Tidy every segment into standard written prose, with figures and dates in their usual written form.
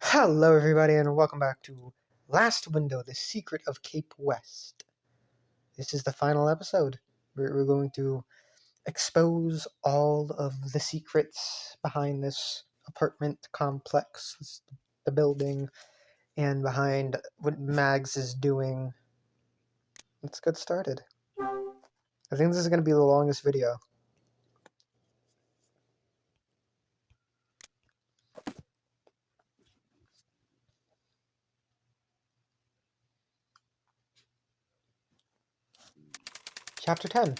Hello, everybody, and welcome back to Last Window, The Secret of Cape West. This is the final episode. We're going to expose all of the secrets behind this apartment complex, the building, and behind what Mags is doing. Let's get started. I think this is going to be the longest video. Chapter 10,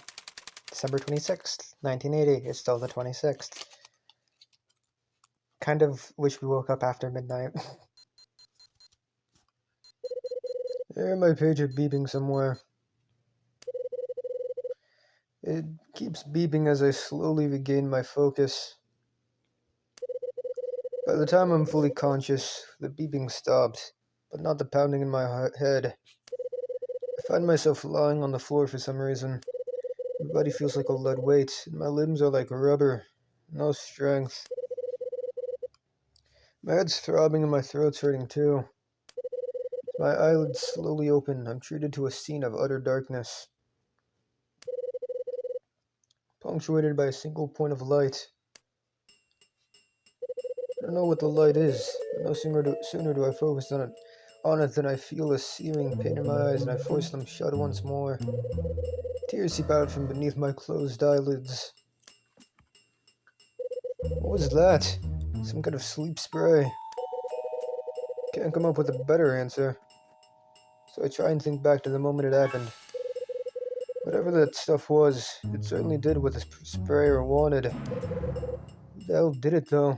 December 26th, 1980. It's still the 26th. Kind of wish we woke up after midnight. There, my pager beeping somewhere. It keeps beeping as I slowly regain my focus. By the time I'm fully conscious, the beeping stops, but not the pounding in my head. I find myself lying on the floor for some reason. My body feels like a lead weight, and my limbs are like rubber. No strength. My head's throbbing and my throat's hurting too. As my eyelids slowly open, I'm treated to a scene of utter darkness, punctuated by a single point of light. I don't know what the light is, but no sooner do I focus on it than I feel a searing pain in my eyes, and I force them shut once more. Tears seep out from beneath my closed eyelids. What was that? Some kind of sleep spray. Can't come up with a better answer. So I try and think back to the moment it happened. Whatever that stuff was, it certainly did what the sprayer wanted. Who the hell did it, though?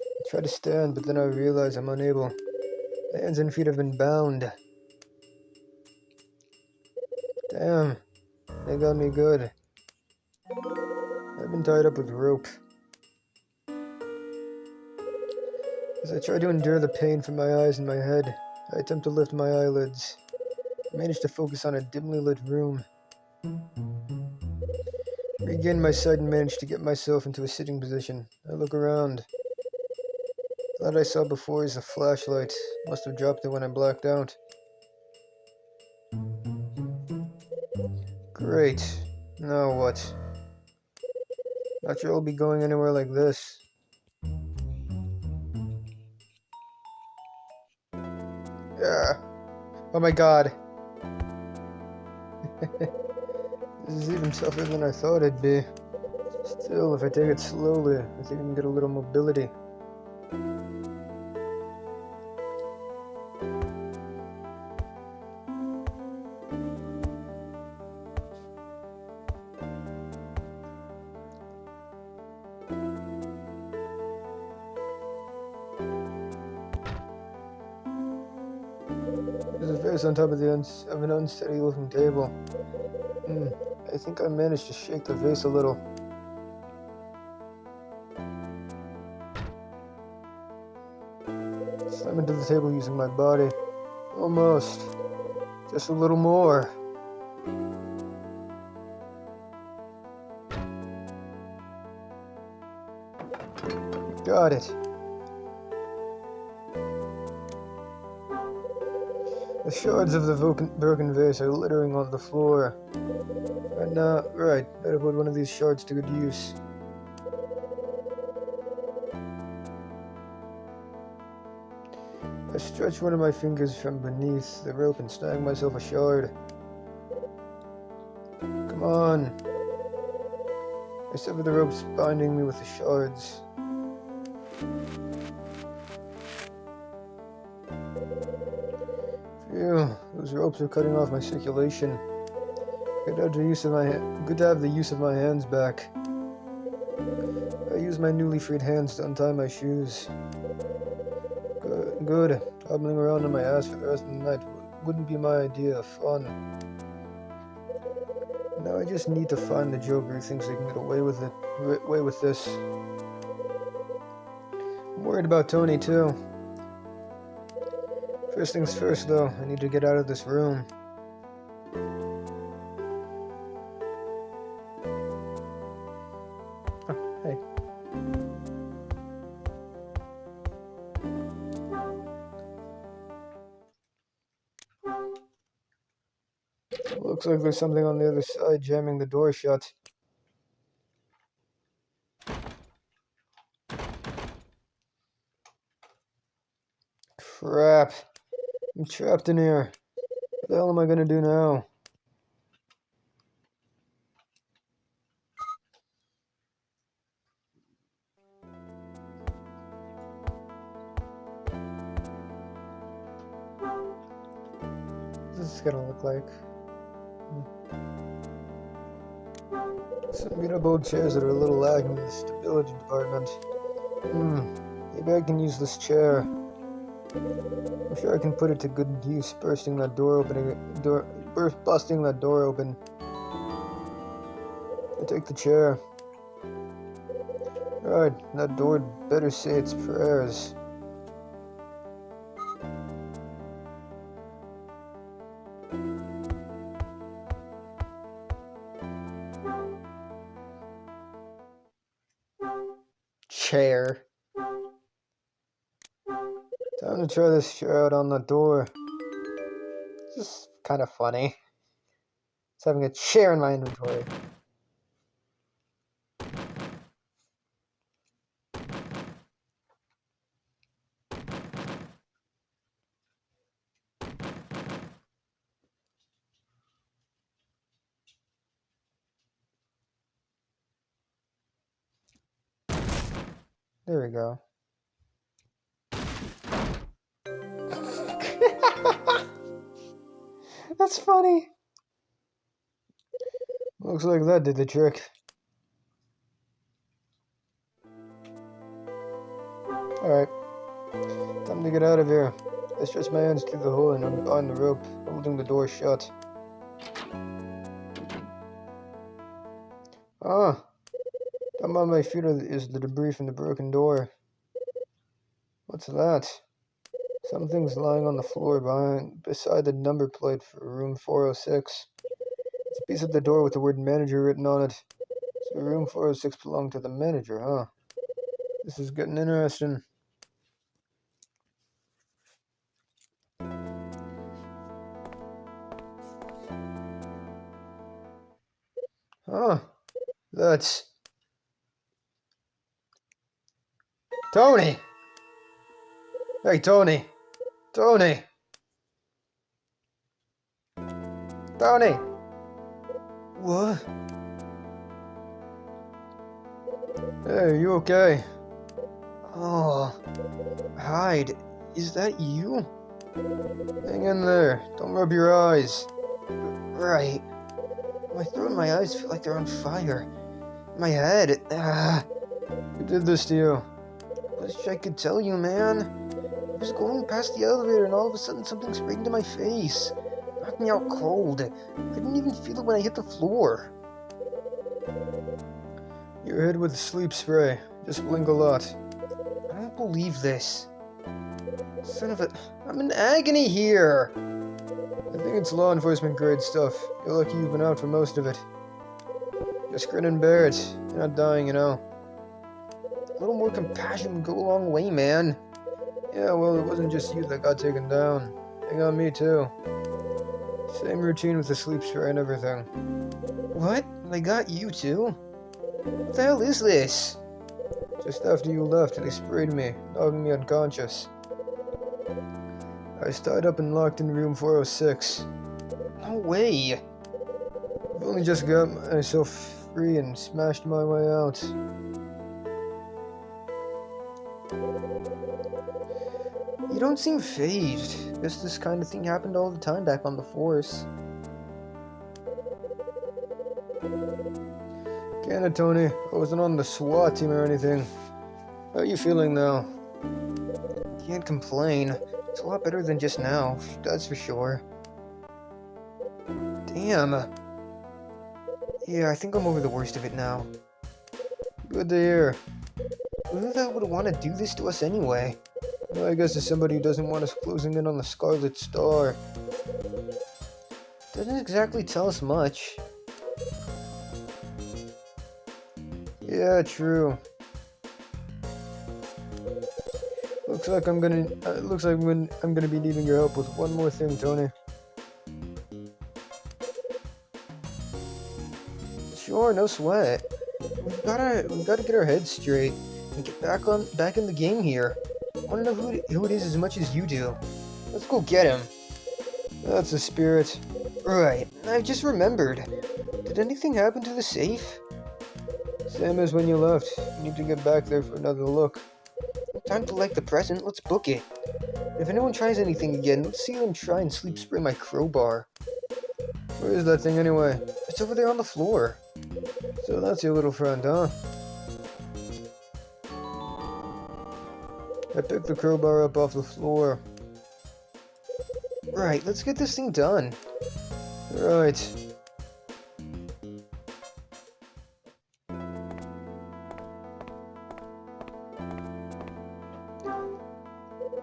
I try to stand, but then I realize I'm unable. My hands and feet have been bound. Damn, they got me good. I've been tied up with rope. As I try to endure the pain from my eyes and my head, I attempt to lift my eyelids. I manage to focus on a dimly lit room. I regain my sight and manage to get myself into a sitting position. I look around. The light I saw before is a flashlight. Must have dropped it when I blacked out. Great. Now what? Not sure I'll be going anywhere like this. Yeah. Oh my god. This is even tougher than I thought it'd be. Still, if I take it slowly, I think I can get a little mobility. There's a vase on top of an unsteady-looking table. I think I managed to shake the vase a little. Slam into the table using my body. Almost. Just a little more. Got it. The shards of the broken vase are littering on the floor. Right, better put one of these shards to good use. I stretch one of my fingers from beneath the rope and snag myself a shard. Come on. I sever the ropes binding me with the shards. Phew, those ropes are cutting off my circulation. Good to have the use of my hands back. I use my newly freed hands to untie my shoes. Good. Hobbling around on my ass for the rest of the night wouldn't be my idea of fun. Now I just need to find the Joker who thinks he can get away with this. I'm worried about Tony too. First things first, though, I need to get out of this room. Oh, hey. Looks like there's something on the other side jamming the door shut. Crap. I'm trapped in here. What the hell am I gonna do now? What's this gonna look like? Some beat up old chairs that are a little lacking in the stability department. Maybe I can use this chair. I'm sure I can put it to good use, busting that door open. I take the chair. Alright, that door better say its prayers. Chair. Time to try this chair out on the door. This is kind of funny. It's having a chair in my inventory. There we go. That's funny. Looks like that did the trick. Alright. Time to get out of here. I stretch my hands through the hole and unbind the rope, holding the door shut. Ah! Down by my feet is the debris from the broken door. What's that? Something's lying on the floor beside the number plate for room 406. It's a piece of the door with the word manager written on it. So room 406 belonged to the manager, huh? This is getting interesting. Huh. That's... Tony! Hey, Tony! Tony! Tony! What? Hey, you okay? Oh... Hyde, is that you? Hang in there. Don't rub your eyes. Right. My throat and my eyes feel like they're on fire. My head... Who did this to you? I wish I could tell you, man. I was going past the elevator and all of a sudden something sprayed into my face. Knocked me out cold. I didn't even feel it when I hit the floor. You're hit with sleep spray. Just blink a lot. I don't believe this. Son of a... I'm in agony here. I think it's law enforcement grade stuff. You're lucky you've been out for most of it. Just grin and bear it. You're not dying, you know. A little more compassion would go a long way, man. Yeah, well, it wasn't just you that got taken down. They got me, too. Same routine with the sleep spray and everything. What? They got you, too? What the hell is this? Just after you left, they sprayed me, knocking me unconscious. I was tied up and locked in room 406. No way! I've only just got myself free and smashed my way out. You don't seem phased. Guess this kind of thing happened all the time back on the Force. Can it, Tony? I wasn't on the SWAT team or anything. How are you feeling now? Can't complain. It's a lot better than just now, that's for sure. Damn. Yeah, I think I'm over the worst of it now. Good to hear. Who the hell would want to do this to us anyway? Well, I guess it's somebody who doesn't want us closing in on the Scarlet Star. Doesn't exactly tell us much. Yeah, true. Looks like I'm gonna be needing your help with one more thing, Tony. Sure, no sweat. We've gotta get our heads straight and get back in the game here. I wanna know who it is as much as you do. Let's go get him. That's the spirit. Right, I just remembered. Did anything happen to the safe? Same as when you left. You need to get back there for another look. Time to like the present, let's book it. If anyone tries anything again, let's see them try and sleep spray my crowbar. Where is that thing anyway? It's over there on the floor. So that's your little friend, huh? I picked the crowbar up off the floor. Right, let's get this thing done. Right.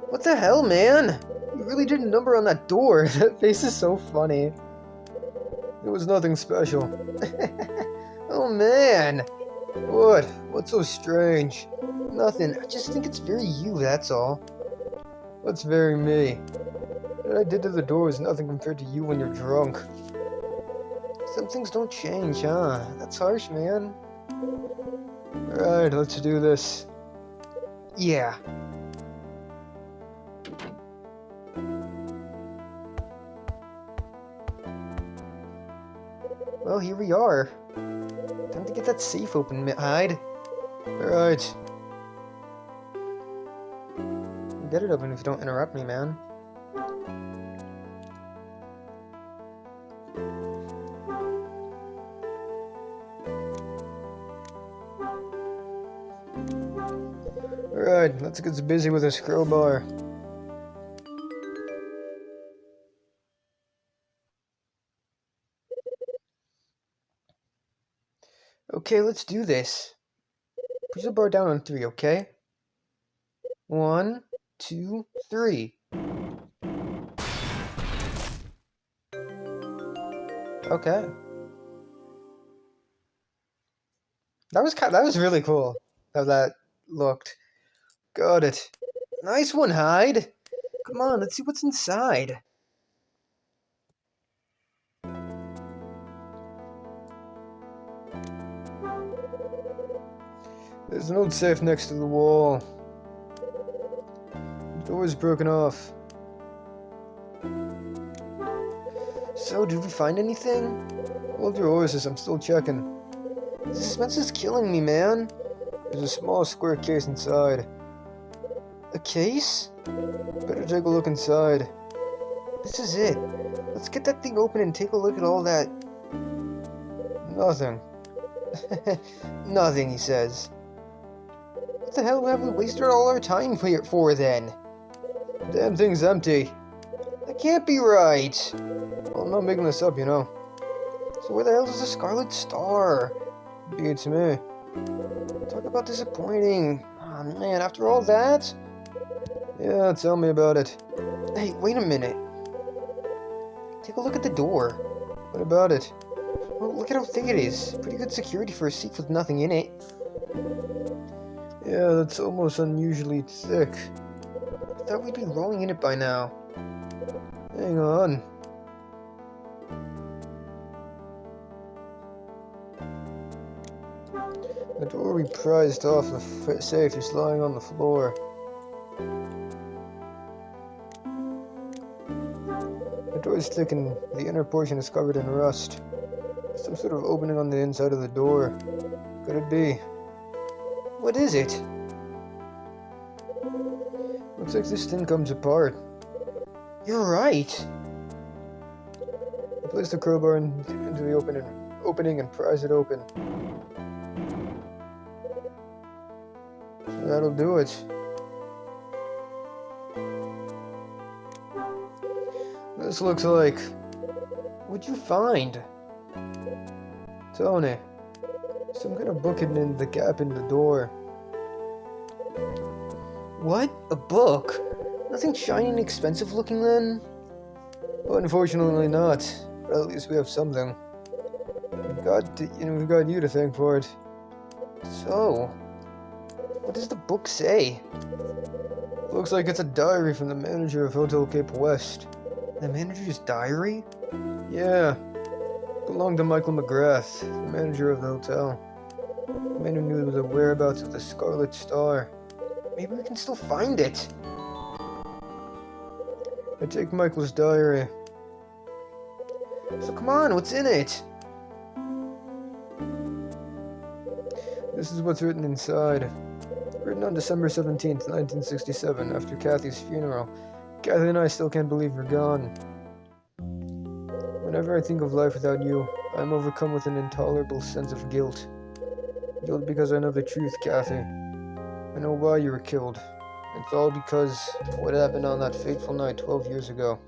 What the hell, man? You really did a number on that door. That face is so funny. It was nothing special. Oh man! What? What's so strange? Nothing. I just think it's very you, that's all. What's very me? What I did to the door was nothing compared to you when you're drunk. Some things don't change, huh? That's harsh, man. Alright, let's do this. Yeah. Well, here we are. Time to get that safe open, Hyde. Alright. Get it open if you don't interrupt me, man. Alright, let's get busy with this crowbar. Okay, let's do this. Push the bar down on 3, okay? 1, 2, 3. Okay. That was really cool how that looked. Got it. Nice one, Hyde. Come on, let's see what's inside. There's an old safe next to the wall. The door is broken off. So, did we find anything? Hold your horses, I'm still checking. The suspense is killing me, man. There's a small square case inside. A case? Better take a look inside. This is it. Let's get that thing open and take a look at all that. Nothing. Nothing, he says. What the hell have we wasted all our time for then? Damn thing's empty. That can't be right. Well, I'm not making this up, you know. So where the hell is the Scarlet Star? Beats me. Talk about disappointing. Oh man, after all that? Yeah, tell me about it. Hey, wait a minute. Take a look at the door. What about it? Well, look at how thick it is. Pretty good security for a safe with nothing in it. Yeah, that's almost unusually thick. I thought we'd be rolling in it by now. Hang on. The door we prized off the safe is lying on the floor. The door is thick and the inner portion is covered in rust. Some sort of opening on the inside of the door. Could it be? What is it? Looks like this thing comes apart. You're right. I placed the crowbar into the opening and prise it open. So that'll do it. This looks like... What'd you find? Tony. Some kind of book hidden in the gap in the door. What? A book? Nothing shiny and expensive looking then? Well, unfortunately not. But at least we have something. We've got you to thank for it. So, what does the book say? Looks like it's a diary from the manager of Hotel Cape West. The manager's diary? Yeah. Belonged to Michael McGrath, the manager of the hotel. The man who knew the whereabouts of the Scarlet Star. Maybe we can still find it. I take Michael's diary. So come on, what's in it? This is what's written inside. Written on December 17th, 1967, after Kathy's funeral. Kathy and I still can't believe you're gone. Whenever I think of life without you, I am overcome with an intolerable sense of guilt. Guilt because I know the truth, Kathy. I know why you were killed. It's all because of what happened on that fateful night 12 years ago.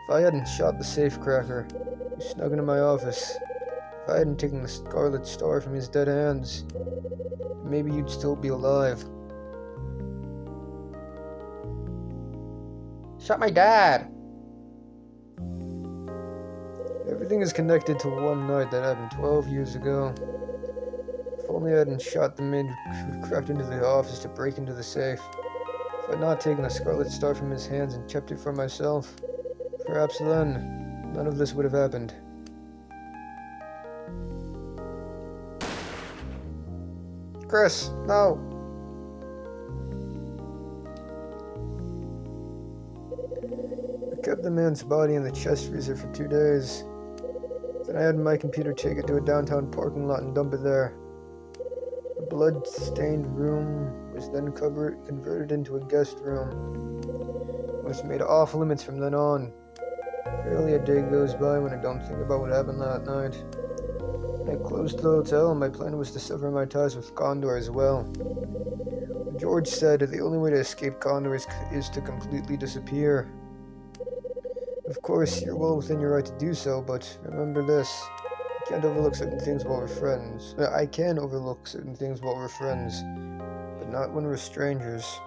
If I hadn't shot the safecracker who snuck into my office, if I hadn't taken the Scarlet Star from his dead hands, maybe you'd still be alive. Shot my dad! Everything is connected to one night that happened 12 years ago. If only I hadn't shot the man who crept into the office to break into the safe. If I'd not taken the Scarlet Star from his hands and kept it for myself, perhaps then, none of this would have happened. Chris, no! I kept the man's body in the chest freezer for 2 days. Then I had my computer take it to a downtown parking lot and dump it there. The blood-stained room was then converted into a guest room. It was made off limits from then on. Barely a day goes by when I don't think about what happened that night. When I closed the hotel, my plan was to sever my ties with Condor as well. George said the only way to escape Condor is to completely disappear. Of course, you're well within your right to do so, but remember this. You can't overlook certain things while we're friends. I can overlook certain things while we're friends, but not when we're strangers.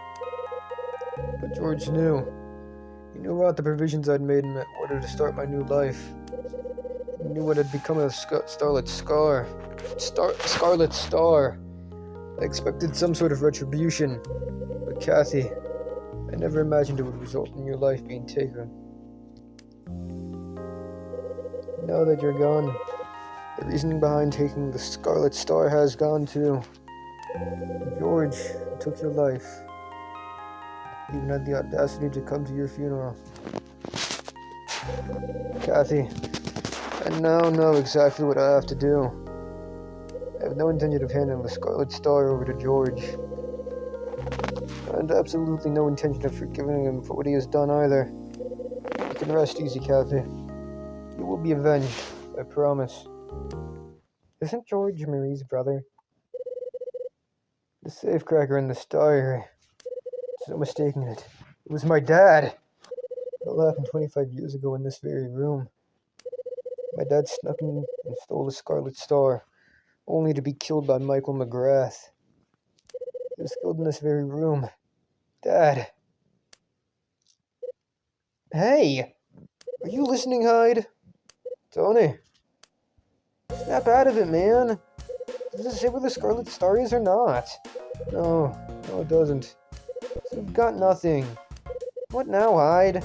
But George knew. He knew about the provisions I'd made in order to start my new life. He knew what had become of Scarlet Star. I expected some sort of retribution, but Kathy, I never imagined it would result in your life being taken. Now that you're gone, the reasoning behind taking the Scarlet Star has gone too. George took your life. He even had the audacity to come to your funeral. Kathy, I now know exactly what I have to do. I have no intention of handing the Scarlet Star over to George. And absolutely no intention of forgiving him for what he has done either. You can rest easy, Kathy. You will be avenged, I promise. Isn't George Marie's brother? The safecracker in the diary. So mistaken it. It was my dad. It all happened 25 years ago in this very room. My dad snuck in and stole the Scarlet Star, only to be killed by Michael McGrath. He was killed in this very room. Dad. Hey! Are you listening, Hyde? Tony? Snap out of it, man. Does it say where the Scarlet Star is or not? No, it doesn't. So we've got nothing. What now, Hyde?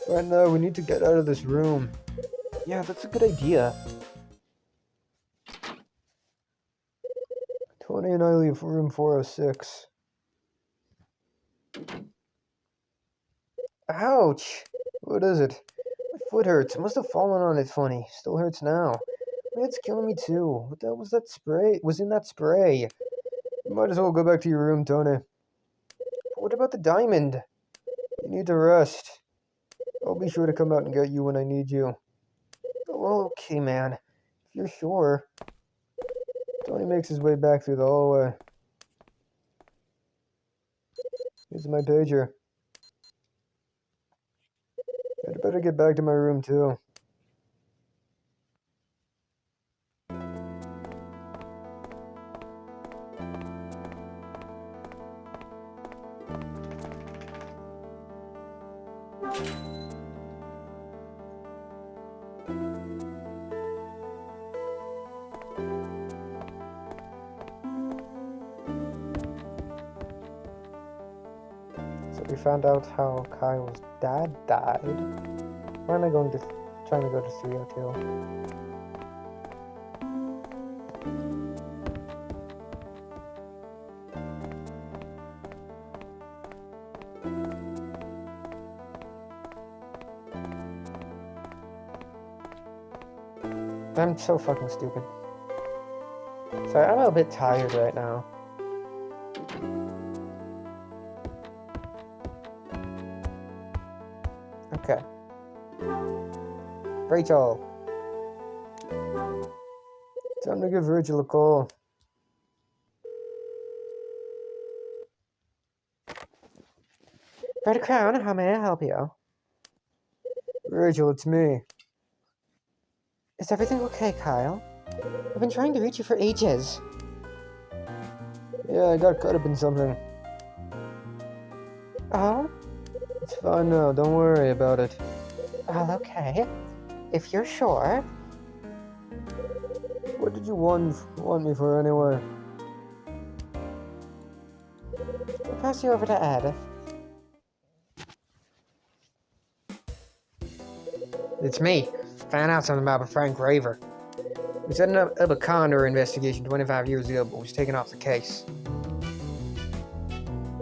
Right now, we need to get out of this room. Yeah, that's a good idea. Tony and I leave room 406. Ouch! What is it? My foot hurts. I must have fallen on it funny. Still hurts now. My head's killing me too. What the hell was that spray? Was in that spray? You might as well go back to your room, Tony. But what about the diamond? You need to rest. I'll be sure to come out and get you when I need you. Oh, well, okay, man. If you're sure. Tony makes his way back through the hallway. Here's my pager. I'd better get back to my room, too. So we found out how Kyle's dad died. Where am I going to trying to go to 302. I'm so fucking stupid. Sorry, I'm a bit tired right now. Okay. Rachel. Time to give Rachel a call. Red Crown, how may I help you? Rachel, it's me. Is everything okay, Kyle? I've been trying to reach you for ages. Yeah, I got caught up in something. Oh? It's fine now, don't worry about it. Well, okay. If you're sure. What did you want me for anyway? I'll pass you over to Ed. It's me. Found out something about Frank Raver. We set up a Condor investigation 25 years ago, but was taken off the case.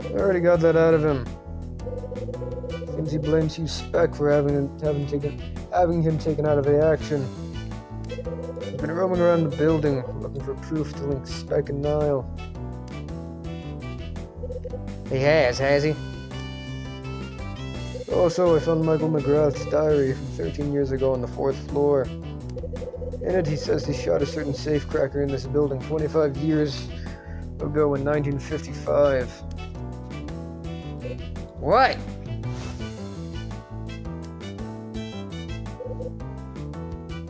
I already got that out of him. Seems he blames you, Speck, for having him taken out of the action. He's been roaming around the building, looking for proof to link Speck and Niall. He has he? Also, I found Michael McGrath's diary from 13 years ago on the 4th floor. In it, he says he shot a certain safecracker in this building 25 years ago in 1955. What?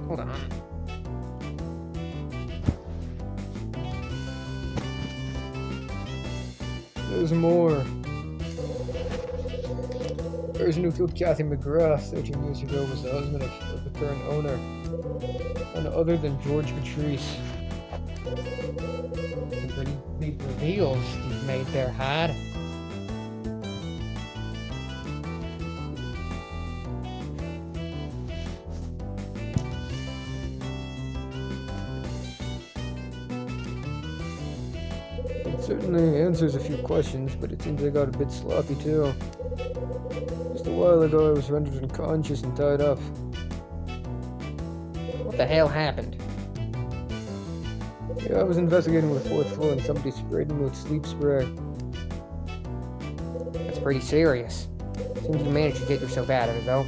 Hold on. There's more. The person who killed Kathy McGrath 13 years ago was the husband of the current owner. None other than George Patrice. Some pretty big reveals you've made there, Hyde. It certainly answers a few questions, but it seems I got a bit sloppy too. Just a while ago I was rendered unconscious and tied up. What the hell happened? Yeah, I was investigating the 4th floor and somebody sprayed me with sleep spray. That's pretty serious. Seems you managed to get yourself out of it, though.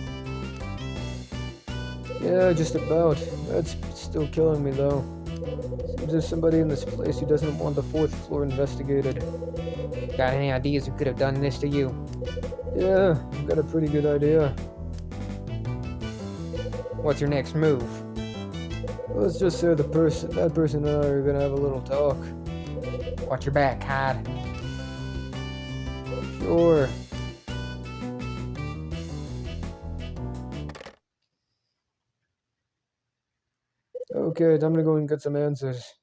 Yeah, just about. That's still killing me, though. Seems there's somebody in this place who doesn't want the 4th floor investigated. Got any ideas who could have done this to you? Yeah, I've got a pretty good idea. What's your next move? Let's just say that person and I are gonna have a little talk. Watch your back, Hyde. Sure. Okay, time to go and get some answers.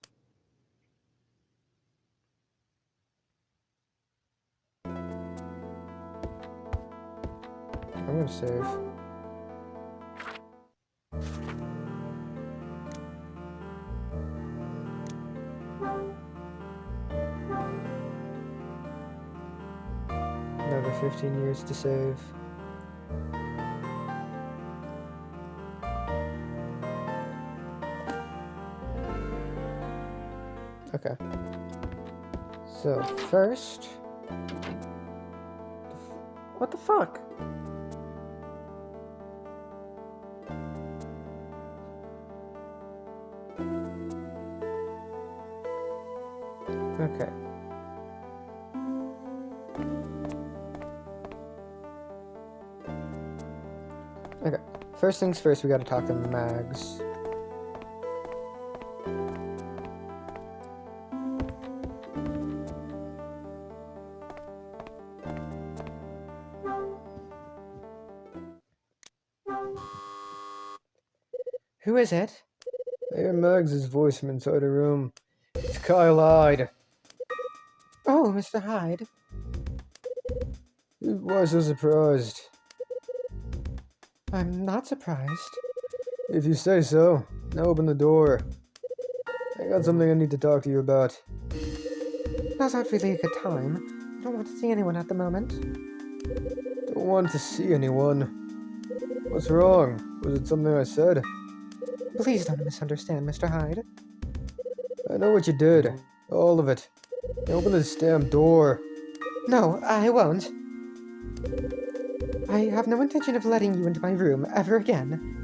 I'm gonna save. Another 15 years to save. Okay. So, first... What the fuck? Okay. Okay. First things first, we gotta talk to Mags. Who is it? I hear Mags' voice from inside a room. It's Kyle Hyde. Oh, Mr. Hyde. Why so surprised? I'm not surprised. If you say so. Now open the door. I got something I need to talk to you about. Now's not really a good time. I don't want to see anyone at the moment. Don't want to see anyone. What's wrong? Was it something I said? Please don't misunderstand, Mr. Hyde. I know what you did. All of it. Now open this damn door. No, I won't. I have no intention of letting you into my room ever again.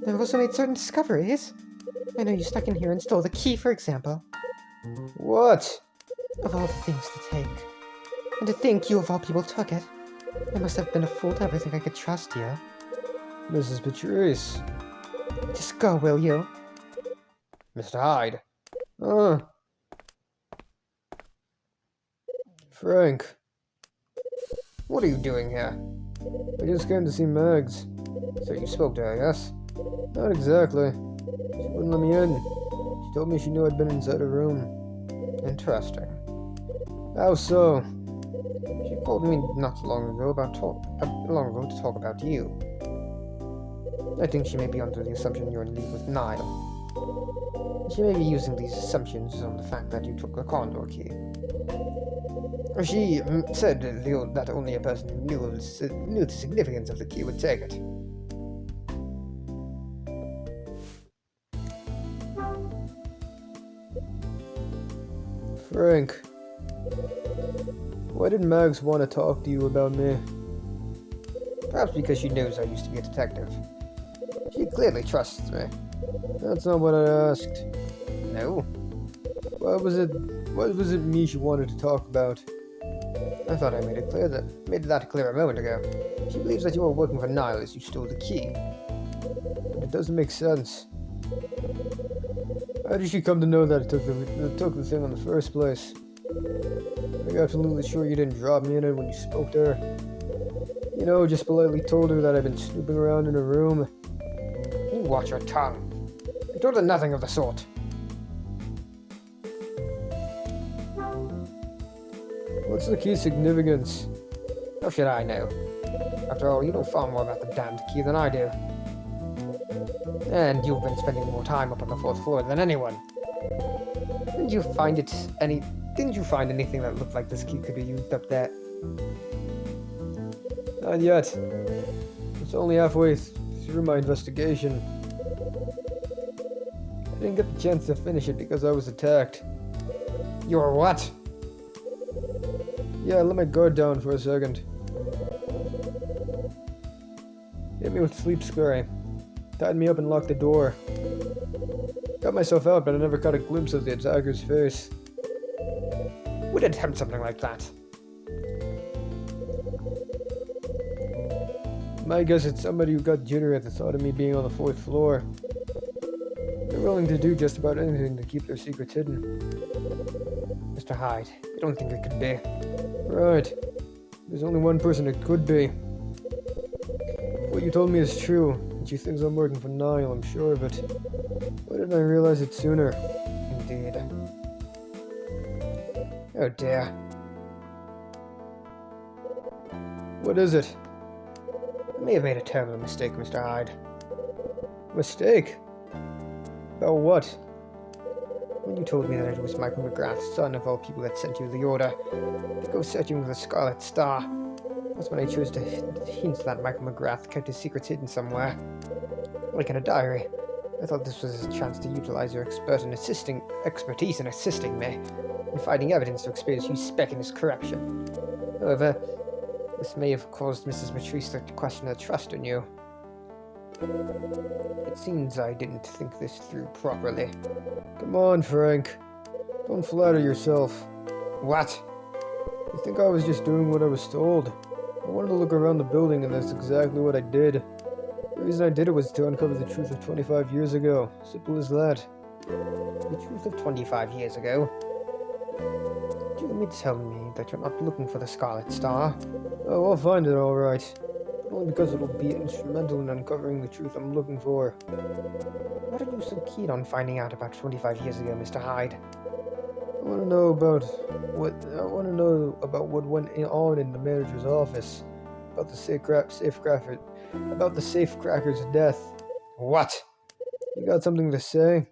I've also made certain discoveries. I know you stuck in here and stole the key, for example. What? Of all the things to take. And to think you of all people took it. I must have been a fool to ever think I could trust you. Mrs. Patrice. Just go, will you? Mr. Hyde. Frank. What are you doing here? I just came to see Mags. So you spoke to her, yes? Not exactly. She wouldn't let me in. She told me she knew I'd been inside her room. Interesting. How so? She called me not long ago to talk about you. I think she may be under the assumption you're in league with Niall. She may be using these assumptions on the fact that you took the Condor key. She said that only a person who knew the significance of the key would take it. Frank. Why did Mags want to talk to you about me? Perhaps because she knows I used to be a detective. She clearly trusts me. That's not what I asked. No? What was it me she wanted to talk about? I thought I made that clear a moment ago. She believes that you were working for Niall as you stole the key. But it doesn't make sense. How did she come to know that I took the thing in the first place? Are you absolutely sure you didn't drop me in it when you spoke to her? You know, just politely told her that I've been snooping around in her room. You watch your tongue. I told her nothing of the sort. What's the key's significance? How should I know? After all, you know far more about the damned key than I do. And you've been spending more time up on the 4th floor than anyone. Didn't you find anything that looked like this key could be used up there? Not yet. It's only halfway through my investigation. I didn't get the chance to finish it because I was attacked. You were what? Yeah, I let my guard down for a second. Hit me with sleep spray. Tied me up and locked the door. Got myself out, but I never caught a glimpse of the attacker's face. Would attempt something like that. My guess it's somebody who got jittery at the thought of me being on the 4th floor. They're willing to do just about anything to keep their secrets hidden. Mr. Hyde, I don't think it could be. Right. There's only one person it could be. What you told me is true, and she thinks I'm working for Niall, I'm sure of it. Why didn't I realize it sooner? Indeed. Oh dear. What is it? I may have made a terrible mistake, Mr. Hyde. Mistake? About what? When you told me that it was Michael McGrath's son of all people that sent you the order to go searching for the Scarlet Star, that's when I chose to hint that Michael McGrath kept his secrets hidden somewhere. Like in a diary. I thought this was a chance to utilize your expertise in assisting me in finding evidence to expose Hugh Speck in his corruption. However, this may have caused Mrs. Patrice to question her trust in you. It seems I didn't think this through properly. Come on, Frank. Don't flatter yourself. What? You think I was just doing what I was told? I wanted to look around the building, and that's exactly what I did. The reason I did it was to uncover the truth of 25 years ago. Simple as that. The truth of 25 years ago? Do you mean to tell me that you're not looking for the Scarlet Star? Oh, I'll find it all right. But only because it'll be instrumental in uncovering the truth I'm looking for. What are you so keen on finding out about 25 years ago, Mr. Hyde? I want to know about what went on in the manager's office, about the safecracker's death. What? You got something to say?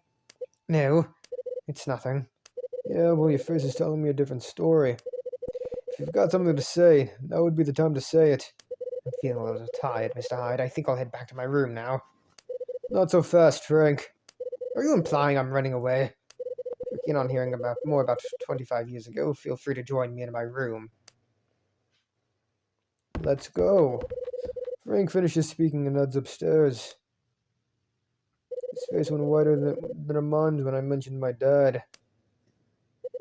No, it's nothing. Yeah, well, your face is telling me a different story. If you've got something to say, now would be the time to say it. I'm feeling a little tired, Mr. Hyde. I think I'll head back to my room now. Not so fast, Frank. Are you implying I'm running away? If you're keen on hearing more about 25 years ago, feel free to join me in my room. Let's go. Frank finishes speaking and heads upstairs. His face went whiter than a mine's when I mentioned my dad.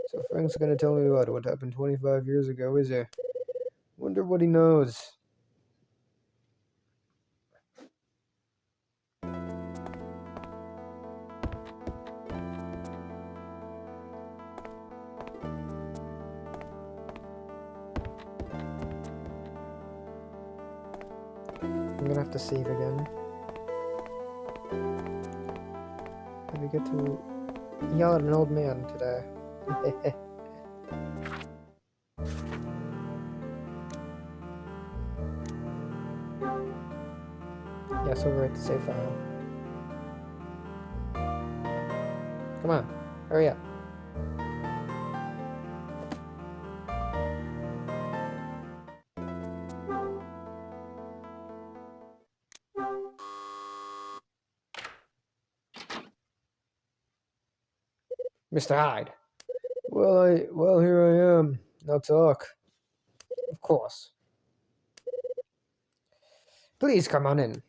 So Frank's gonna tell me about what happened 25 years ago, is he? Wonder what he knows. I'm gonna have to save again. Did we get to yell at an old man today? Yes, overwrite the save file. Come on, hurry up. Mr. Hyde. Well, here I am. Now talk. Of course. Please come on in.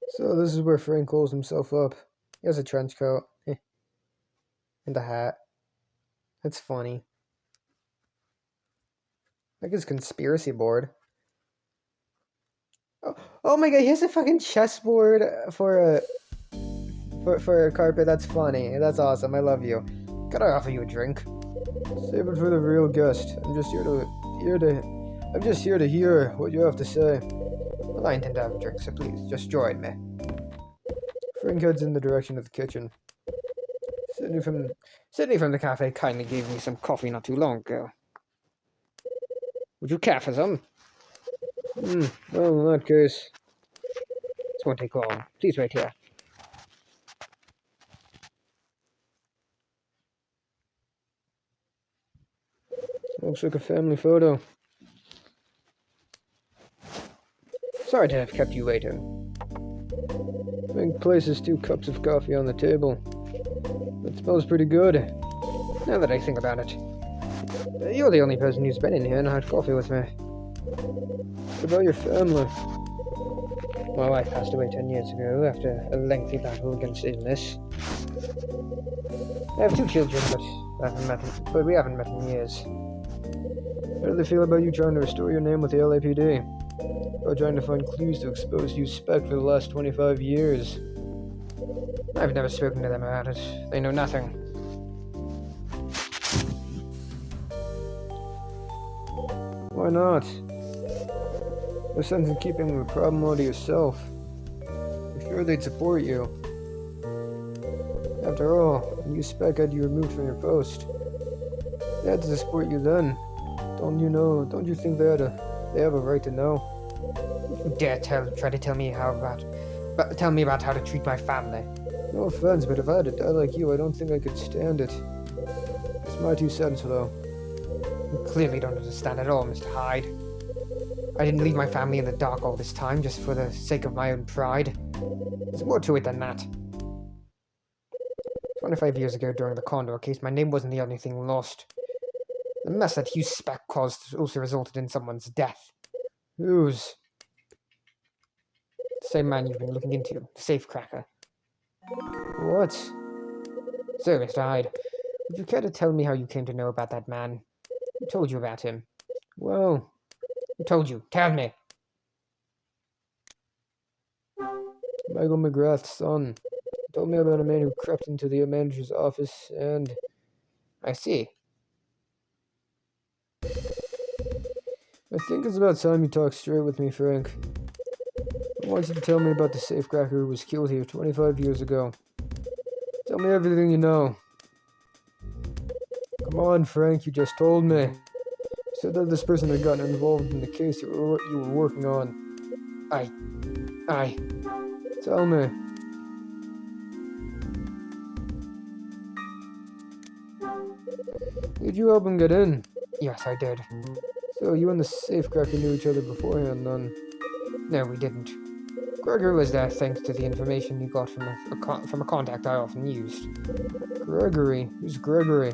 So this is where Frank holds himself up. He has a trench coat. And a hat. That's funny. Like his conspiracy board. Oh my god, he has a fucking chessboard for a carpet. That's funny. That's awesome. I love you. Could I offer you a drink? Save it for the real guest. I'm just here to hear what you have to say. Well, I intend to have a drink, so please, just join me. Frank heads in the direction of the kitchen. Sydney from the cafe kindly gave me some coffee not too long ago. Would you care for some? Well, in that case. This won't take long. Please wait here. Looks like a family photo. Sorry to have kept you waiting. Frank places 2 cups of coffee on the table. It smells pretty good. Now that I think about it, you're the only person who's been in here and had coffee with me. What about your family? My wife passed away 10 years ago after a lengthy battle against illness. I have 2 children, but we haven't met in years. How do they feel about you trying to restore your name with the LAPD? Or trying to find clues to expose you spec for the last 25 years? I've never spoken to them about it. They know nothing. Why not? No sense in keeping the problem all to yourself. I'm sure they'd support you. After all, when you spec had you removed from your post, they had to support you then. Don't you think they have a right to know? You dare try to tell me about how to treat my family. No offense, but if I had to die like you, I don't think I could stand it. It's my 2 cents, though. You clearly don't understand at all, Mr. Hyde. I didn't leave my family in the dark all this time just for the sake of my own pride. There's more to it than that. 25 years ago, during the Condor case, my name wasn't the only thing lost. The mess that Hugh Speck caused also resulted in someone's death. Whose? The same man you've been looking into, the safecracker. What? So, Mr. Hyde, would you care to tell me how you came to know about that man? Who told you about him? Well, Who told you? Tell me. Michael McGrath's son told me about a man who crept into the manager's office and... I see. I think it's about time you talk straight with me, Frank. I want you to tell me about the safecracker who was killed here 25 years ago. Tell me everything you know. Come on, Frank, you just told me. Said that this person had gotten involved in the case you were working on. Aye. Tell me. Did you help him get in? Yes, I did. So you and the safecracker knew each other beforehand, then? No, we didn't. Gregory was there thanks to the information he got from a contact I often used. Gregory? Who's Gregory?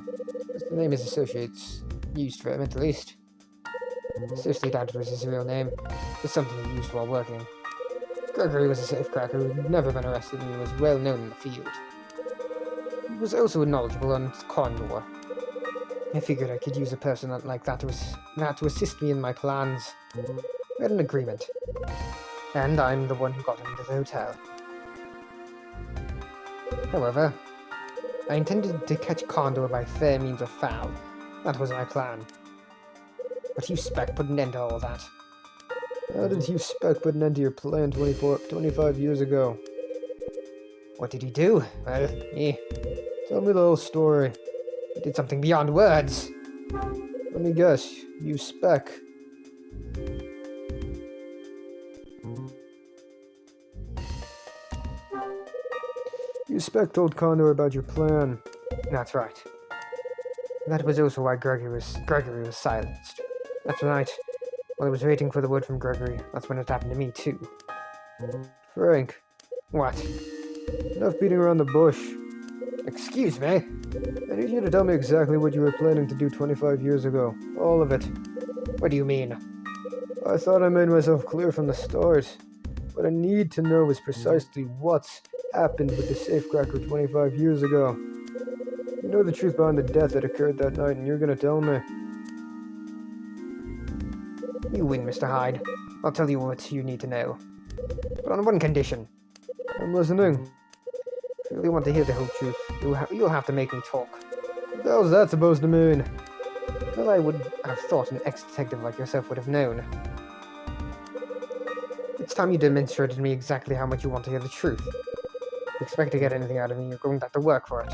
That's the name his associates used for him, at least. Seriously doubt it was his real name. It's something he used while working. Gregory was a safecracker who had never been arrested and was well known in the field. He was also knowledgeable on Condor. I figured I could use a person like that to assist me in my plans. We had an agreement. And I'm the one who got him into the hotel. However, I intended to catch Condor by fair means or foul. That was my plan. But Hugh Speck put an end to all that. How did Hugh Speck put an end to your plan 25 years ago? What did he do? Well, Tell me the whole story. he did something beyond words. Let me guess. Hugh Speck. Hugh Speck told Condor about your plan. That's right. That was also why Gregory was silenced. That night, while I was waiting for the word from Gregory, that's when it happened to me too. Frank. What? Enough beating around the bush. Excuse me? I need you to tell me exactly what you were planning to do 25 years ago. All of it. What do you mean? I thought I made myself clear from the start. What I need to know is precisely what's happened with the safecracker 25 years ago. You know the truth behind the death that occurred that night, and you're gonna tell me. You win, Mr. Hyde. I'll tell you what you need to know. But on one condition. I'm listening. If you really want to hear the whole truth, you'll have to make me talk. What the hell's that supposed to mean? Well, I would have thought an ex-detective like yourself would have known. It's time you demonstrated to me exactly how much you want to hear the truth. If you expect to get anything out of me, you're going to have to work for it.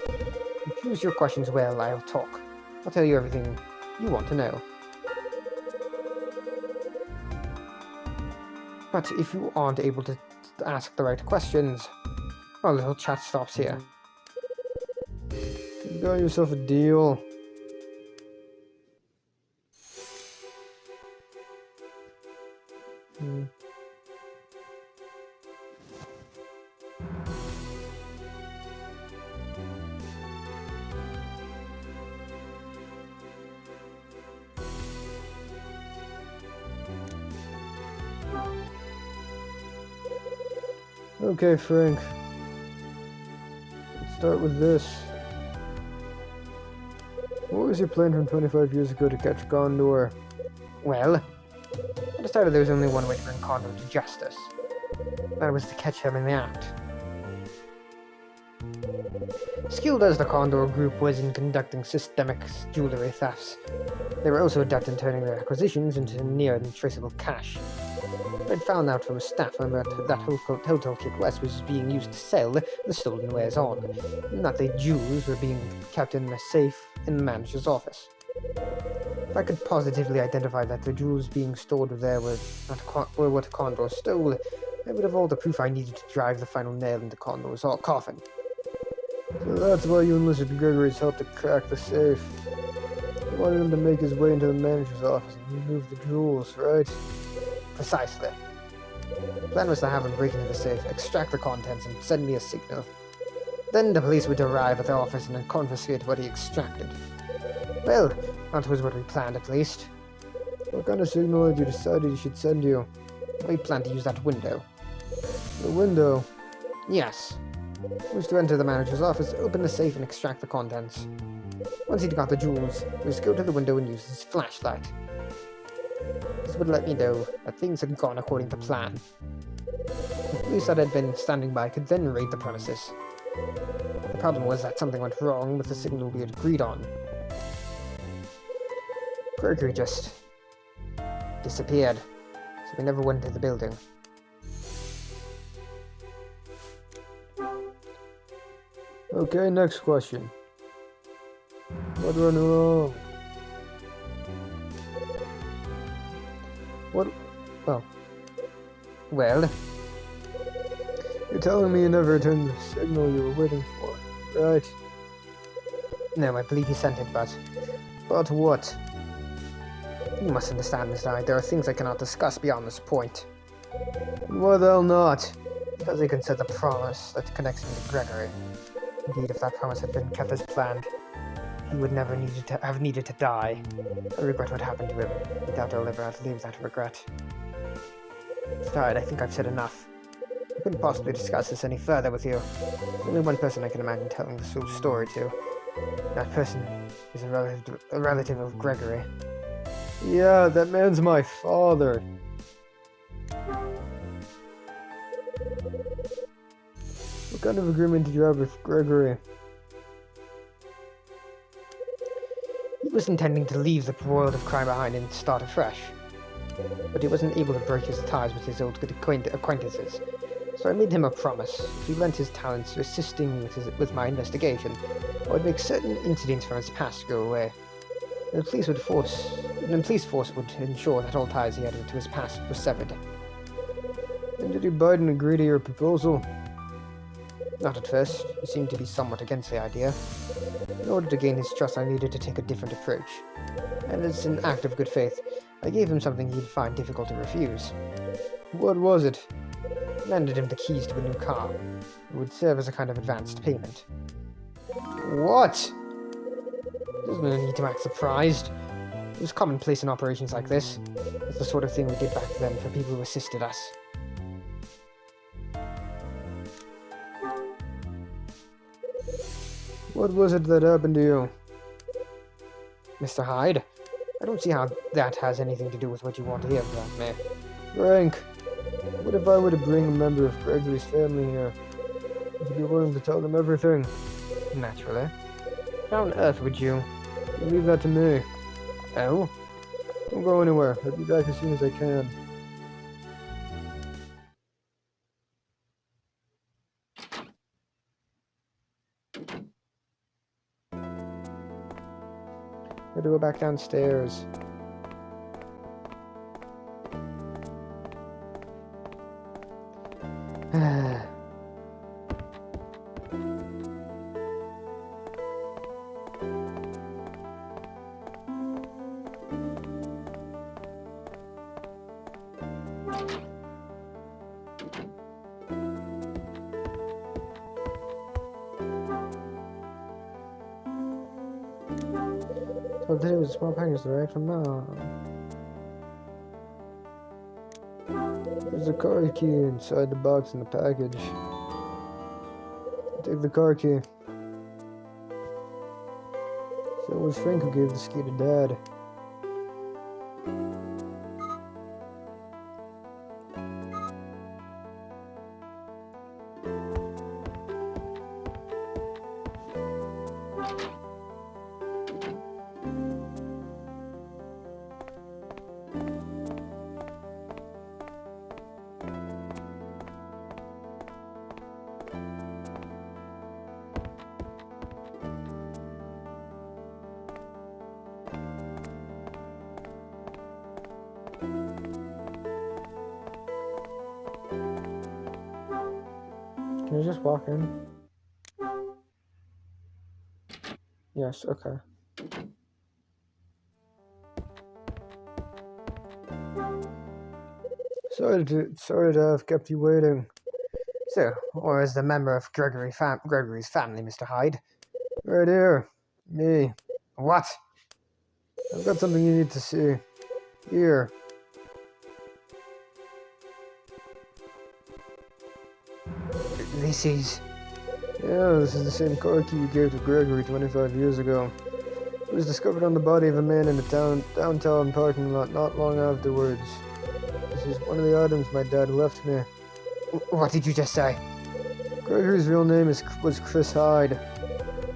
If you choose your questions well, I'll talk. I'll tell you everything you want to know. But if you aren't able to ask the right questions, our little chat stops here. You got yourself a deal. Okay, Frank. Let's start with this. What was your plan from 25 years ago to catch Gondor? Well, I decided there was only one way to bring Condor to justice. That was to catch him in the act. Skilled as the Condor group was in conducting systemic jewelry thefts, they were also adept in turning their acquisitions into near untraceable cash. I'd found out from a staff member that Hotel Cape West was being used to sell the stolen wares on, and that the jewels were being kept in a safe in the manager's office. If I could positively identify that the jewels being stored there were what Condor stole, I would have all the proof I needed to drive the final nail into Condor's coffin. So that's why you enlisted Gregory's help to crack the safe. You wanted him to make his way into the manager's office and remove the jewels, right? Precisely. The plan was to have him break into the safe, extract the contents, and send me a signal. Then the police would arrive at the office and confiscate what he extracted. Well, that was what we planned, at least. What kind of signal had you decided he should send you? We planned to use that window. The window? Yes. He was to enter the manager's office, open the safe, and extract the contents. Once he'd got the jewels, he was to go to the window and use his flashlight. This would let me know that things had gone according to plan. The police that had been standing by could then raid the premises. The problem was that something went wrong with the signal we had agreed on. Gregory just disappeared, so we never went to the building. Okay, next question. What went wrong? What? Oh. Well, You're telling me you never returned the signal you were waiting for, right? no, I believe he sent it, but But what? you must understand, Mr. Hyde, there are things I cannot discuss beyond this point. Why the hell not? Because they consider the promise that connects me to Gregory. Indeed, if that promise had been kept as planned, he would never have needed to die. I regret what happened to him. I doubt I'll ever outlive that regret. Mr. Hyde, I think I've said enough. I couldn't possibly discuss this any further with you. There's only one person I can imagine telling this whole story to. That person is a relative of Gregory. Yeah, that man's my father. What kind of agreement did you have with Gregory? He was intending to leave the world of crime behind and start afresh. But he wasn't able to break his ties with his old good acquaintances. So I made him a promise. If he lent his talents to assisting me with my investigation, I would make certain incidents from his past go away. And the police force would ensure that all ties he had to his past were severed. And did Biden agree to your proposal? Not at first. He seemed to be somewhat against the idea. In order to gain his trust, I needed to take a different approach. And as an act of good faith, I gave him something he'd find difficult to refuse. What was it? I handed him the keys to a new car. It would serve as a kind of advanced payment. What? There's no need to act surprised. It was commonplace in operations like this. It's the sort of thing we did back then for people who assisted us. What was it that happened to you? Mr. Hyde, I don't see how that has anything to do with what you want to hear about me. Frank, what if I were to bring a member of Gregory's family here? Would you be willing to tell them everything? Naturally. How on earth would you? Leave that to me. Oh? Don't go anywhere. I'll be back as soon as I can. I had to go back downstairs. So today was a small package direct from Mom. There's a car key inside the box in the package. Take the car key. So it was Frank who gave this key to Dad. Can you just walk in? Yes, okay. Sorry to have kept you waiting. So, or as the member of Gregory's family, Mr. Hyde? Right here. Me. What? I've got something you need to see. Here. This is... Yeah, this is the same car key you gave to Gregory 25 years ago. It was discovered on the body of a man in the downtown parking lot not long afterwards. This is one of the items my dad left me. What did you just say? Gregory's real name was Chris Hyde.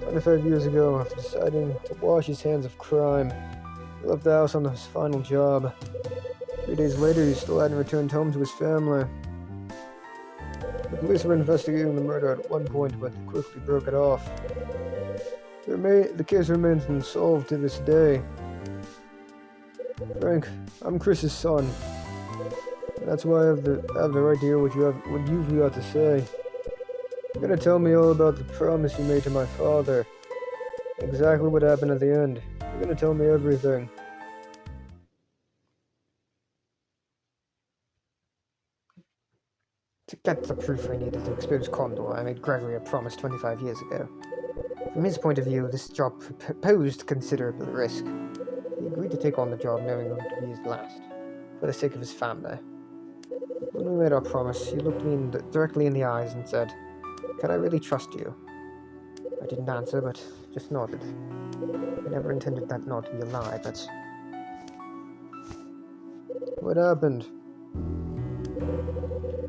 25 years ago, after deciding to wash his hands of crime, he left the house on his final job. 3 days later, he still hadn't returned home to his family. The police were investigating the murder at one point, but quickly broke it off. The case remains unsolved to this day. Frank, I'm Chris's son. That's why I have the right to hear what you've got to say. You're gonna tell me all about the promise you made to my father. Exactly what happened at the end. You're gonna tell me everything. To get the proof I needed to expose Condor, I made Gregory a promise 25 years ago. From his point of view, this job posed considerable risk. He agreed to take on the job knowing it would be his last, for the sake of his family. When we made our promise, he looked me directly in the eyes and said, "Can I really trust you?" I didn't answer, but just nodded. I never intended that nod to be a lie, but... What happened?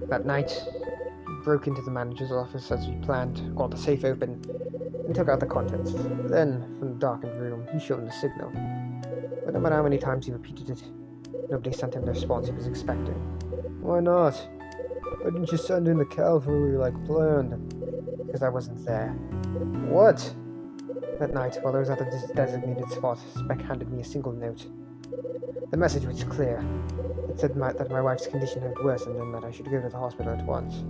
That night, he broke into the manager's office as we planned, got the safe open, and took out the contents. Then, from the darkened room, he showed the signal. But no matter how many times he repeated it, nobody sent him the response he was expecting. Why not? Why didn't you send in the cavalry like planned? Because I wasn't there. What? That night, while I was at the designated spot, Speck handed me a single note. The message was clear. It said that my wife's condition had worsened and that I should go to the hospital at once.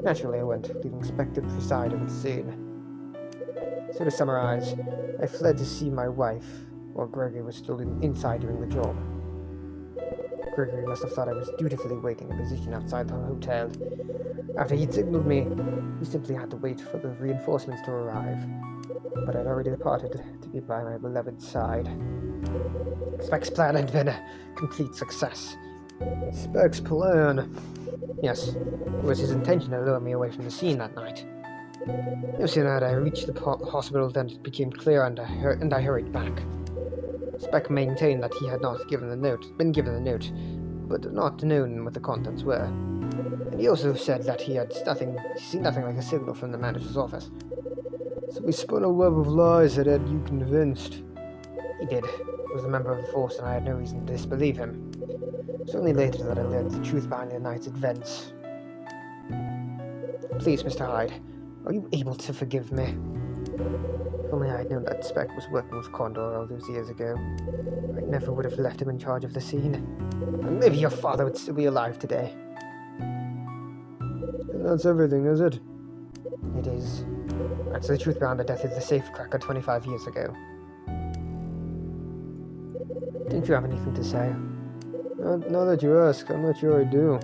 Naturally, I went, leaving Speck to preside over the scene. So to summarize, I fled to see my wife, while Gregory was still inside doing the job. Gregory must have thought I was dutifully waiting a position outside the hotel. After he'd signaled me, we simply had to wait for the reinforcements to arrive. But I'd already departed to be by my beloved's side. Speck's plan had been a complete success. Speck's plan? Yes, it was his intention to lure me away from the scene that night. No sooner had I reached the hospital than it became clear and I hurried back. Speck maintained that he had not been given the note, but not known what the contents were. And he also said that he had seen nothing like a signal from the manager's office. So he spun a web of lies that had you convinced. He did. He was a member of the force and I had no reason to disbelieve him. It was only later that I learned the truth behind the night's events. Please, Mr. Hyde, are you able to forgive me? If only I had known that Speck was working with Condor all those years ago, I never would have left him in charge of the scene. And maybe your father would still be alive today. And that's everything, is it? It is. That's the truth behind the death of the safecracker 25 years ago. Didn't you have anything to say? Now that you ask, I'm not sure I do.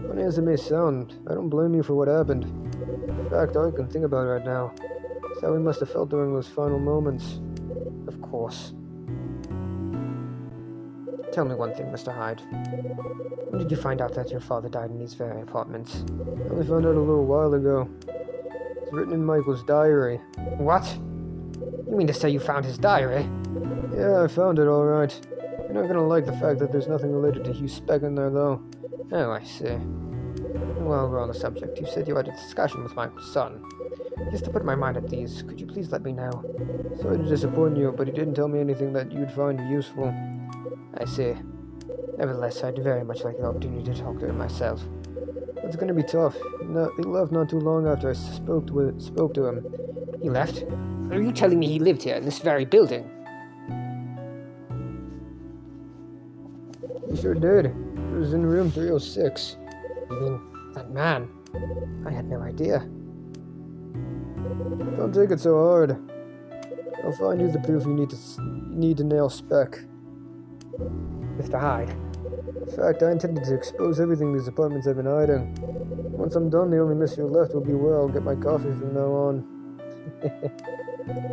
Funny as it may sound, I don't blame you for what happened. In fact, all I can think about right now is how we must have felt during those final moments. Of course. Tell me one thing, Mr. Hyde. When did you find out that your father died in these very apartments? I only found out a little while ago. It's written in Michael's diary. What? You mean to say you found his diary? Yeah, I found it alright. You're not gonna like the fact that there's nothing related to Hugh Speck in there, though. Oh, I see. While we're on the subject, you said you had a discussion with Michael's son. Just to put my mind at ease, could you please let me know? Sorry to disappoint you, but he didn't tell me anything that you'd find useful. I see. Nevertheless, I'd very much like the opportunity to talk to him myself. It's gonna be tough. No, he left not too long after I spoke to him. He left? Are you telling me he lived here in this very building? He sure did. It was in room 306. You mean that man? I had no idea. Don't take it so hard. I'll find you the proof you need to nail Speck. Mr. Hyde. In fact, I intended to expose everything these apartments have been hiding. Once I'm done, the only mystery left will be where I'll get my coffee from now on.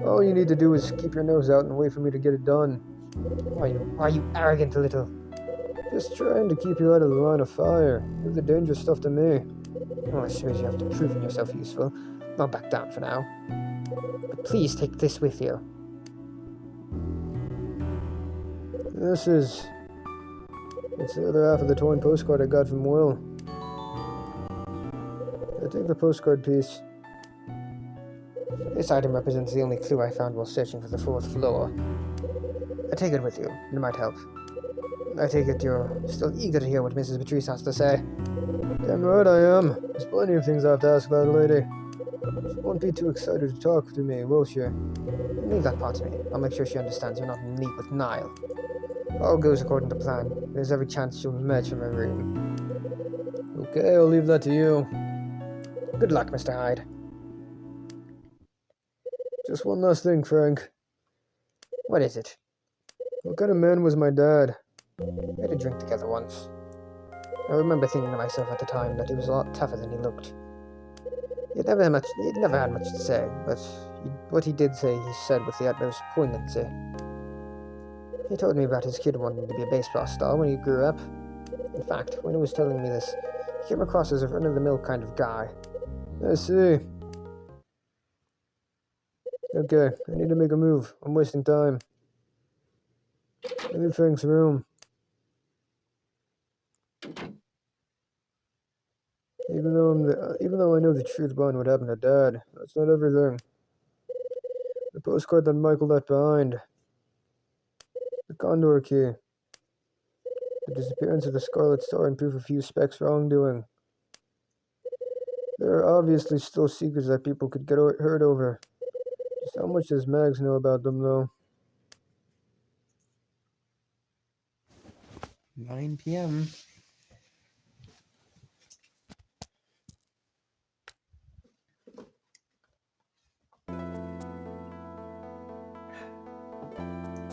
All you need to do is keep your nose out and wait for me to get it done. Are you arrogant little? Just trying to keep you out of the line of fire. Leave the dangerous stuff to me. Well, I suppose you have to prove yourself useful. I'll back down for now. But please take this with you. It's the other half of the torn postcard I got from Will. I take the postcard piece. This item represents the only clue I found while searching for the 4th floor. I take it with you. It might help. I take it you're still eager to hear what Mrs. Patrice has to say. Damn right I am. There's plenty of things I have to ask that lady. She won't be too excited to talk to me, will she? Leave that part to me. I'll make sure she understands you're not in league with Niall. All goes according to plan. There's every chance she'll emerge from her room. Okay, I'll leave that to you. Good luck, Mr. Hyde. Just one last thing, Frank. What is it? What kind of man was my dad? We had a drink together once. I remember thinking to myself at the time that he was a lot tougher than he looked. He'd never had much to say, but what he did say he said with the utmost poignancy. He told me about his kid wanting to be a baseball star when he grew up. In fact, when he was telling me this, he came across as a run-of-the-mill kind of guy. I see. Okay, I need to make a move. I'm wasting time. Leave Frank's room. Even though I know the truth behind what happened to Dad, that's not everything. The postcard that Michael left behind. The Condor key. The disappearance of the Scarlet Star and proof of Hugh Speck's wrongdoing. There are obviously still secrets that people could get hurt over. Just how much does Mags know about them, though? 9 p.m.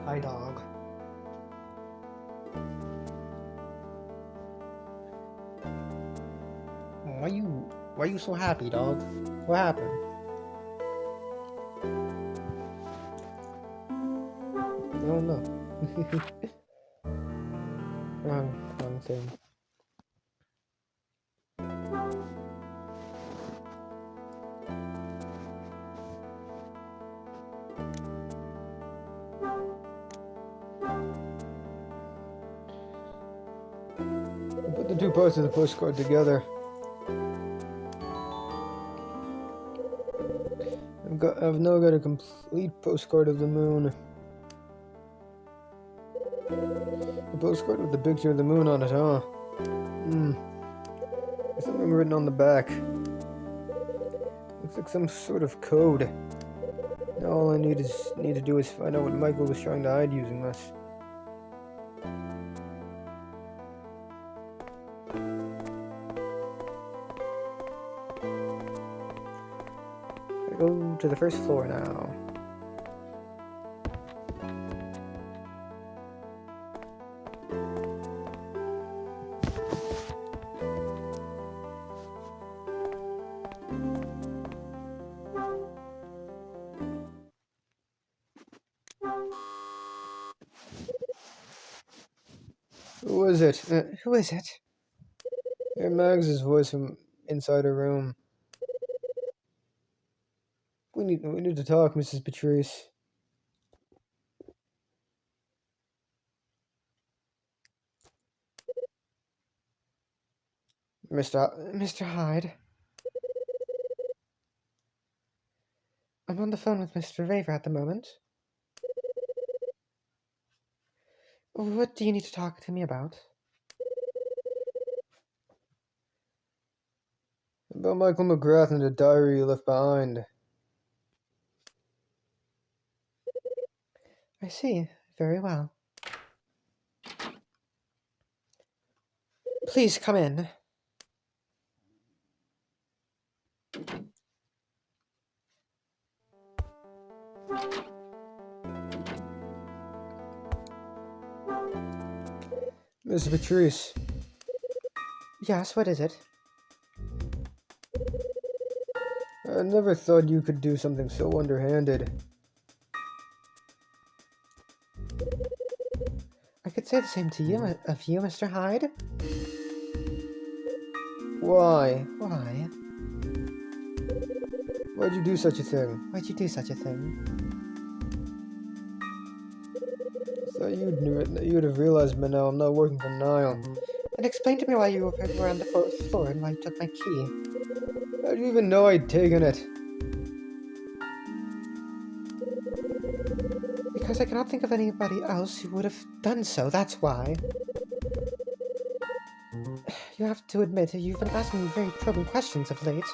Hi, dog. Why you so happy, dog? What happened? I don't know. wrong thing. Put the two parts of the postcard together. I've now got a complete postcard of the moon. A postcard with the picture of the moon on it, huh? There's something written on the back. Looks like some sort of code. Now all I need to do is find out what Michael was trying to hide using this. I go to the first floor now. Who is it? Who is it? Hear Mags' voice from inside her room. We need to talk, Mrs. Patrice. Mr. Hyde. I'm on the phone with Mr. Raver at the moment. What do you need to talk to me about? About Michael McGrath and the diary you left behind. I see. Very well. Please come in. Mrs. Patrice. Yes, what is it? I never thought you could do something so underhanded. I could say the same to you, Mr. Hyde. Why? Why? Why'd you do such a thing? Why'd you do such a thing? I thought you'd have realized by now I'm not working for Niall. And explain to me why you were on the fourth floor and why you took my key. How'd you even know I'd taken it? Because I cannot think of anybody else who would have done so, that's why. You have to admit, you've been asking me very probing questions of late.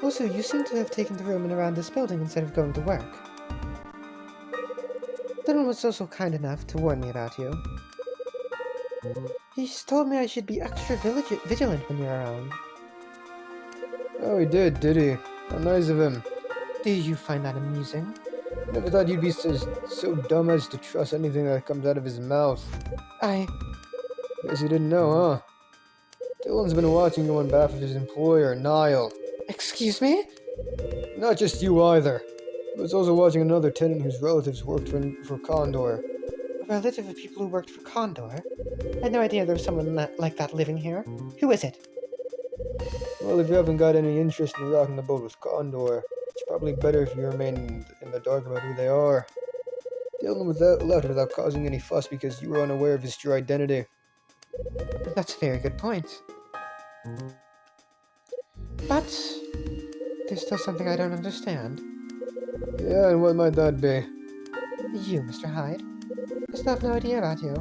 Also, you seem to have taken the room and around this building instead of going to work. Dylan was also kind enough to warn me about you. He's told me I should be extra vigilant when you're around. Oh, he did he? How nice of him. Do you find that amusing? Never thought you'd be so dumb as to trust anything that comes out of his mouth. Guess you didn't know, huh? Dylan's been watching you on behalf of his employer, Niall. Excuse me? Not just you either. He was also watching another tenant whose relatives worked for Condor. A relative of people who worked for Condor? I had no idea there was someone like that living here. Who is it? Well, if you haven't got any interest in rocking the boat with Condor, it's probably better if you remain in the dark about who they are. Dylan left without causing any fuss because you were unaware of his true identity. That's a very good point. But there's still something I don't understand. Yeah, and what might that be? You, Mr. Hyde. I still have no idea about you.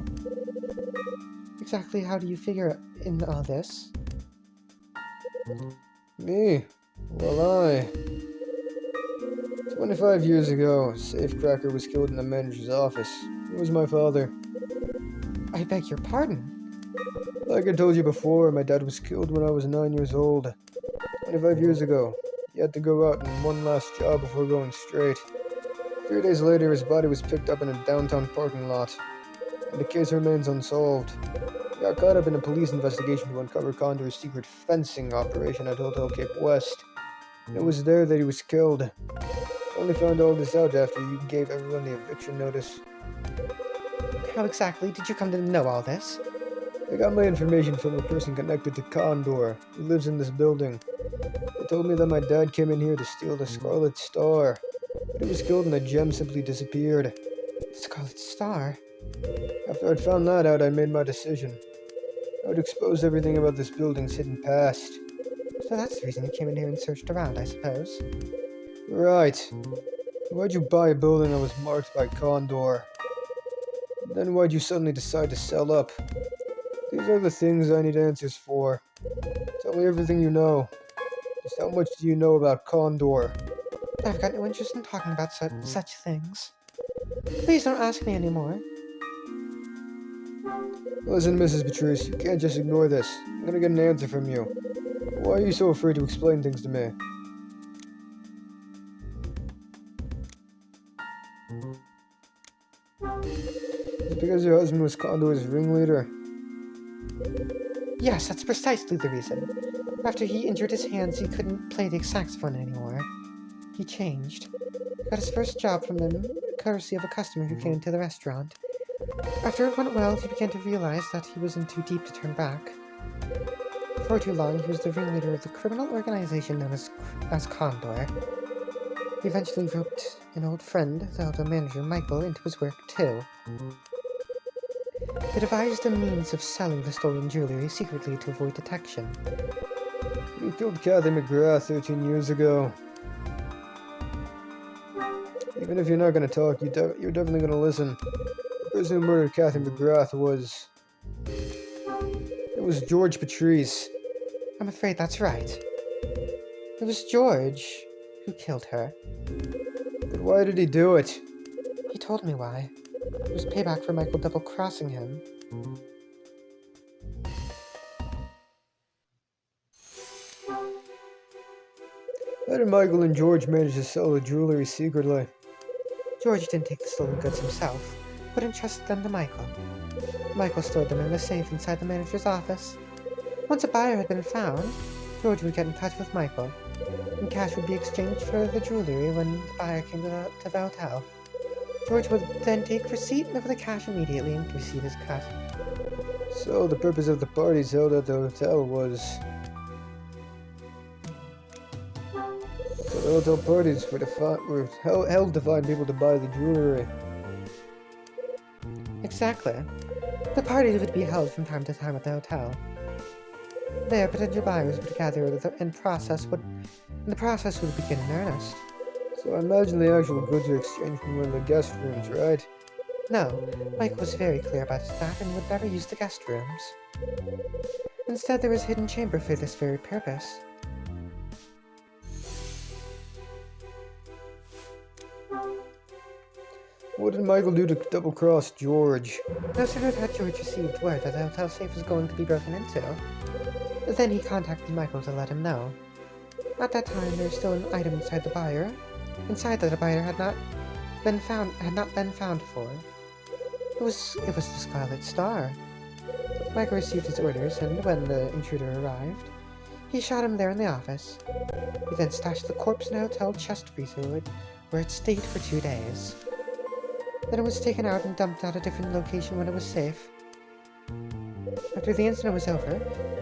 Exactly how do you figure in all this? Me? Well, 25 years ago, a safecracker was killed in the manager's office. It was my father. I beg your pardon. Like I told you before, my dad was killed when I was 9 years old. 25 years ago. He had to go out on one last job before going straight. 3 days later, his body was picked up in a downtown parking lot, and the case remains unsolved. He got caught up in a police investigation to uncover Condor's secret fencing operation at Hotel Cape West. And it was there that he was killed. I only found all this out after you gave everyone the eviction notice. How exactly did you come to know all this? I got my information from a person connected to Condor, who lives in this building. They told me that my dad came in here to steal the Scarlet Star, but he was killed and the gem simply disappeared. Scarlet Star? After I'd found that out, I made my decision. I would expose everything about this building's hidden past. So that's the reason you came in here and searched around, I suppose. Right. Why'd you buy a building that was marked by Condor? Then why'd you suddenly decide to sell up? These are the things I need answers for. Tell me everything you know. Just how much do you know about Condor? I've got no interest in talking about such things. Please don't ask me anymore. Listen, Mrs. Patrice, you can't just ignore this. I'm gonna get an answer from you. Why are you so afraid to explain things to me? Is it because your husband was Condor's ringleader? Yes, that's precisely the reason. After he injured his hands, he couldn't play the saxophone anymore. He changed. He got his first job from them, courtesy of a customer who came to the restaurant. After it went well, he began to realize that he was in too deep to turn back. For too long, he was the ringleader of the criminal organization known as Condor. He eventually roped an old friend, the hotel manager Michael, into his work too. They devised a means of selling the stolen jewelry secretly to avoid detection. You killed Kathy McGrath 13 years ago. Even if you're not going to talk, you're definitely going to listen. The person who murdered Kathy McGrath was... It was George Patrice. I'm afraid that's right. It was George who killed her. But why did he do it? He told me why. It was payback for Michael double-crossing him. How did Michael and George manage to sell the jewelry secretly? George didn't take the stolen goods himself, but entrusted them to Michael. Michael stored them in a safe inside the manager's office. Once a buyer had been found, George would get in touch with Michael, and cash would be exchanged for the jewelry when the buyer came to the hotel. George would then take receipt of the cash immediately and receive his cut. So the purpose of the parties held at the hotel was... So the hotel parties were held to find people to buy the jewelry. Exactly. The party would be held from time to time at the hotel. There, potential buyers would gather and the process would begin in earnest. So I imagine the actual goods are exchanged in one of the guest rooms, right? No, Mike was very clear about that and would never use the guest rooms. Instead, there was a hidden chamber for this very purpose. What did Michael do to double-cross George? No sooner had George received word that the hotel safe was going to be broken into, then he contacted Michael to let him know. At that time, there was still an item inside the buyer, that the buyer had not been found before. It was the Scarlet Star. Michael received his orders, and when the intruder arrived, he shot him there in the office. He then stashed the corpse in a hotel chest freezer where it stayed for 2 days. Then it was taken out and dumped at a different location when it was safe. After the incident was over,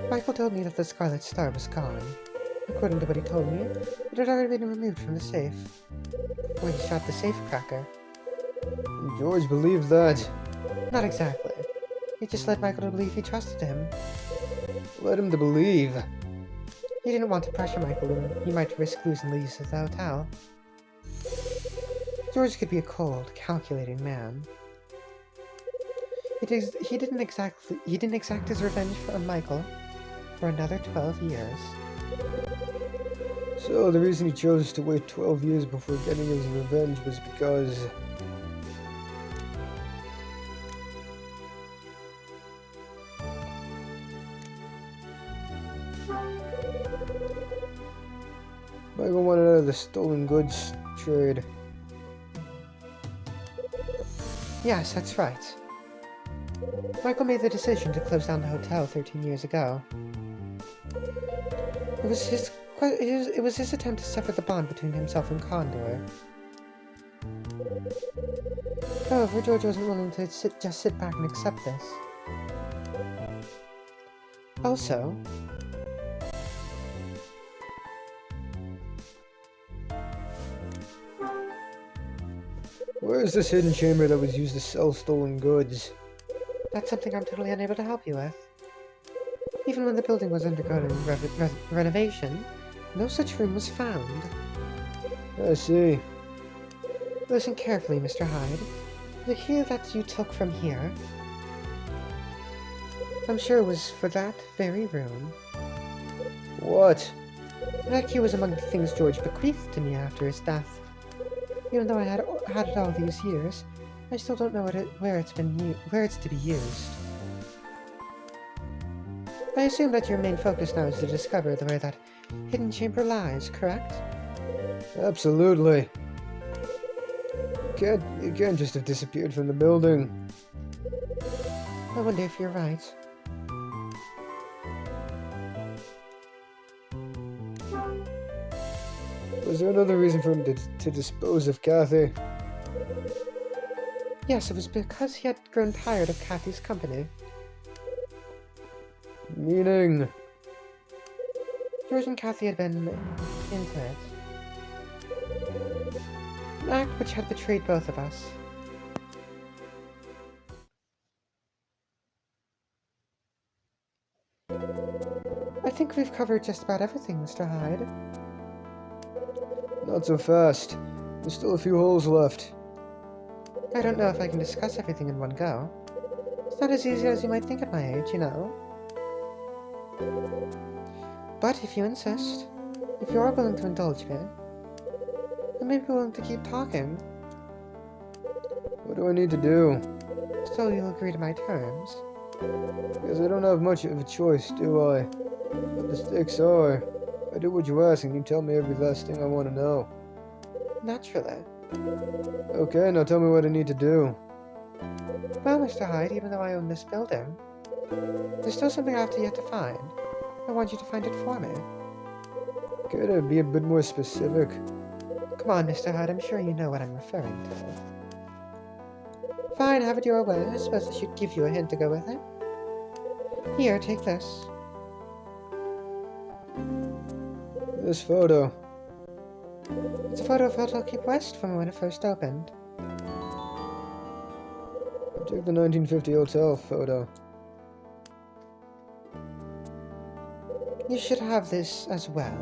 Michael told me that the Scarlet Star was gone. According to what he told me, it had already been removed from the safe before he shot the safecracker. And George believed that. Not exactly. He just led Michael to believe he trusted him. Led him to believe. He didn't want to pressure Michael, and he might risk losing the use of the hotel. George could be a cold, calculating man. He didn't exact his revenge on Michael for another 12 years. So the reason he chose to wait 12 years before getting his revenge was because... Michael wanted out of the stolen goods trade. Yes, that's right. Michael made the decision to close down the hotel 13 years ago. It was his attempt to sever the bond between himself and Condor. However, George wasn't willing to just sit back and accept this. Also, where is this hidden chamber that was used to sell stolen goods? that's something I'm totally unable to help you with. Even when the building was undergoing renovation, no such room was found. I see. Listen carefully, Mr. Hyde. The key that you took from here, I'm sure it was for that very room. What? That key was among the things George bequeathed to me after his death. Even though I had it all these years, I still don't know where it's to be used. I assume that your main focus now is to discover where that hidden chamber lies, correct? Absolutely. It can't just have disappeared from the building. I wonder if you're right. Was there another reason for him to dispose of Kathy? Yes, it was because he had grown tired of Kathy's company. Meaning? George and Kathy had been intimate. An act which had betrayed both of us. I think we've covered just about everything, Mr. Hyde. Not so fast. There's still a few holes left. I don't know if I can discuss everything in one go. It's not as easy as you might think at my age, you know. But if you insist, if you are willing to indulge me, I may be willing to keep talking. What do I need to do? So you'll agree to my terms. Because I don't have much of a choice, do I? But the stakes are, I do what you ask and you tell me every last thing I want to know. Naturally. Okay, now tell me what I need to do. Well, Mr. Hyde, even though I own this building, there's still something I have yet to find. I want you to find it for me. Could I be a bit more specific? Come on, Mr. Hyde, I'm sure you know what I'm referring to. Fine, have it your way. I suppose I should give you a hint to go with it. Here, take this. This photo. It's a photo of Hotel Cape West from when it first opened. I took the 1950 hotel photo. You should have this as well.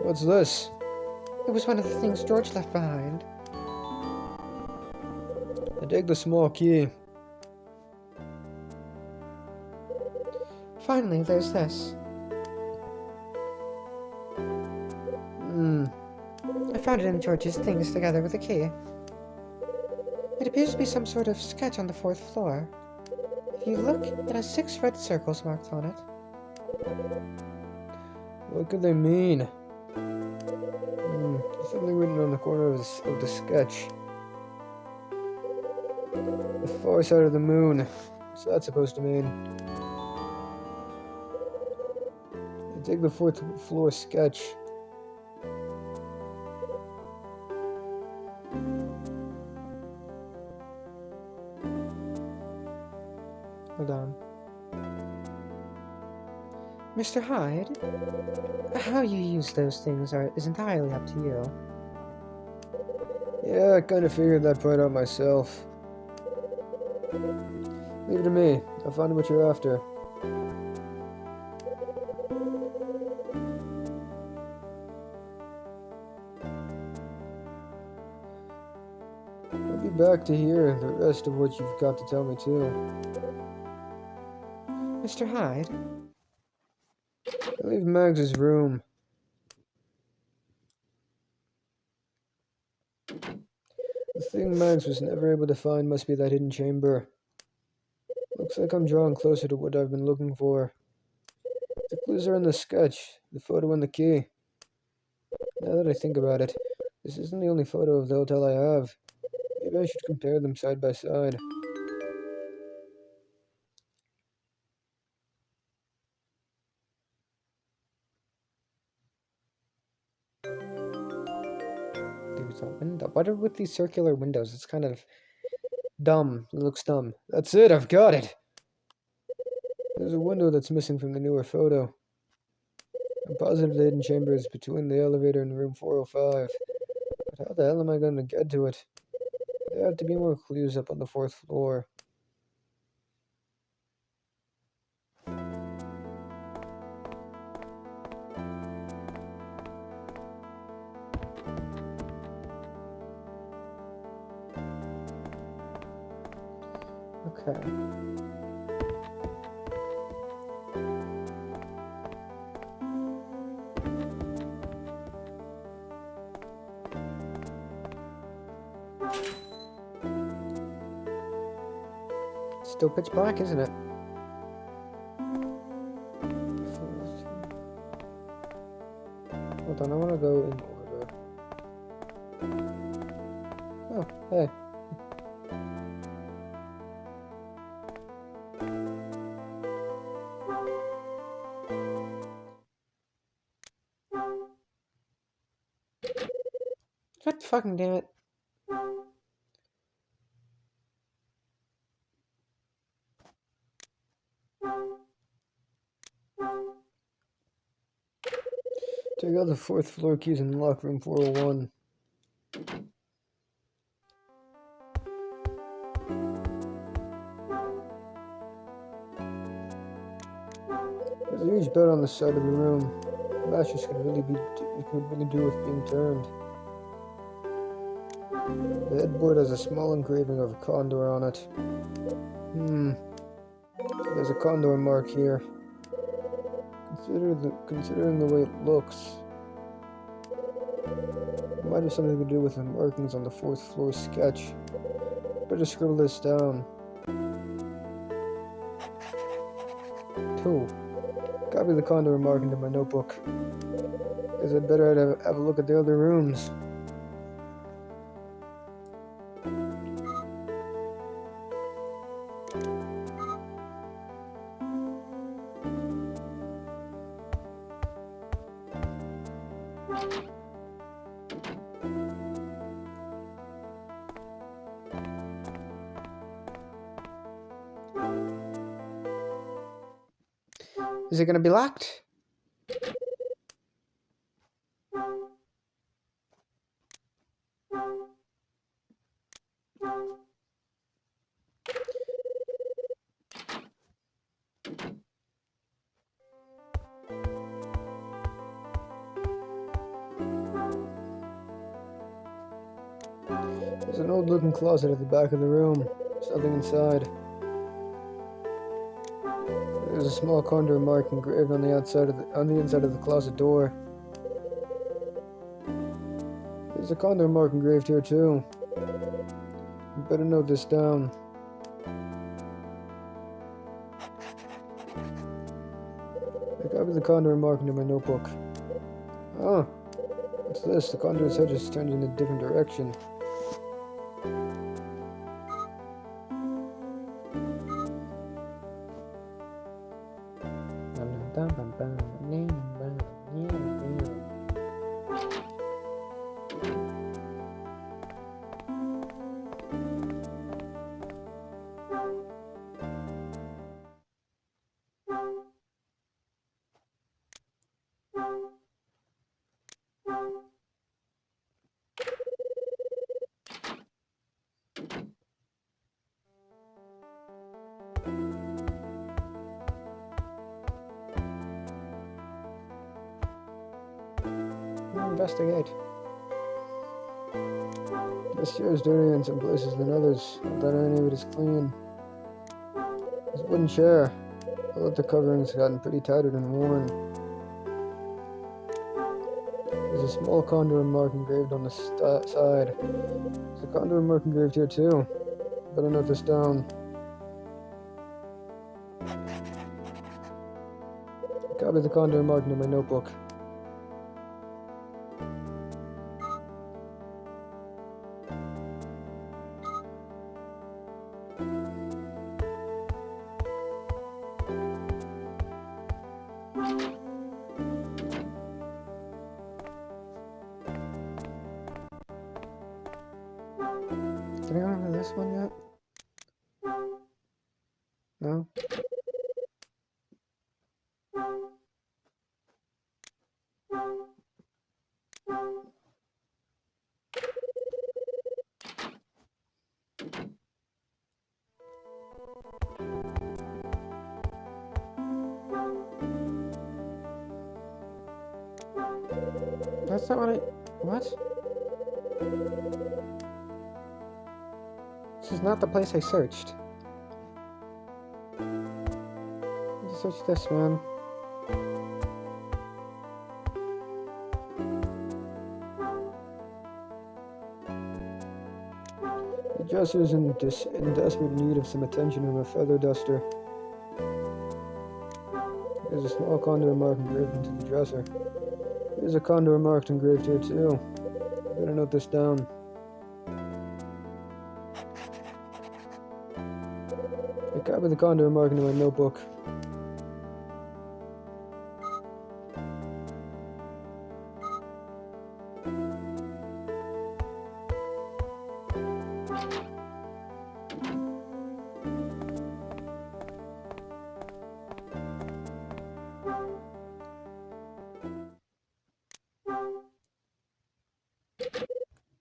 What's this? It was one of the things George left behind. I take the small key. Finally, there's this. A found it in George's things together with a key. It appears to be some sort of sketch on the 4th floor. If you look, it has 6 red circles marked on it. What could they mean? There's something written on the corner of the sketch. The far side of the moon. What's that supposed to mean? I take the 4th floor sketch. Hold on. Mr. Hyde, how you use those things is entirely up to you. Yeah, I kind of figured that part out myself. Leave it to me. I'll find what you're after. I'll be back to hear the rest of what you've got to tell me too. Mr. Hyde? I leave Mags's room. The thing Mags was never able to find must be that hidden chamber. Looks like I'm drawing closer to what I've been looking for. The clues are in the sketch, the photo and the key. Now that I think about it, this isn't the only photo of the hotel I have. Maybe I should compare them side by side. There's a window. What are with these circular windows? It's kind of dumb. It looks dumb. That's it, I've got it! There's a window that's missing from the newer photo. I'm positive the hidden chamber is between the elevator and room 405. But how the hell am I going to get to it? There have to be more clues up on the 4th floor. Okay. Still pitch black, isn't it? Hold on, I want to go in order. Oh, hey. God fucking damn it. Take out the 4th floor keys and lock room 401. There's a huge bed on the side of the room. The mattress could really do with being turned. The headboard has a small engraving of a condor on it. There's a condor mark here. Considering the way it looks, it might have something to do with the markings on the 4th floor sketch. Better scribble this down. 2. Copy the condor mark into my notebook. Guess I'd better have a look at the other rooms. Is it gonna be locked? There's an old-looking closet at the back of the room. There's nothing inside. There's a small condor mark engraved on the inside of the closet door. There's a condor mark engraved here too. You better note this down. I copied the condor mark into my notebook. Oh, what's this? The condor's head is turned in a different direction. Investigate. This chair is dirtier in some places than others, not that any of it is clean. This wooden chair, the leather covering's gotten pretty tattered and worn. There's a small condor mark engraved on the side. There's a condor mark engraved here too. Better note this down. Copy the condor mark into my notebook. Did I go into this one yet? No? That's not what I... What? This is not the place I searched. I searched this, man. The dresser is in desperate need of some attention from a feather duster. There's a small condor mark engraved into the dresser. There's a condor marked engraved here too. Better note this down. I copied the condor mark into my notebook.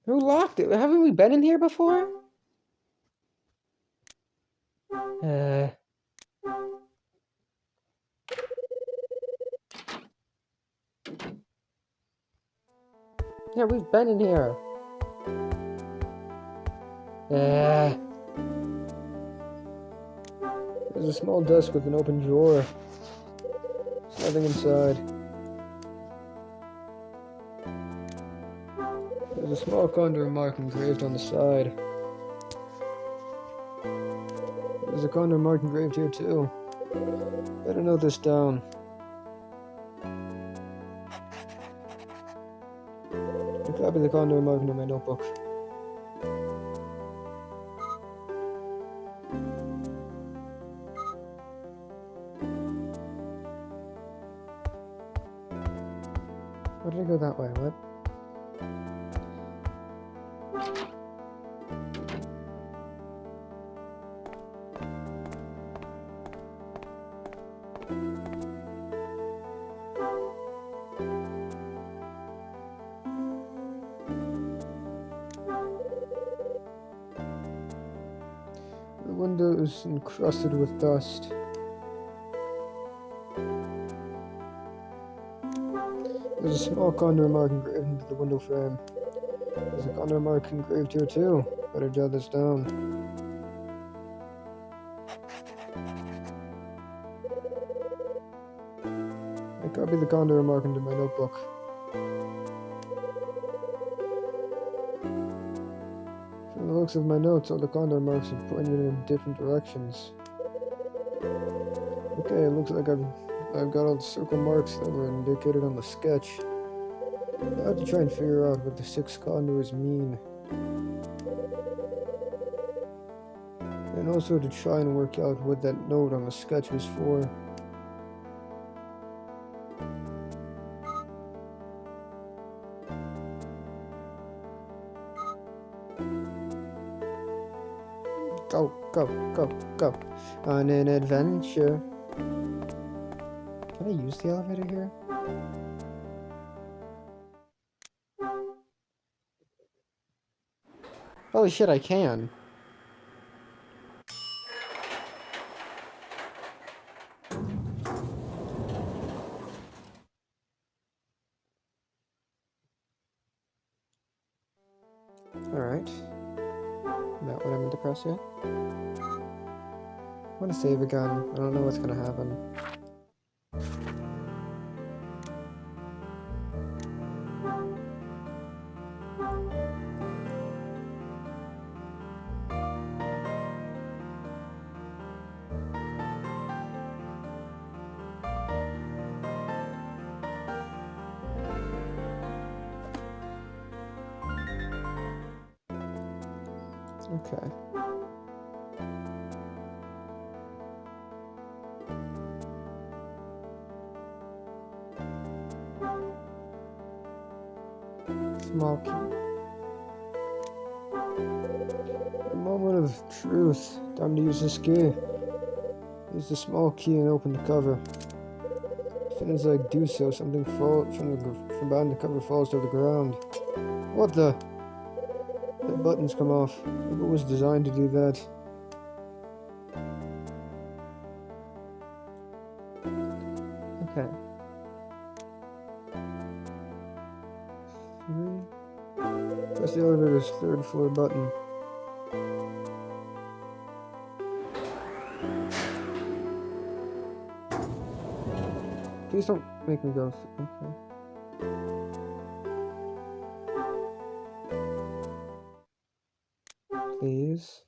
Who locked it? Haven't we been in here before? Yeah, we've been in here. There's a small desk with an open drawer. There's nothing inside. There's a small condor mark engraved on the side. There's a condor mark engraved here too. Better note this down. I copied the condor mark into my notebook. Why did I go that way? What? The window is encrusted with dust. There's a small condor mark engraved into the window frame. There's a condor mark engraved here too. Better jot this down. I copied the condor mark into my notebook. looks of my notes, all the condor marks have pointed in different directions. Okay, it looks like I've got all the circle marks that were indicated on the sketch. I have to try and figure out what the 6 condors mean. And also to try and work out what that note on the sketch was for. Go, go, go, go. On an adventure. Can I use the elevator here? Holy shit, I can. Alright. Is that what I meant to press yet? I want to save again. I don't know what's gonna happen. Okay. Small key. A moment of truth. Time to use this key. Use the small key and open the cover. As soon as I do so, something from behind the cover falls to the ground. What the? The buttons come off. It was designed to do that. Okay. 3. Press the elevator's 3rd floor button. Please don't make me go. Okay. Please.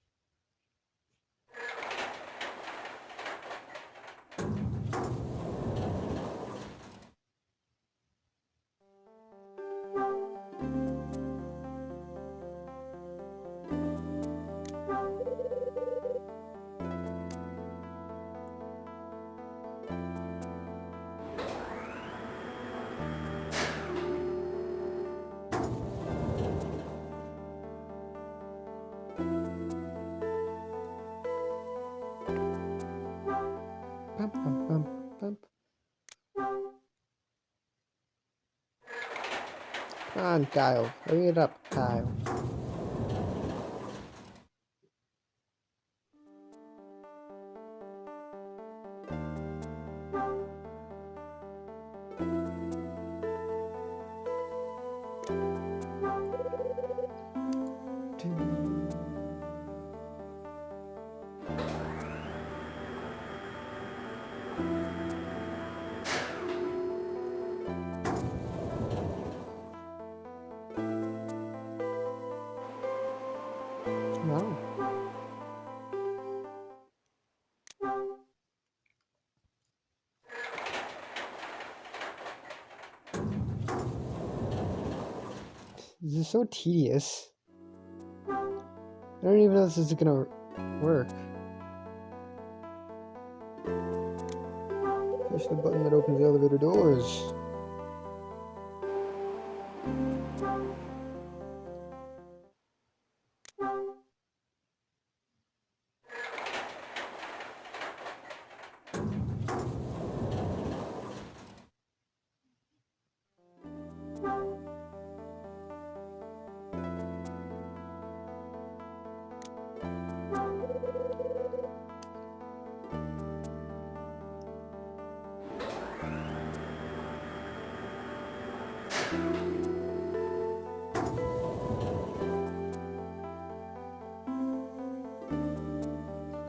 Bump, bump, bump, bump. Come on, Kyle. Hurry it up, Kyle. Wow. This is so tedious. I don't even know if this is gonna work. Push the button that opens the elevator doors.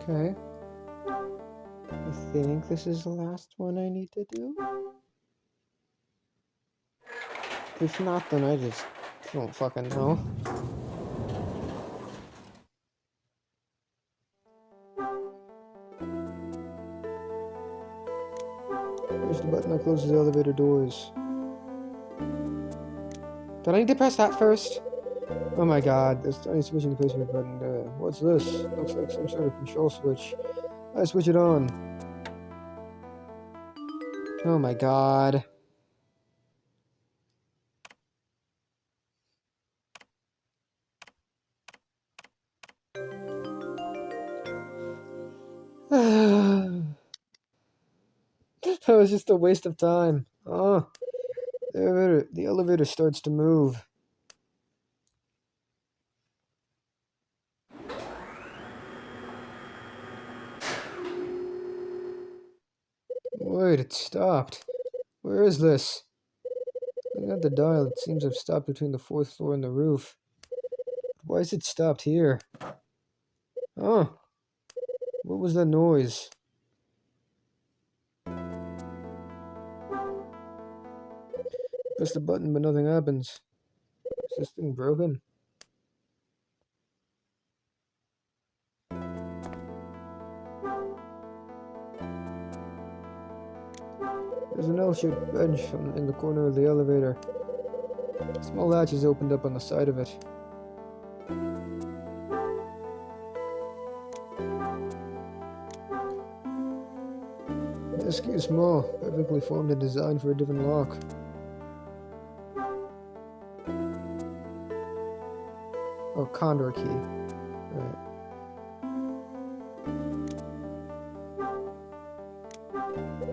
Okay. I think this is the last one I need to do. If not, then I just don't fucking know. that closes the elevator doors. Do I need to press that first? Oh my god, there's tiny switch in the placement button. What's this? Looks like some sort of control switch. I switch it on. Oh my god. That was just a waste of time. Oh, the elevator starts to move. Wait, it stopped. Where is this? Looking at the dial, it seems I've stopped between the 4th floor and the roof. Why is it stopped here? Oh, what was that noise? Press the button, but nothing happens. Is this thing broken? There's an L-shaped bench in the corner of the elevator. A small latch is opened up on the side of it. This key is small, perfectly formed and designed for a different lock. Oh, Condor key. Right.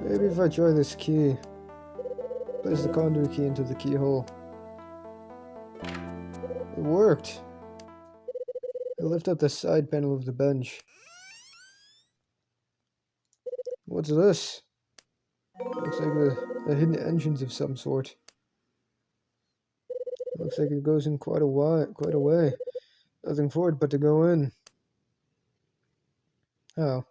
Maybe if I try this key. Place the Condor key into the keyhole. It worked. I lift up the side panel of the bench. What's this? Looks like a hidden entrance of some sort. Looks like it goes in quite a way. Nothing for it but to go in. Oh.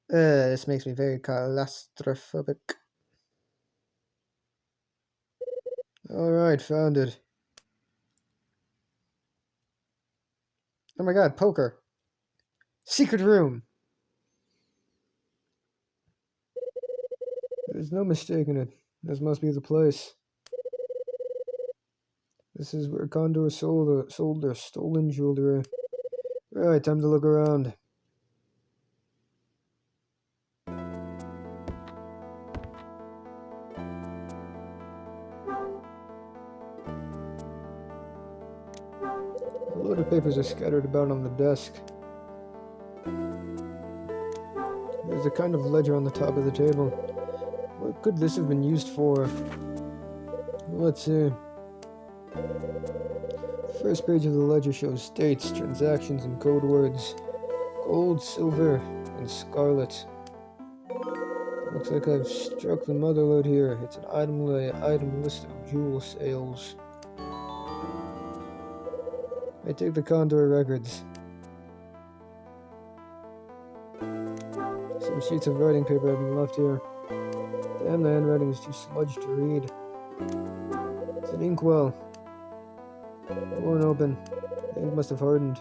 This makes me very claustrophobic. Alright, found it. Oh my god, poker. Secret room. There's no mistaking it. This must be the place. This is where Condor sold their stolen jewelry. Right, time to look around. A load of papers are scattered about on the desk. There's a kind of ledger on the top of the table. What could this have been used for? Let's see. The first page of the ledger shows dates, transactions, and code words. Gold, silver, and scarlet. Looks like I've struck the mother lode here. It's an item list of jewel sales. I take the Condor records. Some sheets of writing paper have been left here. Damn, the handwriting is too smudged to read. It's an inkwell. It won't open. The ink must have hardened.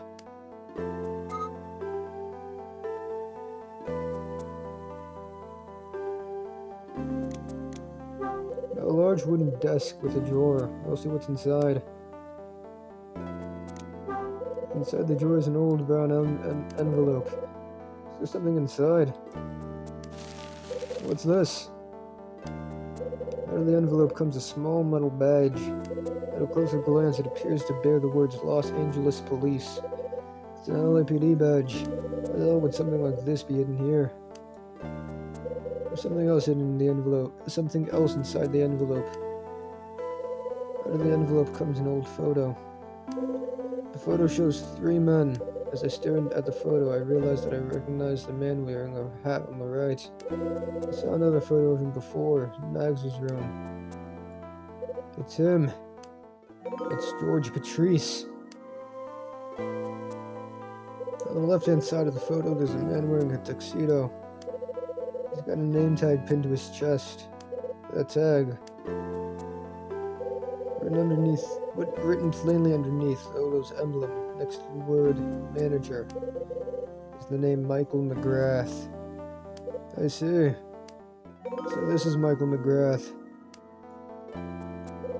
A large wooden desk with a drawer. I'll see what's inside. Inside the drawer is an old brown envelope. Is there something inside? What's this? Out of the envelope comes a small metal badge. At a closer glance, it appears to bear the words Los Angeles Police. It's an LAPD badge. Why the hell would something like this be hidden here? There's something else hidden in the envelope. There's something else inside the envelope. Out of the envelope comes an old photo. The photo shows 3 men. As I stared at the photo, I realized that I recognized the man wearing a hat on the right. I saw another photo of him before, in Mags's room. It's him. It's George Patrice. On the left-hand side of the photo, there's a man wearing a tuxedo. He's got a name tag pinned to his chest. That tag, written plainly underneath Odo's emblem, next to the word manager, is the name Michael McGrath. I see. So So this is Michael McGrath.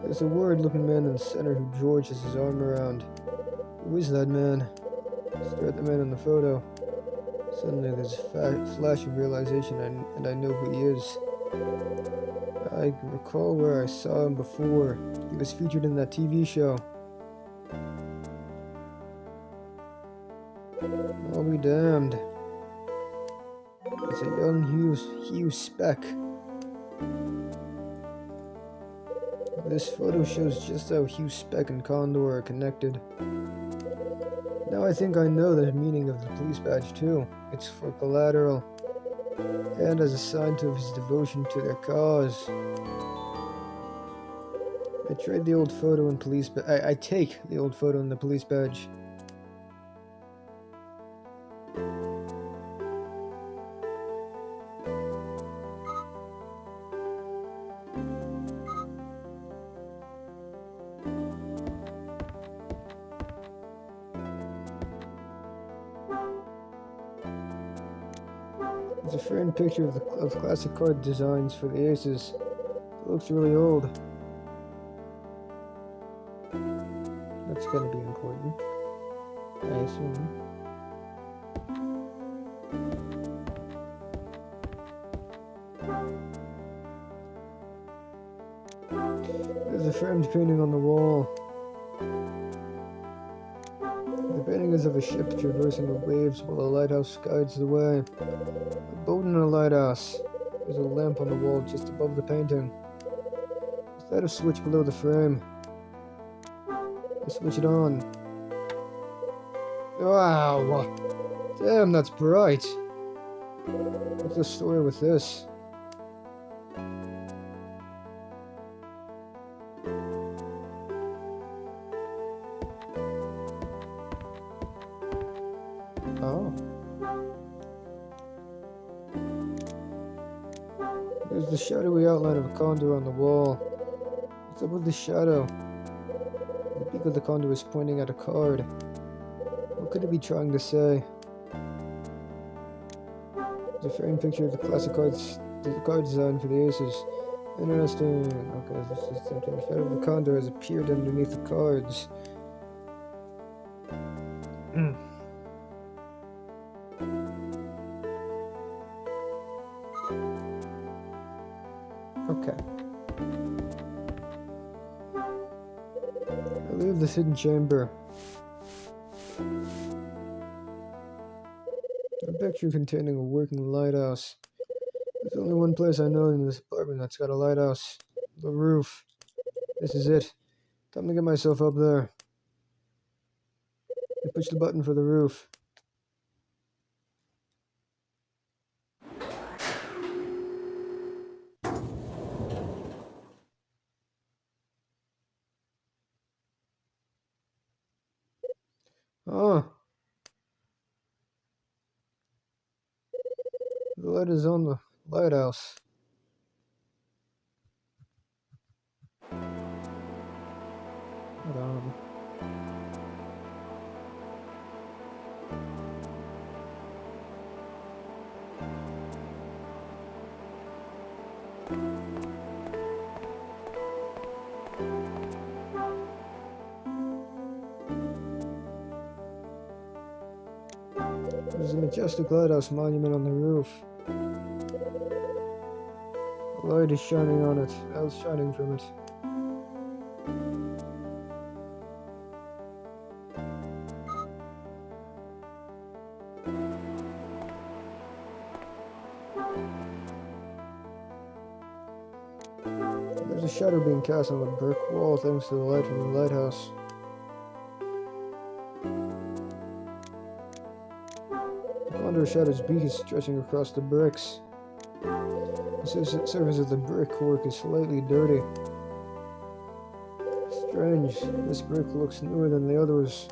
There's a worried-looking man in the center who George has his arm around. Who is that man? Stare at the man in the photo. Suddenly there's a flash of realization and I know who he is. I recall where I saw him before. He was featured in that TV show. I'll be damned. It's a young Hugh Speck. This photo shows just how Hugh Speck and Condor are connected. Now I think I know the meaning of the police badge too. It's for collateral, and as a sign of his devotion to their cause. I trade the old photo and police I take the old photo and the police badge. It's a framed picture of classic card designs for the aces. It looks really old. That's gonna be important, I assume. There's a framed painting on the wall. The painting is of a ship traversing the waves while a lighthouse guides the way. A boat and a lighthouse. There's a lamp on the wall just above the painting. Is that a switch below the frame? I switch it on. Wow! Damn, that's bright! What's the story with this? Oh. There's the shadowy outline of a condor on the wall. What's up with the shadow? The beak of the condor is pointing at a card. What could it be trying to say? There's a framed picture of the classic card design for the aces. Interesting. Okay, this is something. The shadow of the condor has appeared underneath the cards. Okay. I leave this hidden chamber. A picture containing a working lighthouse. There's only one place I know in this apartment that's got a lighthouse. The roof. This is it. Time to get myself up there. I push the button for the roof. Oh. The light is on the lighthouse. Hold on. There's a majestic lighthouse monument on the roof. The light is shining on it. Hell's shining from it. There's a shadow being cast on the brick wall thanks to the light from the lighthouse. The condor shadow's beak is stretching across the bricks. The surface of the brickwork is slightly dirty. Strange, this brick looks newer than the others.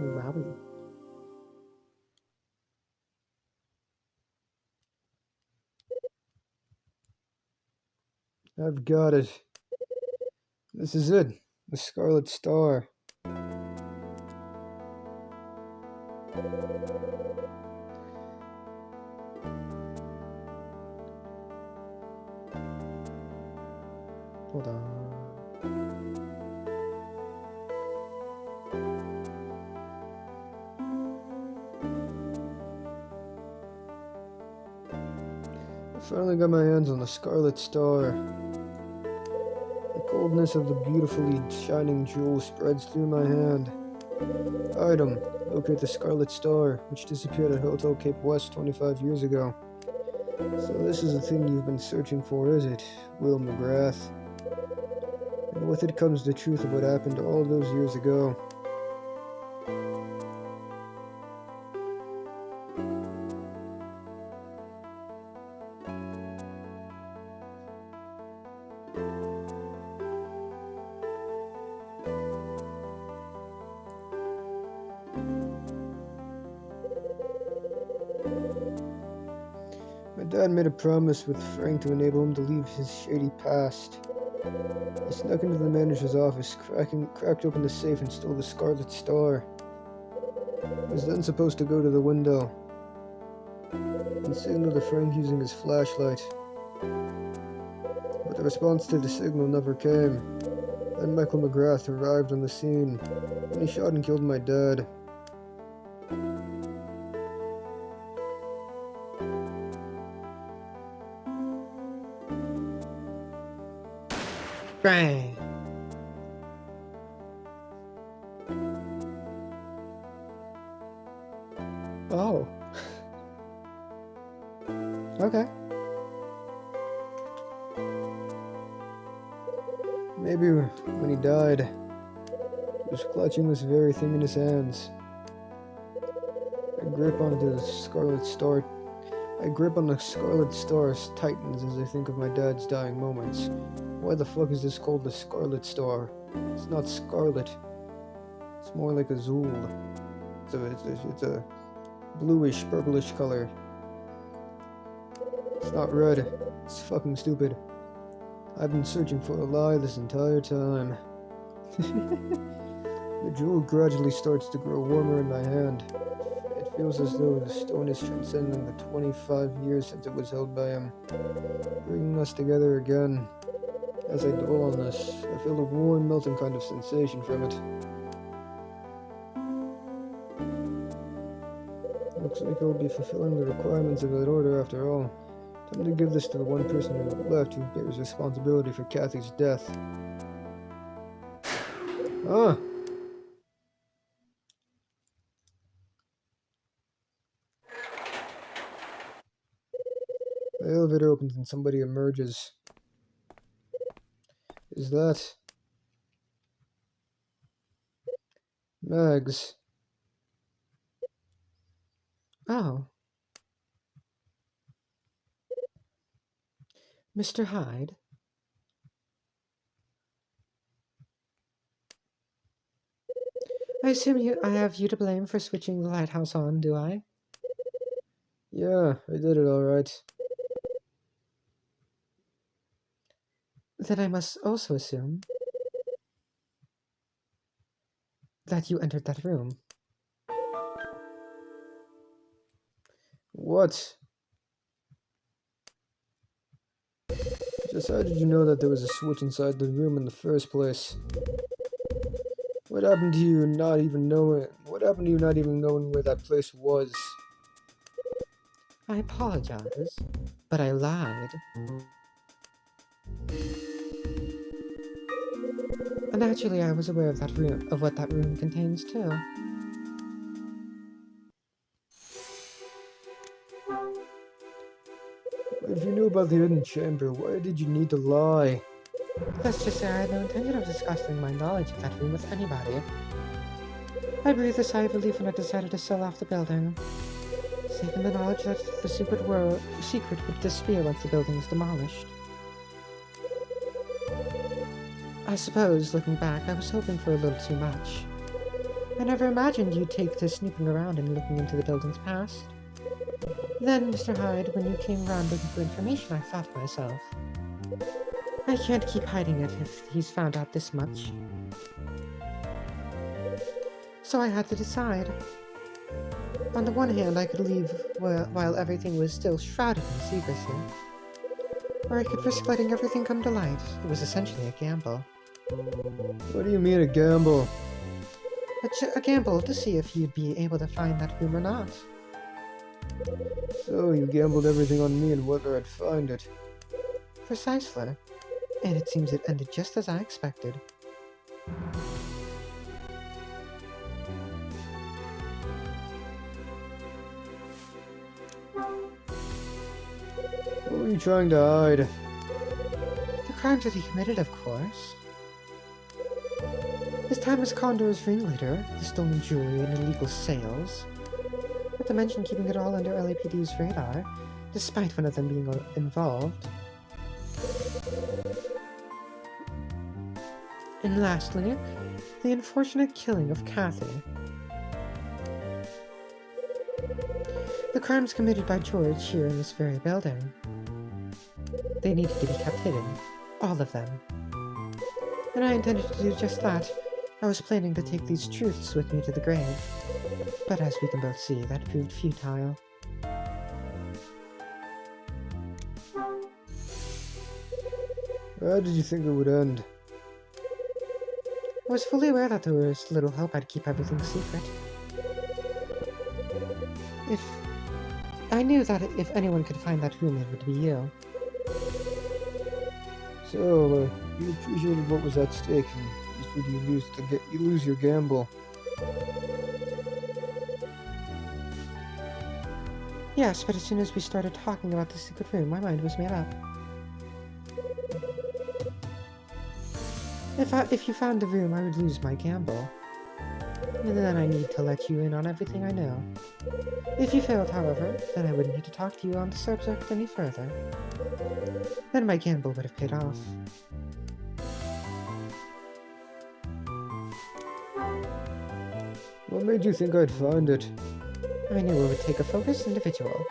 Wowie. I've got it. This is it. The Scarlet Star. Hold on. I finally got my hands on the Scarlet Star. The coldness of the beautifully shining jewel spreads through my hand. Item: locate the Scarlet Star, which disappeared at Hotel Cape West 25 years ago. So this is the thing you've been searching for, is it, Will McGrath? And with it comes the truth of what happened all those years ago. My dad made a promise with Frank to enable him to leave his shady past. He snuck into the manager's office, cracked open the safe and stole the Scarlet Star. I was then supposed to go to the window and signal to Frank using his flashlight. But the response to the signal never came. Then Michael McGrath arrived on the scene, and he shot and killed my dad. Bang! Oh. Okay. Maybe when he died, he was clutching this very thing in his hands. I grip on the Scarlet Star's tightens as I think of my dad's dying moments. Why the fuck is this called the Scarlet Star? It's not scarlet. It's more like azul. It's a bluish, purplish color. It's not red. It's fucking stupid. I've been searching for a lie this entire time. The jewel gradually starts to grow warmer in my hand. It feels as though the stone is transcending the 25 years since it was held by him, bringing us together again. As I dwell on this, I feel a warm, melting kind of sensation from it. Looks like I'll be fulfilling the requirements of that order after all. Time to give this to the one person who left who bears responsibility for Kathy's death. Ah! The elevator opens and somebody emerges. Is that Mags? Oh. Mr. Hyde? I assume I have you to blame for switching the lighthouse on, do I? Yeah, I did it alright. Then I must also assume that you entered that room. What? Just how did you know that there was a switch inside the room in the first place? What happened to you not even knowing where that place was? I apologize, but I lied. Naturally, I was aware of what that room contains too. If you knew about the hidden chamber, why did you need to lie? Let's just say I had no intention of discussing my knowledge of that room with anybody. I breathed a sigh of relief when I decided to sell off the building, safe in the knowledge that the secret would disappear once the building is demolished. I suppose, looking back, I was hoping for a little too much. I never imagined you'd take to snooping around and looking into the building's past. Then, Mr. Hyde, when you came round looking for information, I thought to myself, I can't keep hiding it if he's found out this much. So I had to decide. On the one hand, I could leave while everything was still shrouded in secrecy. Or I could risk letting everything come to light. It was essentially a gamble. What do you mean a gamble? A gamble to see if you'd be able to find that room or not. So you gambled everything on me and whether I'd find it. Precisely. And it seems it ended just as I expected. What were you trying to hide? The crimes that he committed, of course. His time as Condor's ringleader, the stolen jewelry and illegal sales. Not to mention keeping it all under LAPD's radar, despite one of them being involved. And lastly, the unfortunate killing of Kathy. The crimes committed by George here in this very building. They needed to be kept hidden. All of them. And I intended to do just that. I was planning to take these truths with me to the grave. But as we can both see, that proved futile. How did you think it would end? I was fully aware that there was little hope I'd keep everything secret. I knew that if anyone could find that room, it would be you. So, you appreciated what was at stake, and just would you lose your gamble. Yes, but as soon as we started talking about the secret room, my mind was made up. If you found the room, I would lose my gamble. And then I need to let you in on everything I know. If you failed, however, then I wouldn't need to talk to you on the subject any further. Then my gamble would have paid off. What made you think I'd find it? I knew it would take a focused individual,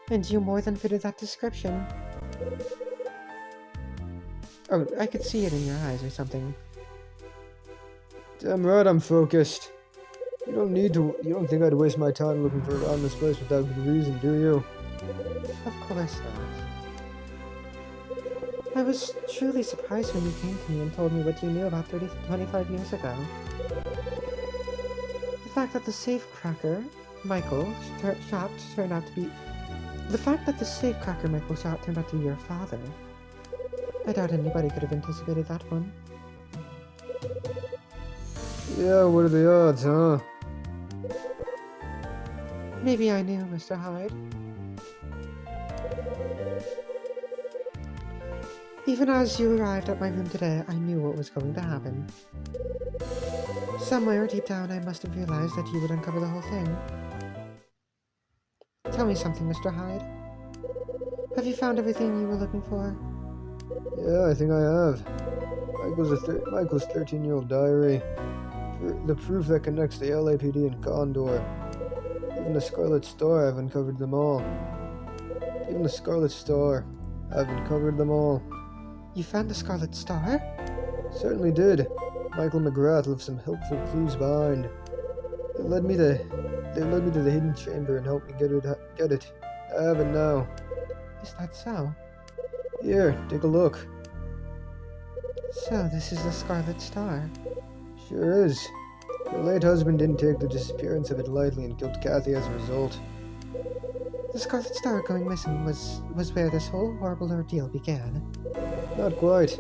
and you more than fitted that description. Oh, I could see it in your eyes or something. Damn right I'm focused. You don't think I'd waste my time looking around this place without good reason, do you? Of course not. I was truly surprised when you came to me and told me what you knew about 30 to 25 years ago. The fact that the safecracker Michael shot turned out to be... The fact that the safecracker Michael shot turned out to be your father. I doubt anybody could have anticipated that one. Yeah, what are the odds, huh? Maybe I knew, Mr. Hyde. Even as you arrived at my room today, I knew what was going to happen. Somewhere deep down, I must have realized that you would uncover the whole thing. Tell me something, Mr. Hyde. Have you found everything you were looking for? Yeah, I think I have. Michael's 13-year-old diary. The proof that connects the LAPD and Condor. Even the Scarlet Star, I've uncovered them all. Even the Scarlet Star, I've uncovered them all. You found the Scarlet Star? Certainly did. Michael McGrath left some helpful clues behind. They led me to the hidden chamber and helped me get it. I have it now. Is that so? Here, take a look. So, this is the Scarlet Star. Sure is. Your late husband didn't take the disappearance of it lightly and killed Kathy as a result. The Scarlet Star going missing was where this whole horrible ordeal began. Not quite.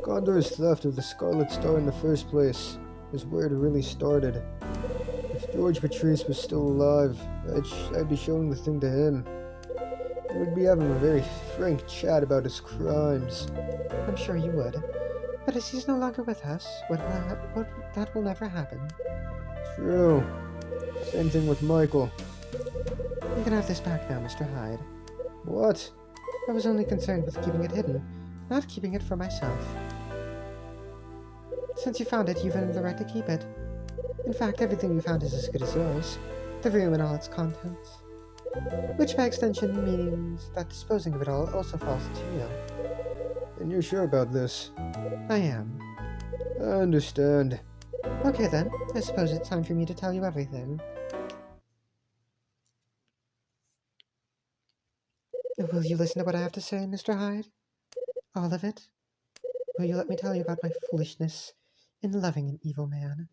Condor's theft of the Scarlet Star in the first place is where it really started. If George Patrice was still alive, I'd be showing the thing to him. And we'd be having a very frank chat about his crimes. I'm sure you would. But as he's no longer with us, that will never happen. True. Same thing with Michael. You can have this back now, Mr. Hyde. What? I was only concerned with keeping it hidden, not keeping it for myself. Since you found it, you've earned the right to keep it. In fact, everything you found is as good as yours. The room and all its contents. Which by extension means that disposing of it all also falls to you. And you're sure about this? I am. I understand. Okay then, I suppose it's time for me to tell you everything. Will you listen to what I have to say, Mr. Hyde? All of it? Will you let me tell you about my foolishness in loving an evil man?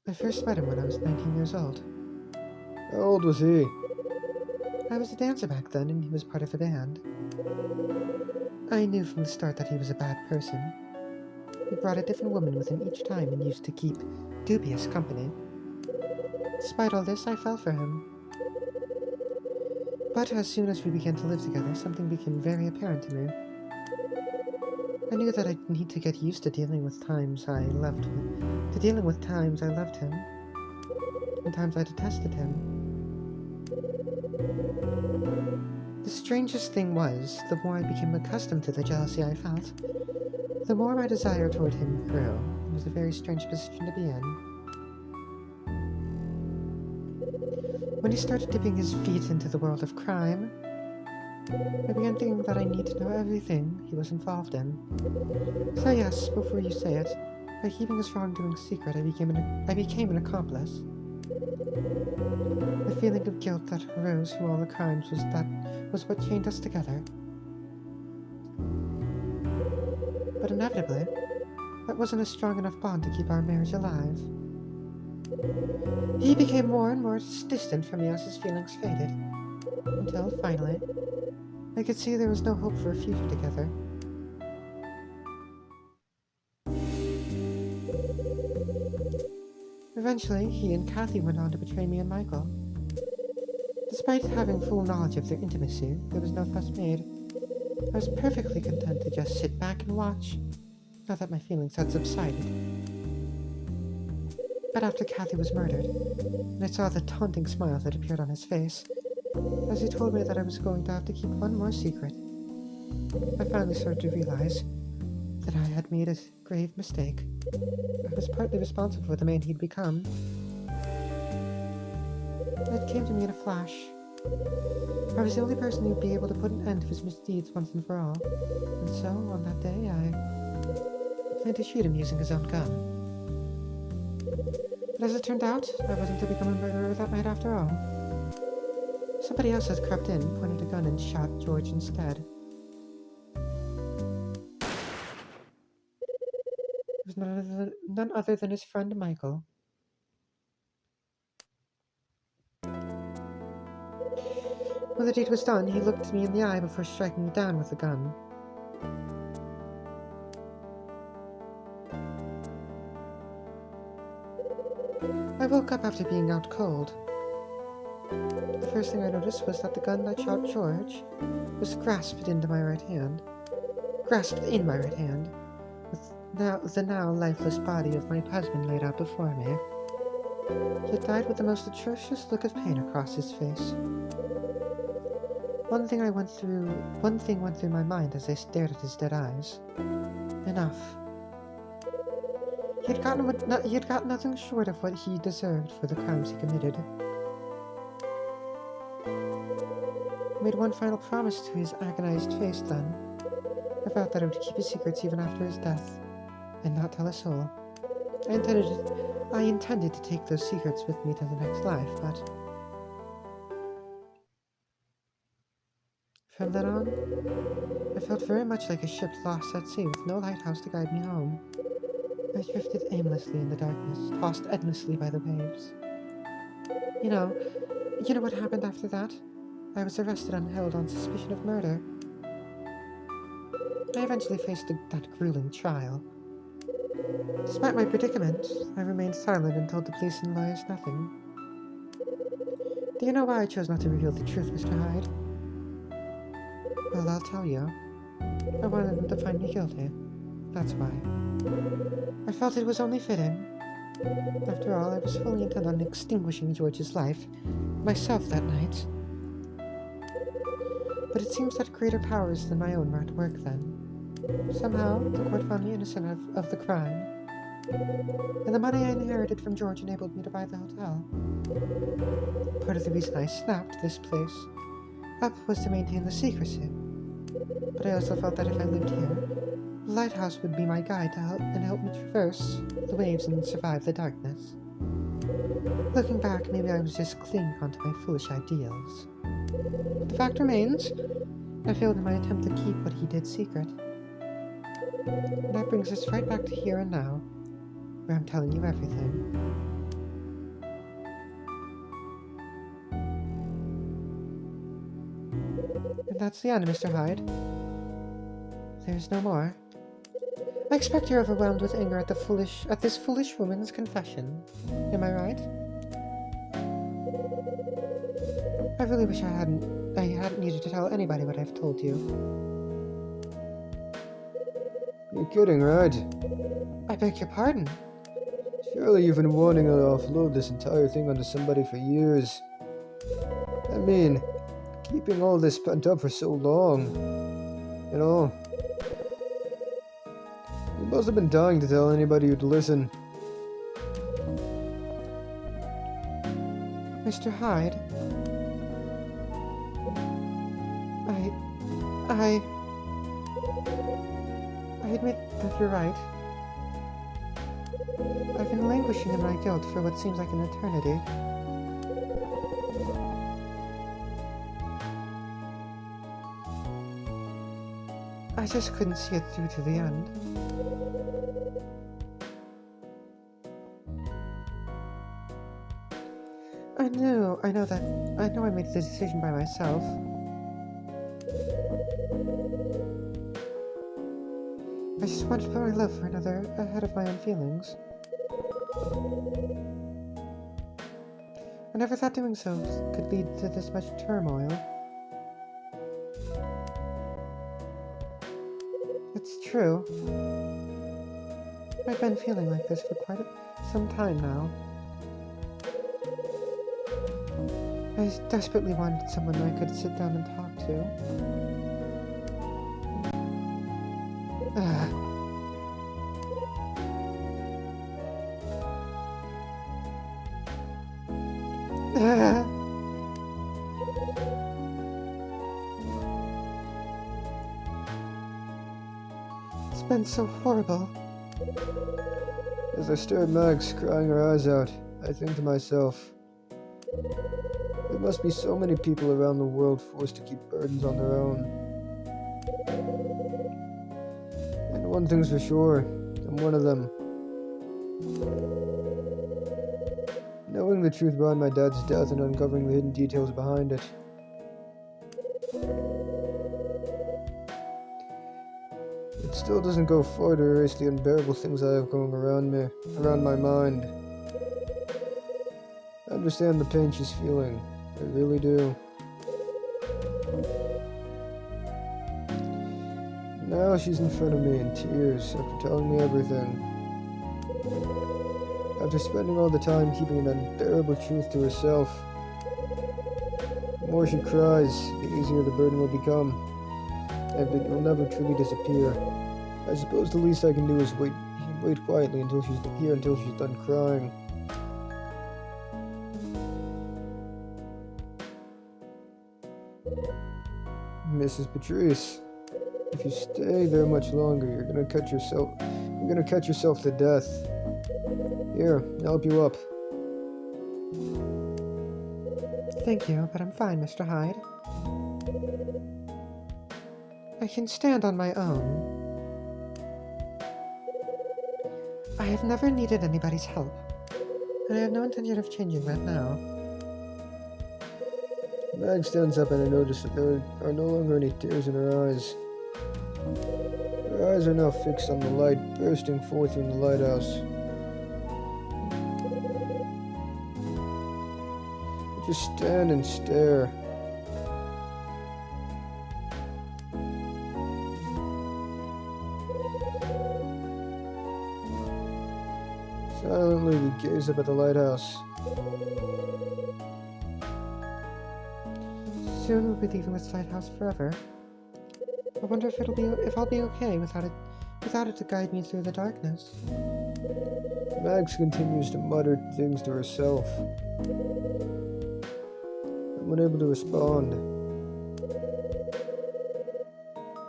I first met him when I was 19 years old. How old was he? I was a dancer back then, and he was part of a band. I knew from the start that he was a bad person. He brought a different woman with him each time and used to keep dubious company. Despite all this, I fell for him. But as soon as we began to live together, something became very apparent to me. I knew that I'd need to get used to dealing with times I loved him, and times I detested him. The strangest thing was, the more I became accustomed to the jealousy I felt, the more my desire toward him grew. It was a very strange position to be in. When he started dipping his feet into the world of crime, I began thinking that I need to know everything he was involved in. So yes, before you say it, by keeping his wrongdoing secret, I became an accomplice. The feeling of guilt that arose from all the crimes was what chained us together. But inevitably, that wasn't a strong enough bond to keep our marriage alive. He became more and more distant from me as his feelings faded, until, finally, I could see there was no hope for a future together. Eventually, he and Kathy went on to betray me and Michael. Despite having full knowledge of their intimacy, there was no fuss made. I was perfectly content to just sit back and watch, now that my feelings had subsided. But after Kathy was murdered, and I saw the taunting smile that appeared on his face, as he told me that I was going to have to keep one more secret, I finally started to realize that I had made a grave mistake. I was partly responsible for the man he'd become. It came to me in a flash. I was the only person who'd be able to put an end to his misdeeds once and for all, and so, on that day, I planned to shoot him using his own gun. But as it turned out, I wasn't to become a murderer that night after all. Somebody else had crept in, pointed a gun, and shot George instead. It was none other than his friend Michael. When the deed was done, he looked me in the eye before striking me down with the gun. I woke up after being out cold. The first thing I noticed was that the gun that shot George was grasped in my right hand, with the now lifeless body of my husband laid out before me. He had died with the most atrocious look of pain across his face. One thing went through my mind as I stared at his dead eyes. Enough. He had gotten nothing short of what he deserved for the crimes he committed. I made one final promise to his agonized face then. I vowed that I would keep his secrets even after his death, and not tell a soul. I intended to take those secrets with me to the next life, but from then on, I felt very much like a ship lost at sea with no lighthouse to guide me home. I drifted aimlessly in the darkness, tossed endlessly by the waves. You know what happened after that? I was arrested and held on suspicion of murder. I eventually faced that grueling trial. Despite my predicament, I remained silent and told the police and lawyers nothing. Do you know why I chose not to reveal the truth, Mr. Hyde? Well, I'll tell you. I wanted them to find me guilty. That's why. I felt it was only fitting. After all, I was fully intent on extinguishing George's life, myself that night. But it seems that greater powers than my own were at work then. Somehow, the court found me innocent of the crime, and the money I inherited from George enabled me to buy the hotel. Part of the reason I snapped this place up was to maintain the secrecy. But I also felt that if I lived here, the lighthouse would be my guide to help me traverse the waves and survive the darkness. Looking back, maybe I was just clinging onto my foolish ideals. But the fact remains, I failed in my attempt to keep what he did secret. And that brings us right back to here and now, where I'm telling you everything. And that's the end, Mr. Hyde. There's no more. I expect you're overwhelmed with anger at this foolish woman's confession. Am I right? I really wish I hadn't needed to tell anybody what I've told you. You're kidding, right? I beg your pardon. Surely you've been wanting to offload this entire thing onto somebody for years. I mean, keeping all this pent up for so long. You know? You must have been dying to tell anybody who'd listen. Mr. Hyde, I admit that you're right. I've been languishing in my guilt for what seems like an eternity. I just couldn't see it through to the end. I know I made the decision by myself. I just wanted to put my love for another ahead of my own feelings. I never thought doing so could lead to this much turmoil. It's true. I've been feeling like this for quite some time now. I desperately wanted someone I could sit down and talk to. It's been so horrible. As I stare at Max, crying her eyes out, I think to myself, there must be so many people around the world forced to keep burdens on their own. And one thing's for sure, I'm one of them. Knowing the truth behind my dad's death and uncovering the hidden details behind it. It still doesn't go far to erase the unbearable things I have going around my mind. I understand the pain she's feeling. I really do. Now she's in front of me in tears after telling me everything. After spending all the time keeping an unbearable truth to herself. The more she cries, the easier the burden will become. And it will never truly disappear. I suppose the least I can do is wait quietly until she's done crying. Mrs. Patrice, if you stay there much longer, you're gonna cut yourself to death. Here, I'll help you up. Thank you, but I'm fine, Mr. Hyde. I can stand on my own. I have never needed anybody's help, and I have no intention of changing that now. Mag stands up and I notice that there are no longer any tears in her eyes. Her eyes are now fixed on the light bursting forth from the lighthouse. I just stand and stare. Silently, we gaze up at the lighthouse. Soon we'll be leaving this lighthouse forever. I wonder if I'll be okay without it to guide me through the darkness. Max continues to mutter things to herself. I'm unable to respond.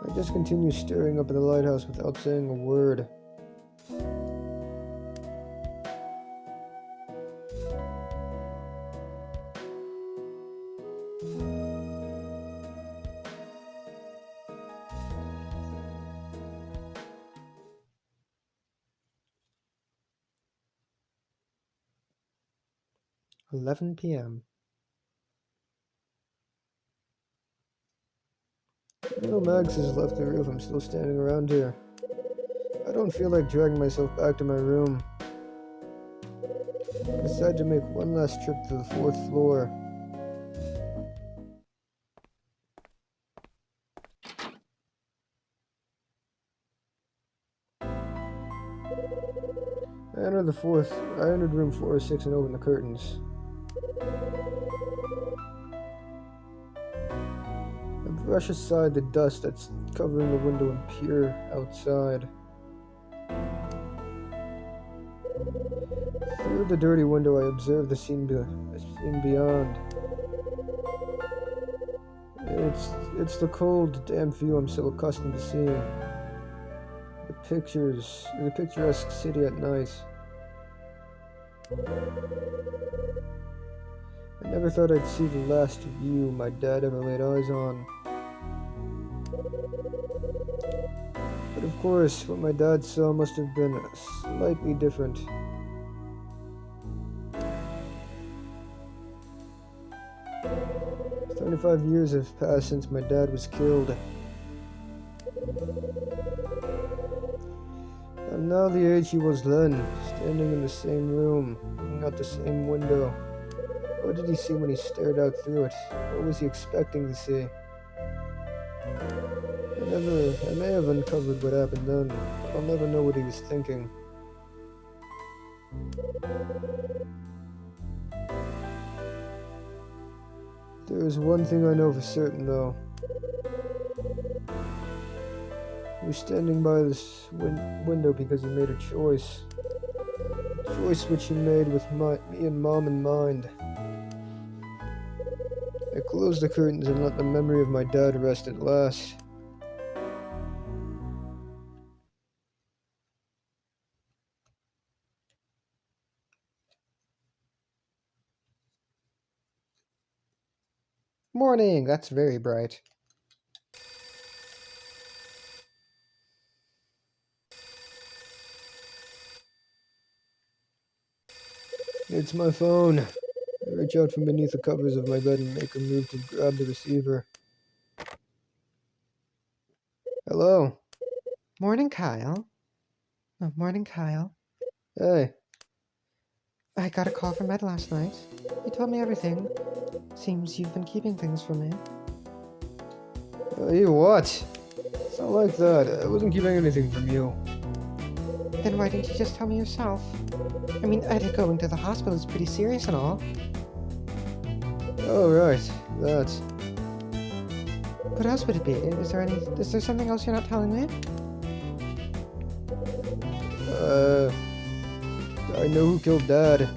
I just continue staring up at the lighthouse without saying a word. "11 p.m. Even though Max has left the roof, I'm still standing around here. I don't feel like dragging myself back to my room. I decide to make one last trip to the 4th floor. I entered room 406 and opened the curtains. I brush aside the dust that's covering the window and peer outside. Through the dirty window, I observe the scene beyond. It's the cold, damp view I'm so accustomed to seeing. The picturesque city at night. I never thought I'd see the last view my dad ever laid eyes on. But of course, what my dad saw must have been slightly different. "25 years have passed since my dad was killed. I'm now the age he was then, standing in the same room, looking out the same window. What did he see when he stared out through it? What was he expecting to see? I may have uncovered what happened then, but I'll never know what he was thinking. There is one thing I know for certain, though. He was standing by this window because he made a choice. A choice which he made with me and Mom in mind. I closed the curtains and let the memory of my dad rest at last. Morning! That's very bright. It's my phone. I reach out from beneath the covers of my bed and make a move to grab the receiver. Hello? Morning, Kyle. Oh, morning, Kyle. Hey. I got a call from Ed last night. He told me everything. Seems you've been keeping things from me. You what? It's not like that. I wasn't keeping anything from you. Then why didn't you just tell me yourself? I mean, Ed going to the hospital is pretty serious and all. Oh, right. That. What else would it be? Is there something else you're not telling me? I know who killed Dad.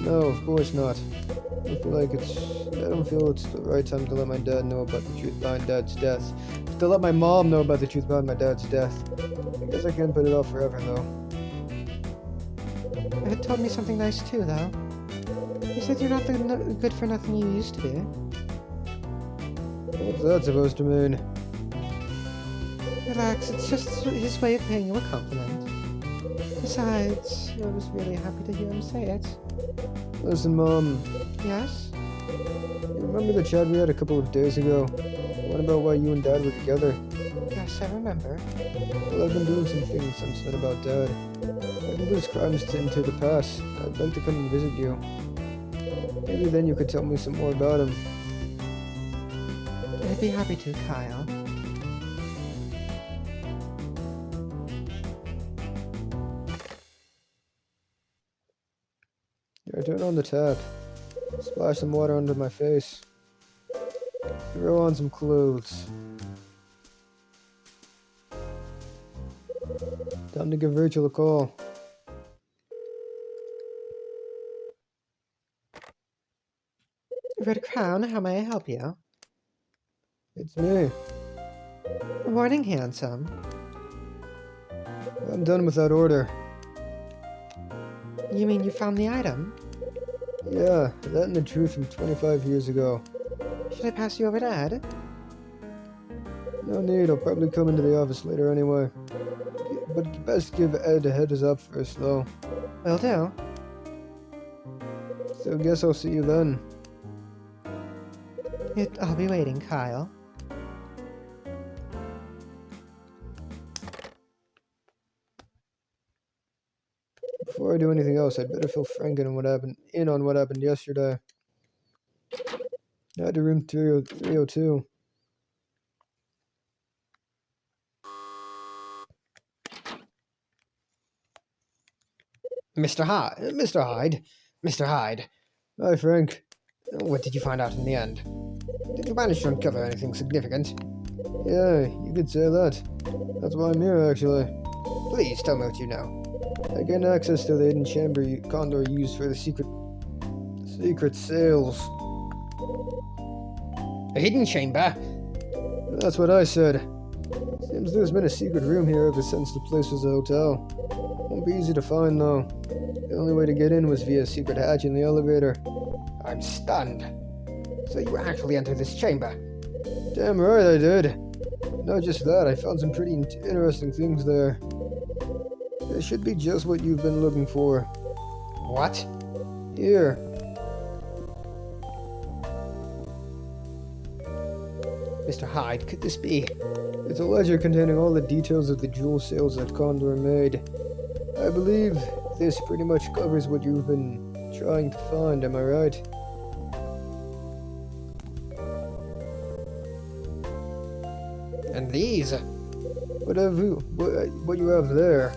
No, of course not. I don't feel it's the right time to let my dad know about the truth behind Dad's death. To let my mom know about the truth behind my dad's death. I guess I can't put it off forever, though. Ed told me something nice too, though. He said you're not the good for nothing you used to be. What's that supposed to mean? Relax, it's just his way of paying you a compliment. Besides, I was really happy to hear him say it. Listen, Mom. Yes? You remember the chat we had a couple of days ago? The one about why you and Dad were together? Yes, I remember. Well, I've been doing some things since then about Dad. I can put his crimes into the past. I'd like to come and visit you. Maybe then you could tell me some more about him. I'd be happy to, Kyle. I turn on the tap. Splash some water onto my face. Throw on some clothes. Time to give Rachel a call. Red Crown, how may I help you? It's me. Good morning, handsome. I'm done with that order. You mean you found the item? Yeah, that and the truth from 25 years ago. Should I pass you over to Ed? No need, I'll probably come into the office later anyway. But best give Ed a heads up first, though. Will do. So guess I'll see you then. I'll be waiting, Kyle. Before I do anything else, I'd better fill Frank in on what happened yesterday. At to room 302. Mr. Hyde. Mr. Hyde. Mr. Hyde. Hi, Frank. What did you find out in the end? Did you manage to uncover anything significant? Yeah, you could say that. That's why I'm here, actually. Please tell me what you know. I gained access to the hidden chamber Condor used for the secret sales. A hidden chamber? That's what I said. Seems there's been a secret room here ever since the place was a hotel. Won't be easy to find, though. The only way to get in was via a secret hatch in the elevator. I'm stunned. So you actually entered this chamber? Damn right I did. Not just that, I found some pretty interesting things there. It should be just what you've been looking for. What? Here. Mr. Hyde, could this be? It's a ledger containing all the details of the jewel sales that Condor made. I believe this pretty much covers what you've been trying to find, am I right? And these? What you have there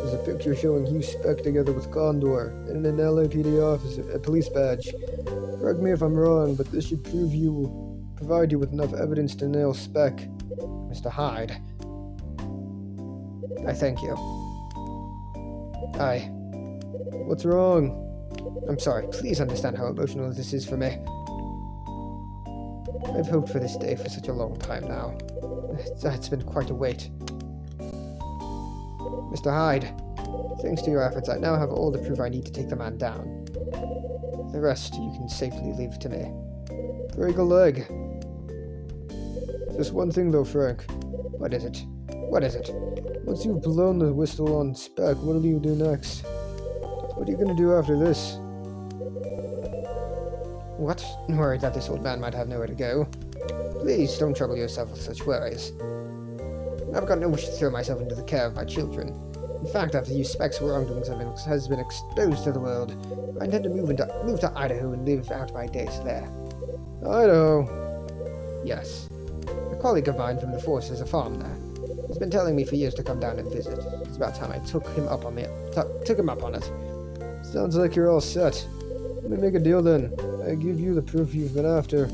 is a picture showing you Spec together with Condor in an LAPD office, a police badge. Correct me if I'm wrong, but this should provide you with enough evidence to nail Spec. Mr. Hyde. I thank you. What's wrong? I'm sorry. Please understand how emotional this is for me. I've hoped for this day for such a long time now. It's been quite a wait. Mr. Hyde, thanks to your efforts, I now have all the proof I need to take the man down. The rest you can safely leave to me. Break a leg. Just one thing though, Frank. What is it? What is it? Once you've blown the whistle on Spec, what do you do next? What are you gonna do after this? What? I'm worried that this old man might have nowhere to go. Please don't trouble yourself with such worries. I've got no wish to throw myself into the care of my children. In fact, after you Spec's wrongdoings has been exposed to the world, I intend to move to Idaho and live out my days there. Idaho? Yes. A colleague of mine from the force has a farm there. He's been telling me for years to come down and visit. It's about time I took him up on it. Sounds like you're all set. Let me make a deal then. I give you the proof you've been after.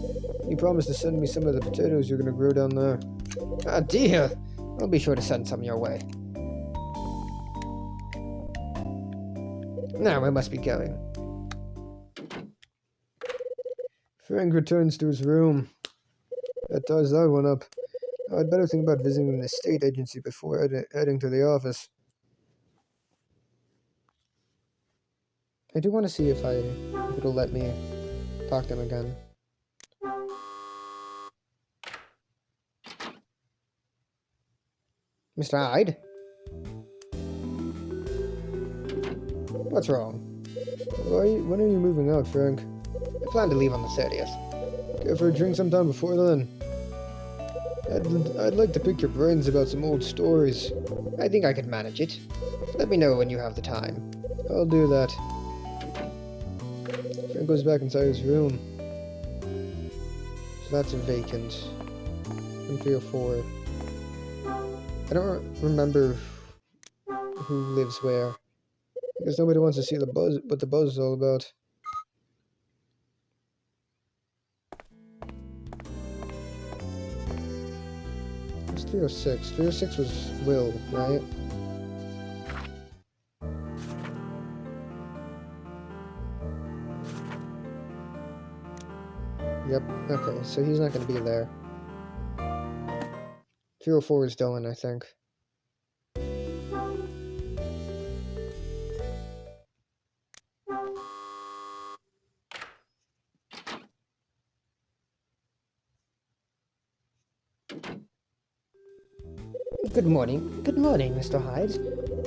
You promise to send me some of the potatoes you're gonna grow down there. Ah, dear! I'll be sure to send some your way. Now we must be going. Frank returns to his room. That ties that one up. I'd better think about visiting the state agency before heading to the office. I do want to see if it'll let me talk to him again. Mr. Hyde? What's wrong? When are you moving out, Frank? I plan to leave on the 30th. Go for a drink sometime before then. I'd like to pick your brains about some old stories. I think I could manage it. Let me know when you have the time. I'll do that. Frank goes back inside his room. So that's vacant. Room 304. I don't remember who lives where. Because nobody wants to see what the buzz is all about. It's 306. 306 was Will, right? Yep, okay, so he's not going to be there. 304 is Dylan, I think. Good morning, Mr. Hyde.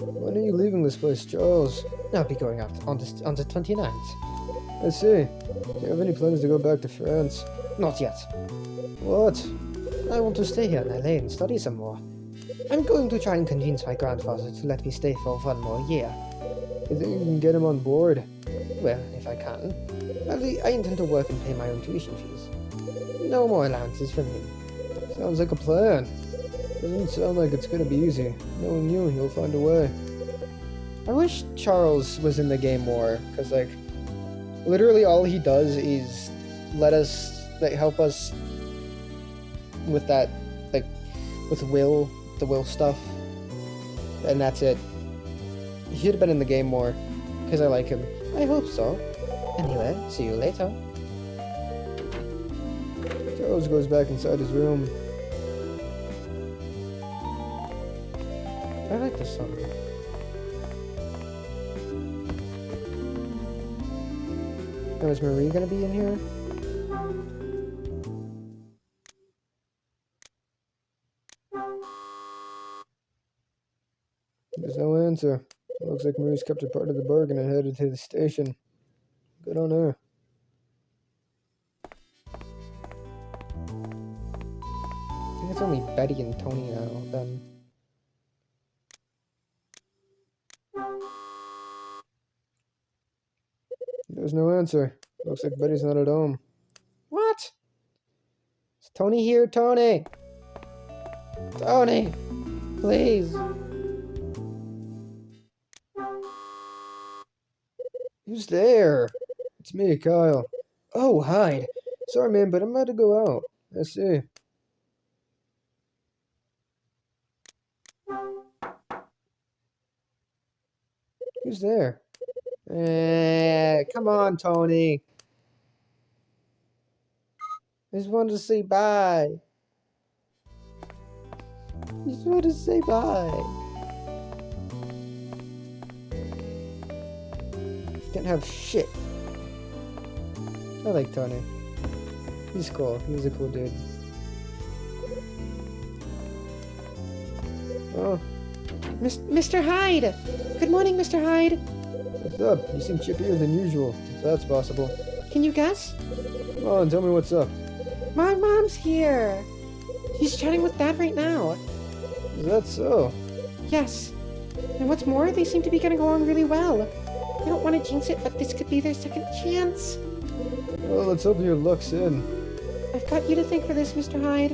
When are you leaving this place, Charles? I'll be going out on the 29th. I see. Do you have any plans to go back to France? Not yet. What? I want to stay here in LA and study some more. I'm going to try and convince my grandfather to let me stay for 1 more year. You think you can get him on board? Well, if I can. I intend to work and pay my own tuition fees. No more allowances from him. Sounds like a plan. Doesn't sound like it's gonna be easy. Knowing you, you'll find a way. I wish Charles was in the game more, because, like, literally all he does is let us, like, help us with that, like, with Will, the Will stuff, and that's it. He should have been in the game more, because I like him. I hope so. Anyway, see you later. Charles goes back inside his room. I like this song. Now, is Marie gonna be in here? There's no answer. Looks like Marie's kept her part of the bargain and headed to the station. Good on her. I think it's only Betty and Tony now, then. There's no answer. Looks like Betty's not at home. What? Is Tony here, Tony? Tony! Please! Who's there? It's me, Kyle. Oh, Hyde. Sorry, man, but I'm about to go out. I see. Who's there? Come on, Tony. I just wanted to say bye. I just wanted to say bye. Didn't have shit. I like Tony. He's cool. He's a cool dude. Oh, Mr. Hyde! Good morning, Mr. Hyde. what's up? You seem chippier than usual, if that's possible. Can you guess? Come on, tell me what's up. My mom's here. She's chatting with Dad right now. Is that so? Yes. And what's more, they seem to be getting along really well. I don't want to jinx it, but this could be their second chance. Well, let's hope your luck's in. I've got you to thank for this, Mr. Hyde.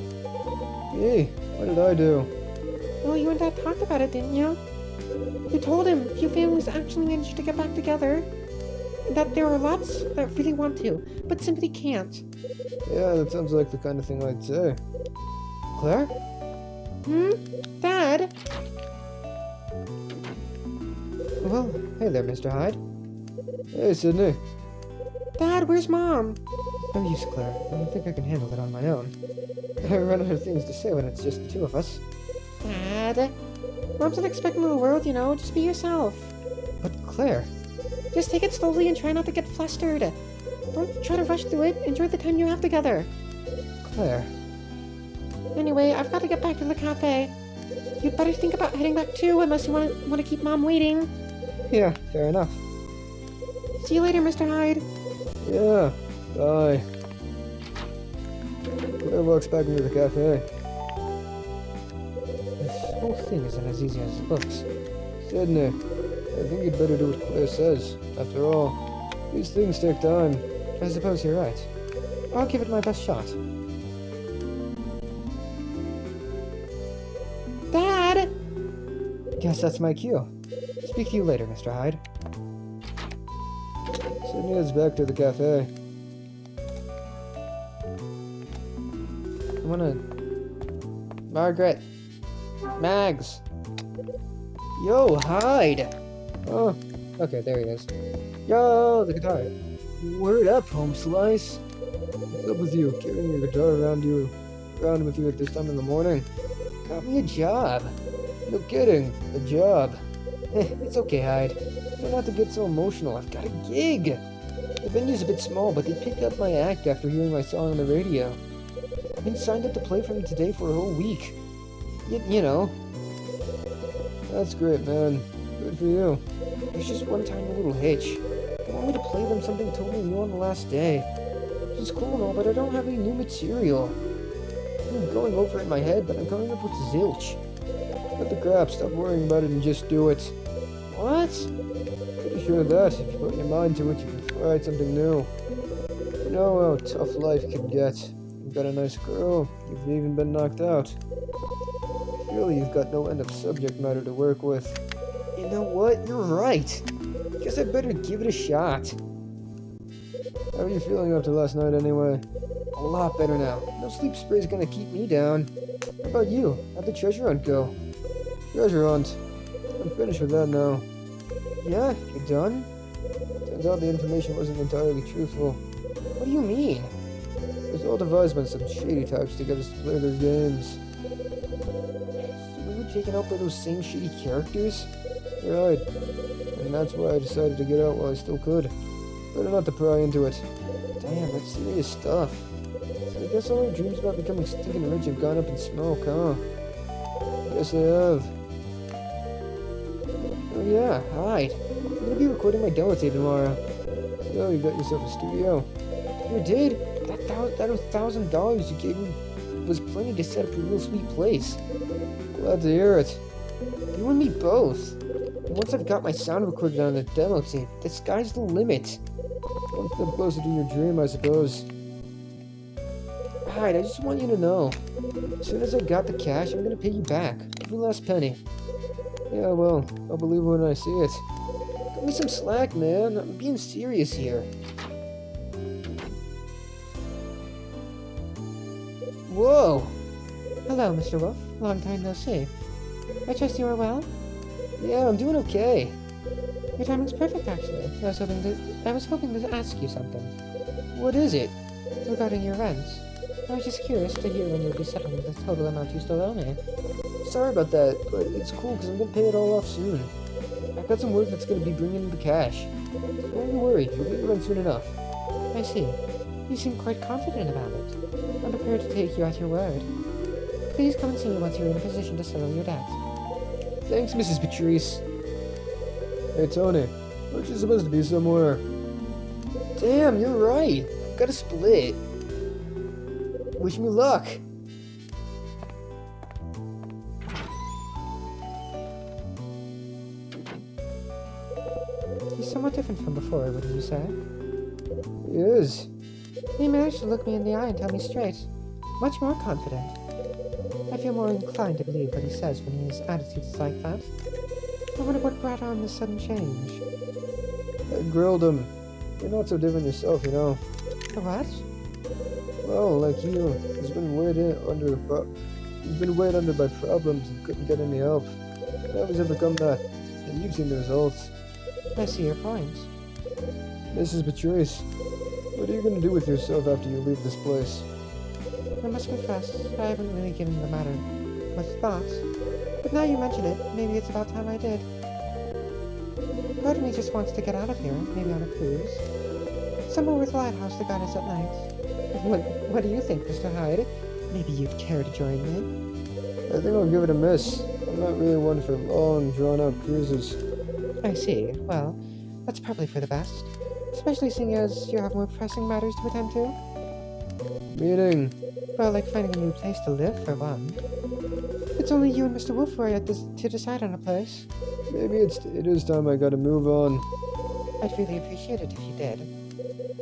Hey, what did I do? Well, you and Dad talked about it, didn't you? You told him few families actually managed to get back together. And that there are lots that really want to, but simply can't. Yeah, that sounds like the kind of thing I'd say. Claire? Dad? Well, hey there, Mr. Hyde. Hey, Sydney. Dad, where's Mom? No use, Claire. I don't think I can handle it on my own. I run out of things to say when it's just the two of us. Dad? Mom's an expectant little world, you know. Just be yourself. But Claire... Just take it slowly and try not to get flustered. Don't try to rush through it. Enjoy the time you have together. Claire... Anyway, I've got to get back to the cafe. You'd better think about heading back too, unless you want to keep Mom waiting. Yeah, fair enough. See you later, Mr. Hyde. Yeah, bye. Claire walks back into the cafe. This whole thing isn't as easy as it looks. Sydney, I think you'd better do what Claire says. After all, these things take time. I suppose you're right. I'll give it my best shot. Dad! Guess that's my cue. Speak to you later, Mr. Hyde. Sydney heads back to the cafe. I wanna... Margaret! Mags! Yo, Hyde! Oh, Okay, there he is. Yo, the guitar. word up, Home Slice. What's up with you, carrying your guitar around with you at this time in the morning? Got me a job. No kidding, a job. It's okay, Hyde. You don't have to get so emotional. I've got a gig. The venue's a bit small, but they picked up my act after hearing my song on the radio. I've been signed up to play for them today for a whole week. You know. That's great, man. Good for you. There's just one tiny little hitch. They want me to play them something totally new on the last day. It's cool and all, but I don't have any new material. I've been going over it in my head, but I'm coming up with zilch. Cut the crap, stop worrying about it and just do it. What? Pretty sure that, if you put your mind to it, you can write something new. You know how tough life can get. You've got a nice girl, you've even been knocked out. Surely you've got no end of subject matter to work with. You know what? You're right. Guess I'd better give it a shot. How are you feeling after last night anyway? A lot better now. No sleep spray's gonna keep me down. How about you? How'd the treasure hunt go? Treasure hunt? I'm finished with that now. Yeah? You're done? Turns out the information wasn't entirely truthful. What do you mean? It was all devised by some shady types to get us to play their games. So we were taken out by those same shady characters? Right. And that's why I decided to get out while I still could. Better not to pry into it. Damn, that's serious stuff. So I guess all our dreams about becoming stinking rich have gone up in smoke, huh? Guess they have. Oh yeah, Hyde. I'm gonna be recording my demo tape tomorrow. So you got yourself a studio. You did? That $1,000 you gave me was plenty to set up a real sweet place. Glad to hear it. You and me both. And once I've got my sound recorded on the demo tape, the sky's the limit. One step closer to your dream, I suppose. Hyde, I just want you to know. As soon as I got the cash, I'm gonna pay you back. Every last penny. Yeah, well, I'll believe it when I see it. Cut me some slack, man. I'm being serious here. Whoa! Hello, Mr. Wolf. Long time no see. I trust you are well? Yeah, I'm doing okay. Your timing's perfect, actually. I was hoping to ask you something. What is it? Regarding your rents. I was just curious to hear when you'll be settling the total amount you still owe me. Sorry about that, but it's cool because I'm gonna pay it all off soon. I've got some work that's gonna be bringing in the cash. Don't you worry, you'll get your rent soon enough. I see. You seem quite confident about it. I'm prepared to take you at your word. Please come and see me once you're in a position to settle your debt. Thanks, Mrs. Patrice. Hey, Tony. Aren't you supposed to be somewhere? Damn, you're right. I've got to split. Wish me luck. He's somewhat different from before, wouldn't you say? He is. He managed to look me in the eye and tell me straight. Much more confident. I feel more inclined to believe what he says when his attitude is like that. I wonder what brought on this sudden change. I grilled him. You're not so different yourself, you know. The what? Well, like you, he's been weighed under by problems and couldn't get any help. Now he's overcome that, and you've seen the results. I see your point. Mrs. Patrice, what are you going to do with yourself after you leave this place? I must confess, I haven't really given the matter much thought. But now you mention it, maybe it's about time I did. Part of me just wants to get out of here, maybe on a cruise. Somewhere with a lighthouse to guide us at night. What do you think, Mr. Hyde? Maybe you'd care to join me? I think I'll give it a miss. I'm not really one for long, drawn-out cruises. I see. Well, that's probably for the best. Especially seeing as you have more pressing matters to attend to. Meaning? Well, like finding a new place to live, for one. It's only you and Mr. Wolf who are yet to decide on a place. Maybe it is time I gotta move on. I'd really appreciate it if you did.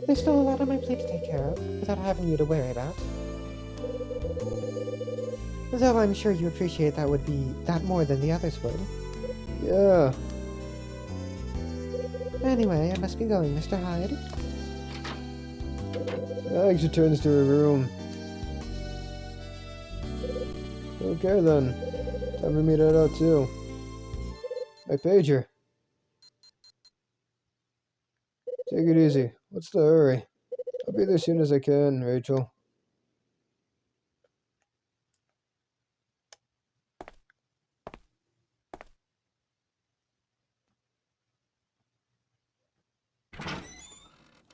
There's still a lot on my plate to take care of, without having you to worry about. Though I'm sure you appreciate that would be that more than the others would. Yeah. Anyway, I must be going, Mr. Hyde. Alex returns to her room. Okay then. Time for me to head out too. My pager. Take it easy. What's the hurry? I'll be there as soon as I can, Rachel.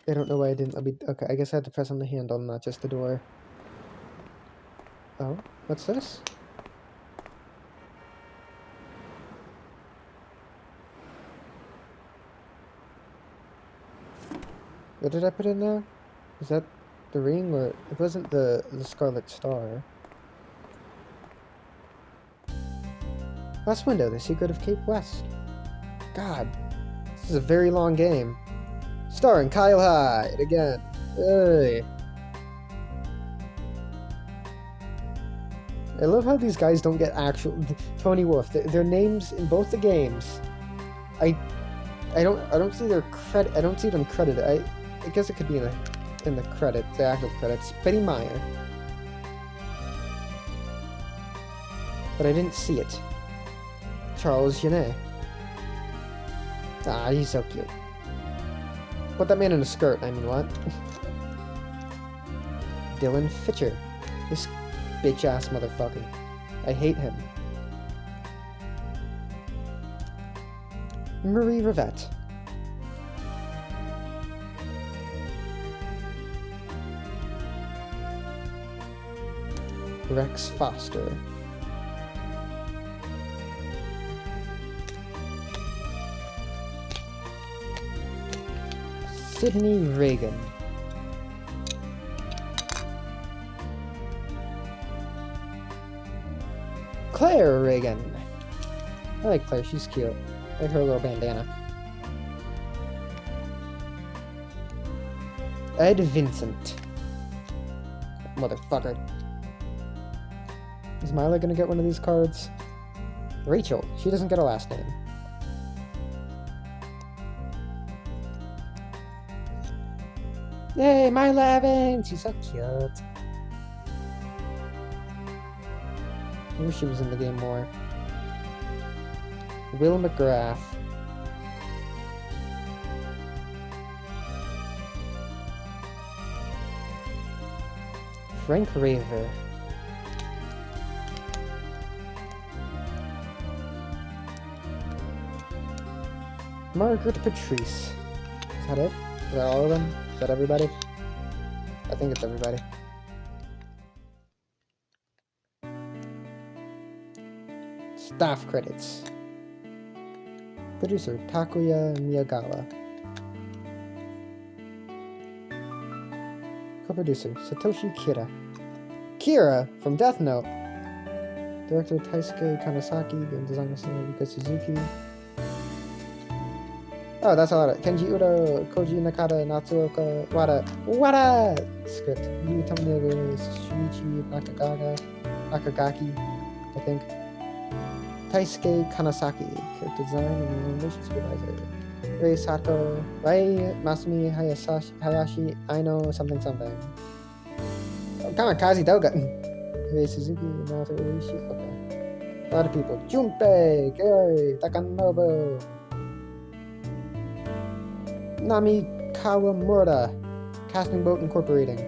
I don't know why I didn't let me... Okay, I guess I had to press on the handle, not just the door. Oh, what's this? What did I put in there? Is that the ring, or... It wasn't the Scarlet Star. Last window, The Secret of Cape West. God, this is a very long game. Starring Kyle Hyde again. Hey. I love how these guys don't get actual Tony Wolf. Their names in both the games. I don't see their credit. I don't see them credited. I guess it could be in the credits, the actual credits. Betty Meyer. But I didn't see it. Charles Genet. Ah, he's so cute. Put that man in a skirt, I mean, what? Dylan Fitcher. This bitch-ass motherfucker. I hate him. Marie Rivette. Rex Foster. Sydney Reagan. Claire Reagan. I like Claire, she's cute. I like her little bandana. Ed Vincent. Motherfucker. Is Mila gonna get one of these cards? Rachel. She doesn't get a last name. Yay, Mila Evans! She's so cute. I wish she was in the game more. Will McGrath. Frank Raver. Margaret Patrice. Is that it? Is that all of them? Is that everybody? I think it's everybody. Staff credits. Producer Takuya Miyagawa. Co-producer Satoshi Kira. Kira from Death Note. Director Taisuke Kanasaki. Game designer Yuka Suzuki. Oh, that's a lot of Kenji Udo, Koji Nakata, Natsuoka Wada! Script. Yu Tomonobu, Shuichi Nakagaki, I think. Taisuke Kanasaki, character design and animation supervisor. Rei Sato, Rei Masumi Hayashi, Aino, something. Oh, Kamikaze Doga. Rei Suzuki, Naoto Oishi, okay. A lot of people. Junpei, Gary, Takanobu. Nami Kawamura, Casting Boat Incorporated.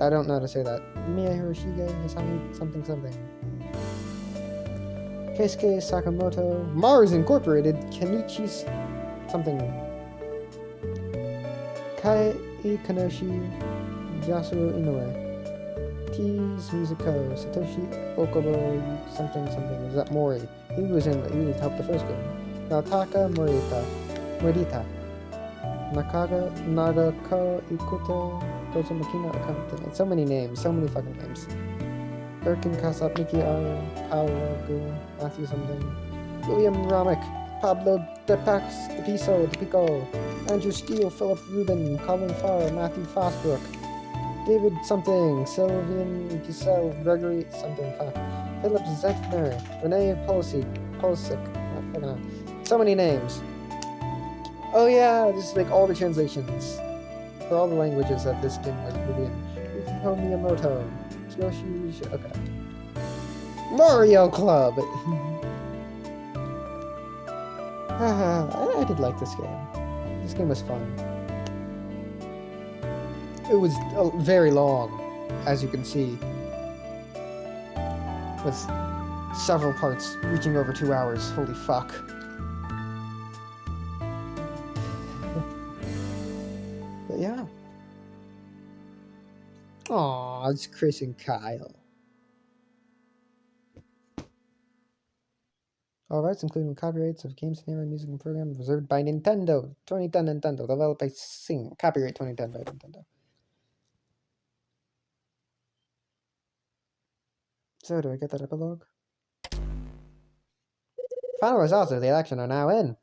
I don't know how to say that. Miya Hiroshige, Hasami, something. Keisuke Sakamoto, Mars Incorporated, Kenichi, something. Kai Kanoshi, Yasuo Inoue. Tease Musico, Satoshi Okubo, something. Is that Mori? He helped the first game. Naotaka Morita. Nagako Ikuto, Dozo Makina Accounting. So many names, so many fucking names. Birkin Kasap, Miki Aria, Paolo Gu, Matthew something. William Romick, Pablo De Pico, Andrew Steele, Philip Rubin, Colin Farr, Matthew Fosbrook, David something, Sylvian Giselle, Gregory something, Philip Zechner, Renee Polsic, so many names. Oh yeah, this is like all the translations for all the languages that this game was moved in. Yukiko Miyamoto, Yoshi, okay. Mario Club! I did like this game. This game was fun. It was very long, as you can see. With several parts reaching over 2 hours. Holy fuck. it's Chris and Kyle. All rights, including copyrights of games, cinema, music, and program, reserved by Nintendo. 2010 Nintendo. Developed by Sing. Copyright 2010 by Nintendo. So, do I get that epilogue? Final results of the election are now in.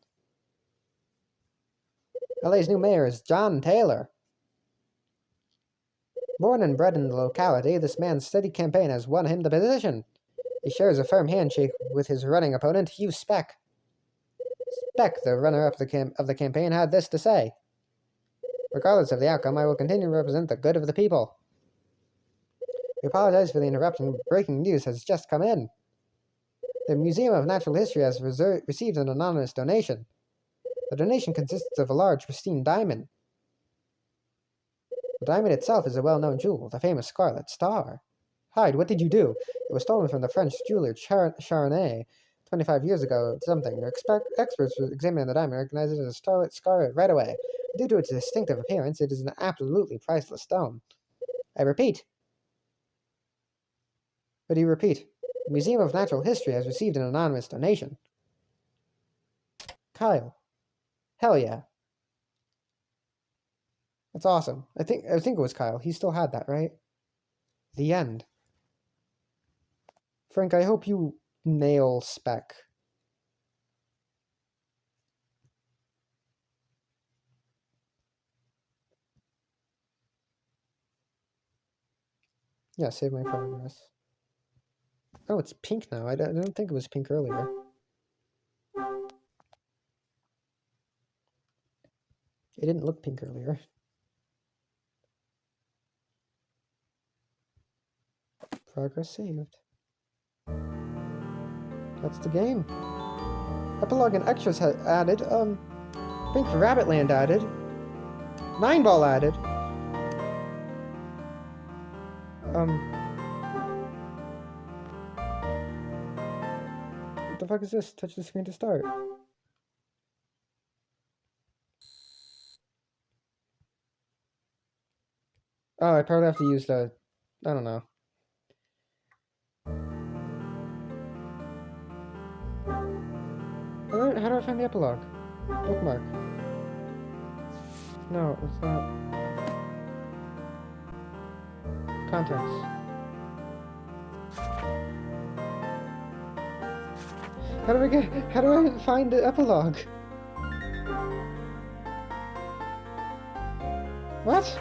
LA's new mayor is John Taylor. Born and bred in the locality, this man's steady campaign has won him the position. He shares a firm handshake with his running opponent, Hugh Speck. Speck, the runner-up of the campaign, had this to say. Regardless of the outcome, I will continue to represent the good of the people. We apologize for the interruption. Breaking news has just come in. The Museum of Natural History has received an anonymous donation. The donation consists of a large, pristine diamond. The diamond itself is a well-known jewel, the famous Scarlet Star. Hyde, what did you do? It was stolen from the French jeweler Charnay 25 years ago something. Experts examining the diamond recognize it as a Starlit Scarlet right away. Due to its distinctive appearance, it is an absolutely priceless stone. I repeat. What do you repeat? The Museum of Natural History has received an anonymous donation. Kyle. Hell yeah. That's awesome. I think it was Kyle. He still had that, right? The end. Frank, I hope you nail Speck. Yeah, save my progress. Oh, it's pink now. I don't think it was pink earlier. It didn't look pink earlier. Progress saved. That's the game. Epilogue and extras added. Pink Rabbitland added. 9-Ball added. What the fuck is this? Touch the screen to start. Oh, I probably have to use the... I don't know. How do I find the epilogue? Bookmark. No, it's not. Contents. How do I find the epilogue? What?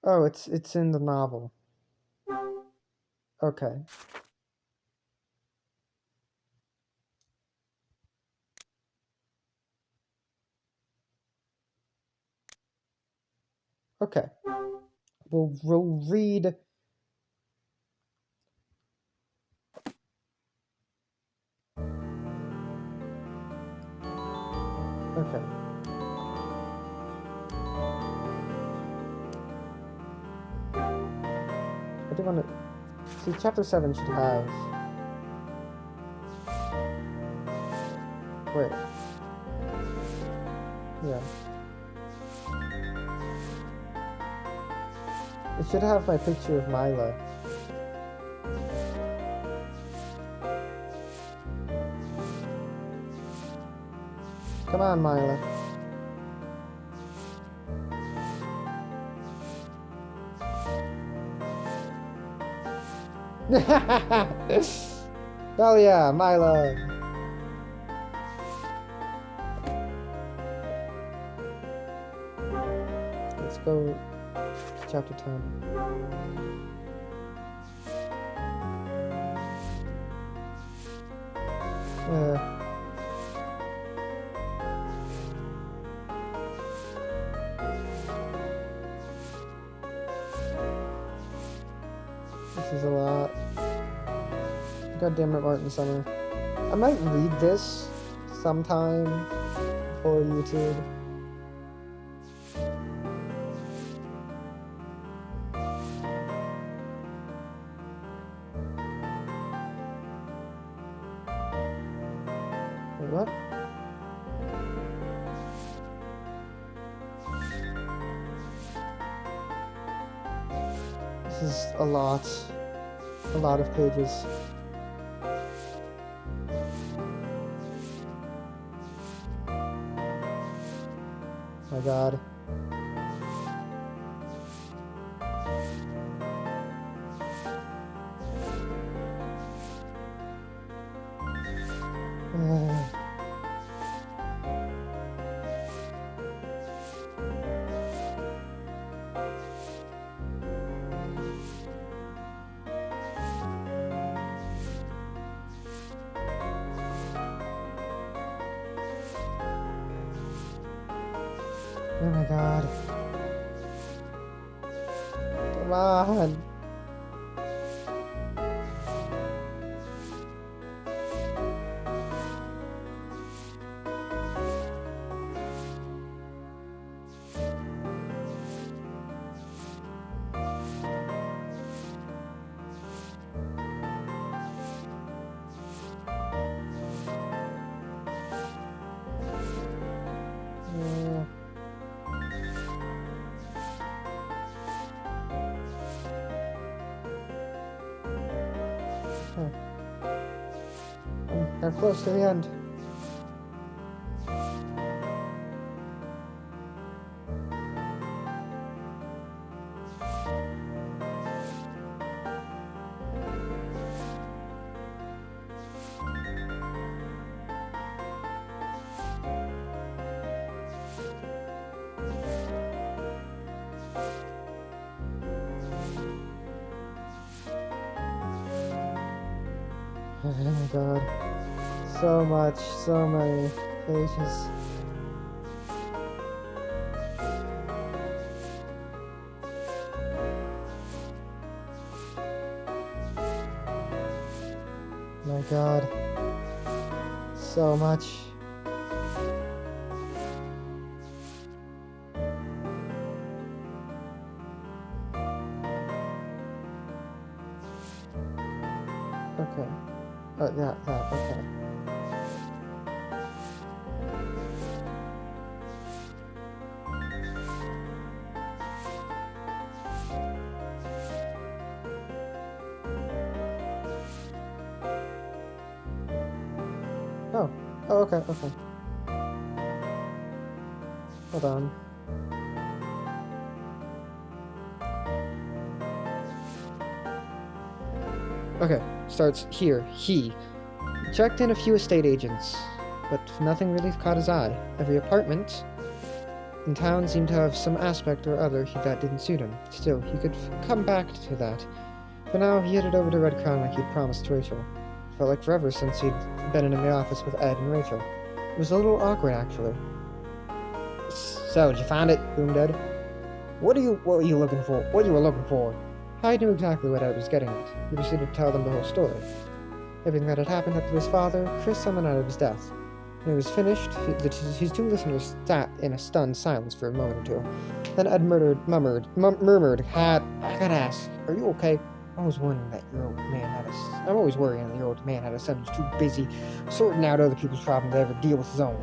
Oh, it's in the novel. Okay. Okay. We'll read. Okay. I do want to see. Chapter 7 should have. Wait. Yeah. It should have my picture of Mila. Come on, Mila. Hell yeah, Mila. Let's go to chapter 10. This is a lot. God damn it, Martin Summer. I might read this sometime for YouTube. Wait, what? This is a lot of pages. My God. Oh my God. Come on. I'm close to the end. Oh my God. So much, so many pages. My God. So much. Okay. Oh, yeah, okay. Oh, okay. Hold on. Okay, starts here. He checked in a few estate agents, but nothing really caught his eye. Every apartment in town seemed to have some aspect or other that didn't suit him. Still, he could come back to that. For now, he headed over to Red Crown like he'd promised to Rachel. Felt like forever since he'd been in the office with Ed and Rachel. It was a little awkward, actually. So, did you find it? boomed Ed. What were you looking for? What you were looking for? Hyde knew exactly what Ed was getting at. He proceeded to tell them the whole story. Everything that had happened after his father, Chris summoned out of his death. When it was finished, his two listeners sat in a stunned silence for a moment or two. Then Ed murmured, I gotta ask, are you okay? I'm always worrying that your old man had a son who's too busy sorting out other people's problems to ever deal with his own.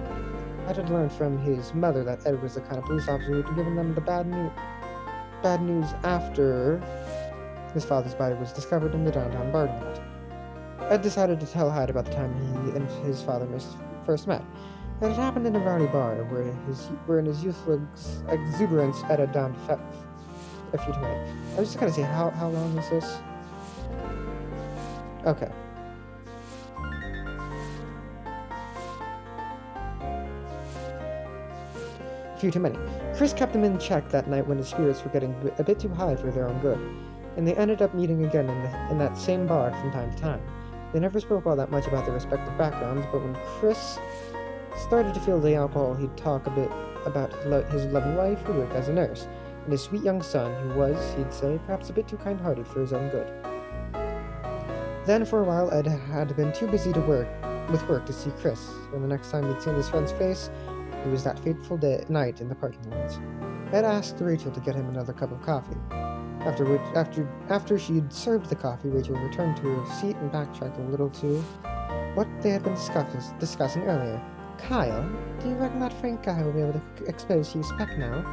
I had learned from his mother that Ed was the kind of police officer who would have given them the bad news after his father's body was discovered in the downtown bargain lot. Ed decided to tell Hyde about the time he and his father first met. It had happened in a rowdy bar where in his youthful exuberance Ed had downed a few too many. I was just gonna say, how long is this? Okay. A few too many. Chris kept them in check that night when his spirits were getting a bit too high for their own good, and they ended up meeting again in that same bar from time to time. They never spoke all that much about their respective backgrounds, but when Chris started to feel the alcohol, he'd talk a bit about his loving wife who worked as a nurse, and his sweet young son who was, he'd say, perhaps a bit too kind-hearted for his own good. Then for a while Ed had been too busy to work with work to see Chris, and the next time he'd seen his friend's face, it was that fateful night in the parking lot. Ed asked Rachel to get him another cup of coffee. After she'd served the coffee, Rachel returned to her seat and backtracked a little to what they had been discussing earlier. Kyle, do you reckon that Frank guy will be able to expose Hugh Speck now?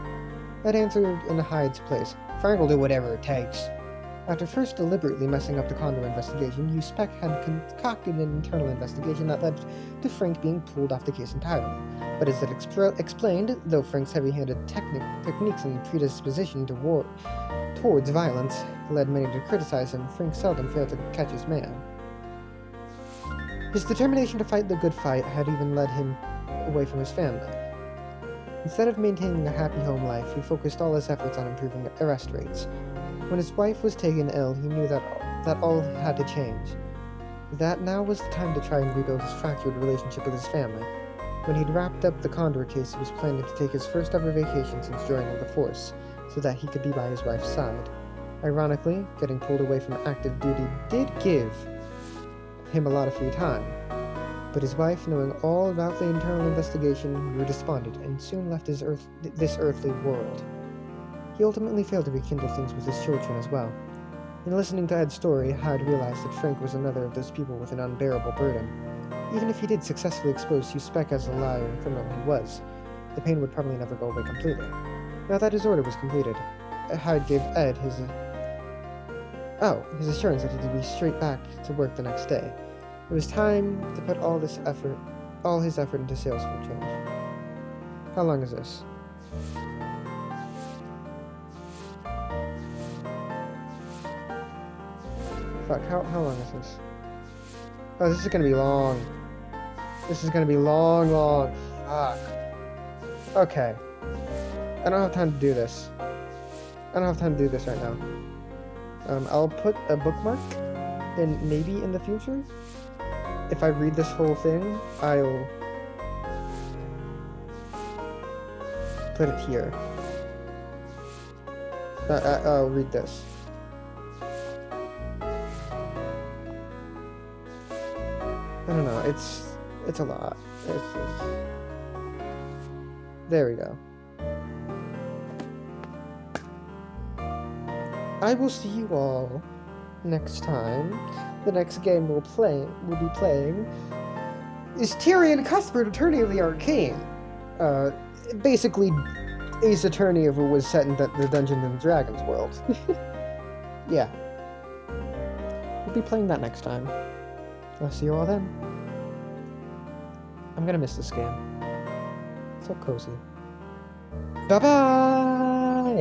Ed answered in Hyde's place. Frank will do whatever it takes. After first deliberately messing up the Condor investigation, Hugh Speck had concocted an internal investigation that led to Frank being pulled off the case entirely. But as it explained, though Frank's heavy-handed techniques and predisposition towards violence led many to criticize him, Frank seldom failed to catch his man. His determination to fight the good fight had even led him away from his family. Instead of maintaining a happy home life, he focused all his efforts on improving arrest rates. When his wife was taken ill, he knew that all had to change. That now was the time to try and rebuild his fractured relationship with his family. When he'd wrapped up the Condor case, he was planning to take his first ever vacation since joining the force, so that he could be by his wife's side. Ironically, getting pulled away from active duty did give him a lot of free time. But his wife, knowing all about the internal investigation, grew despondent and soon left this earthly world. He ultimately failed to rekindle things with his children as well. In listening to Ed's story, Hyde realized that Frank was another of those people with an unbearable burden. Even if he did successfully expose Hugh Speck as the liar and criminal he was, the pain would probably never go away completely. Now that his order was completed, Hyde gave Ed his assurance that he'd be straight back to work the next day. It was time to put all his effort into sales for change. How long is this? Fuck, how long is this? Oh, this is gonna be long. This is gonna be long. Fuck. Okay. I don't have time to do this. I don't have time to do this right now. I'll put a bookmark, and maybe in the future, if I read this whole thing, I'll put it here. I'll read this. I don't know, it's a lot. There we go. I will see you all next time. The next game we'll be playing is Tyrion Cuthbert, Attorney of the Arcane. Basically, Ace Attorney if it was set in the Dungeons and Dragons world. Yeah. We'll be playing that next time. I'll see you all then. I'm gonna miss this game. So cozy. Bye-bye!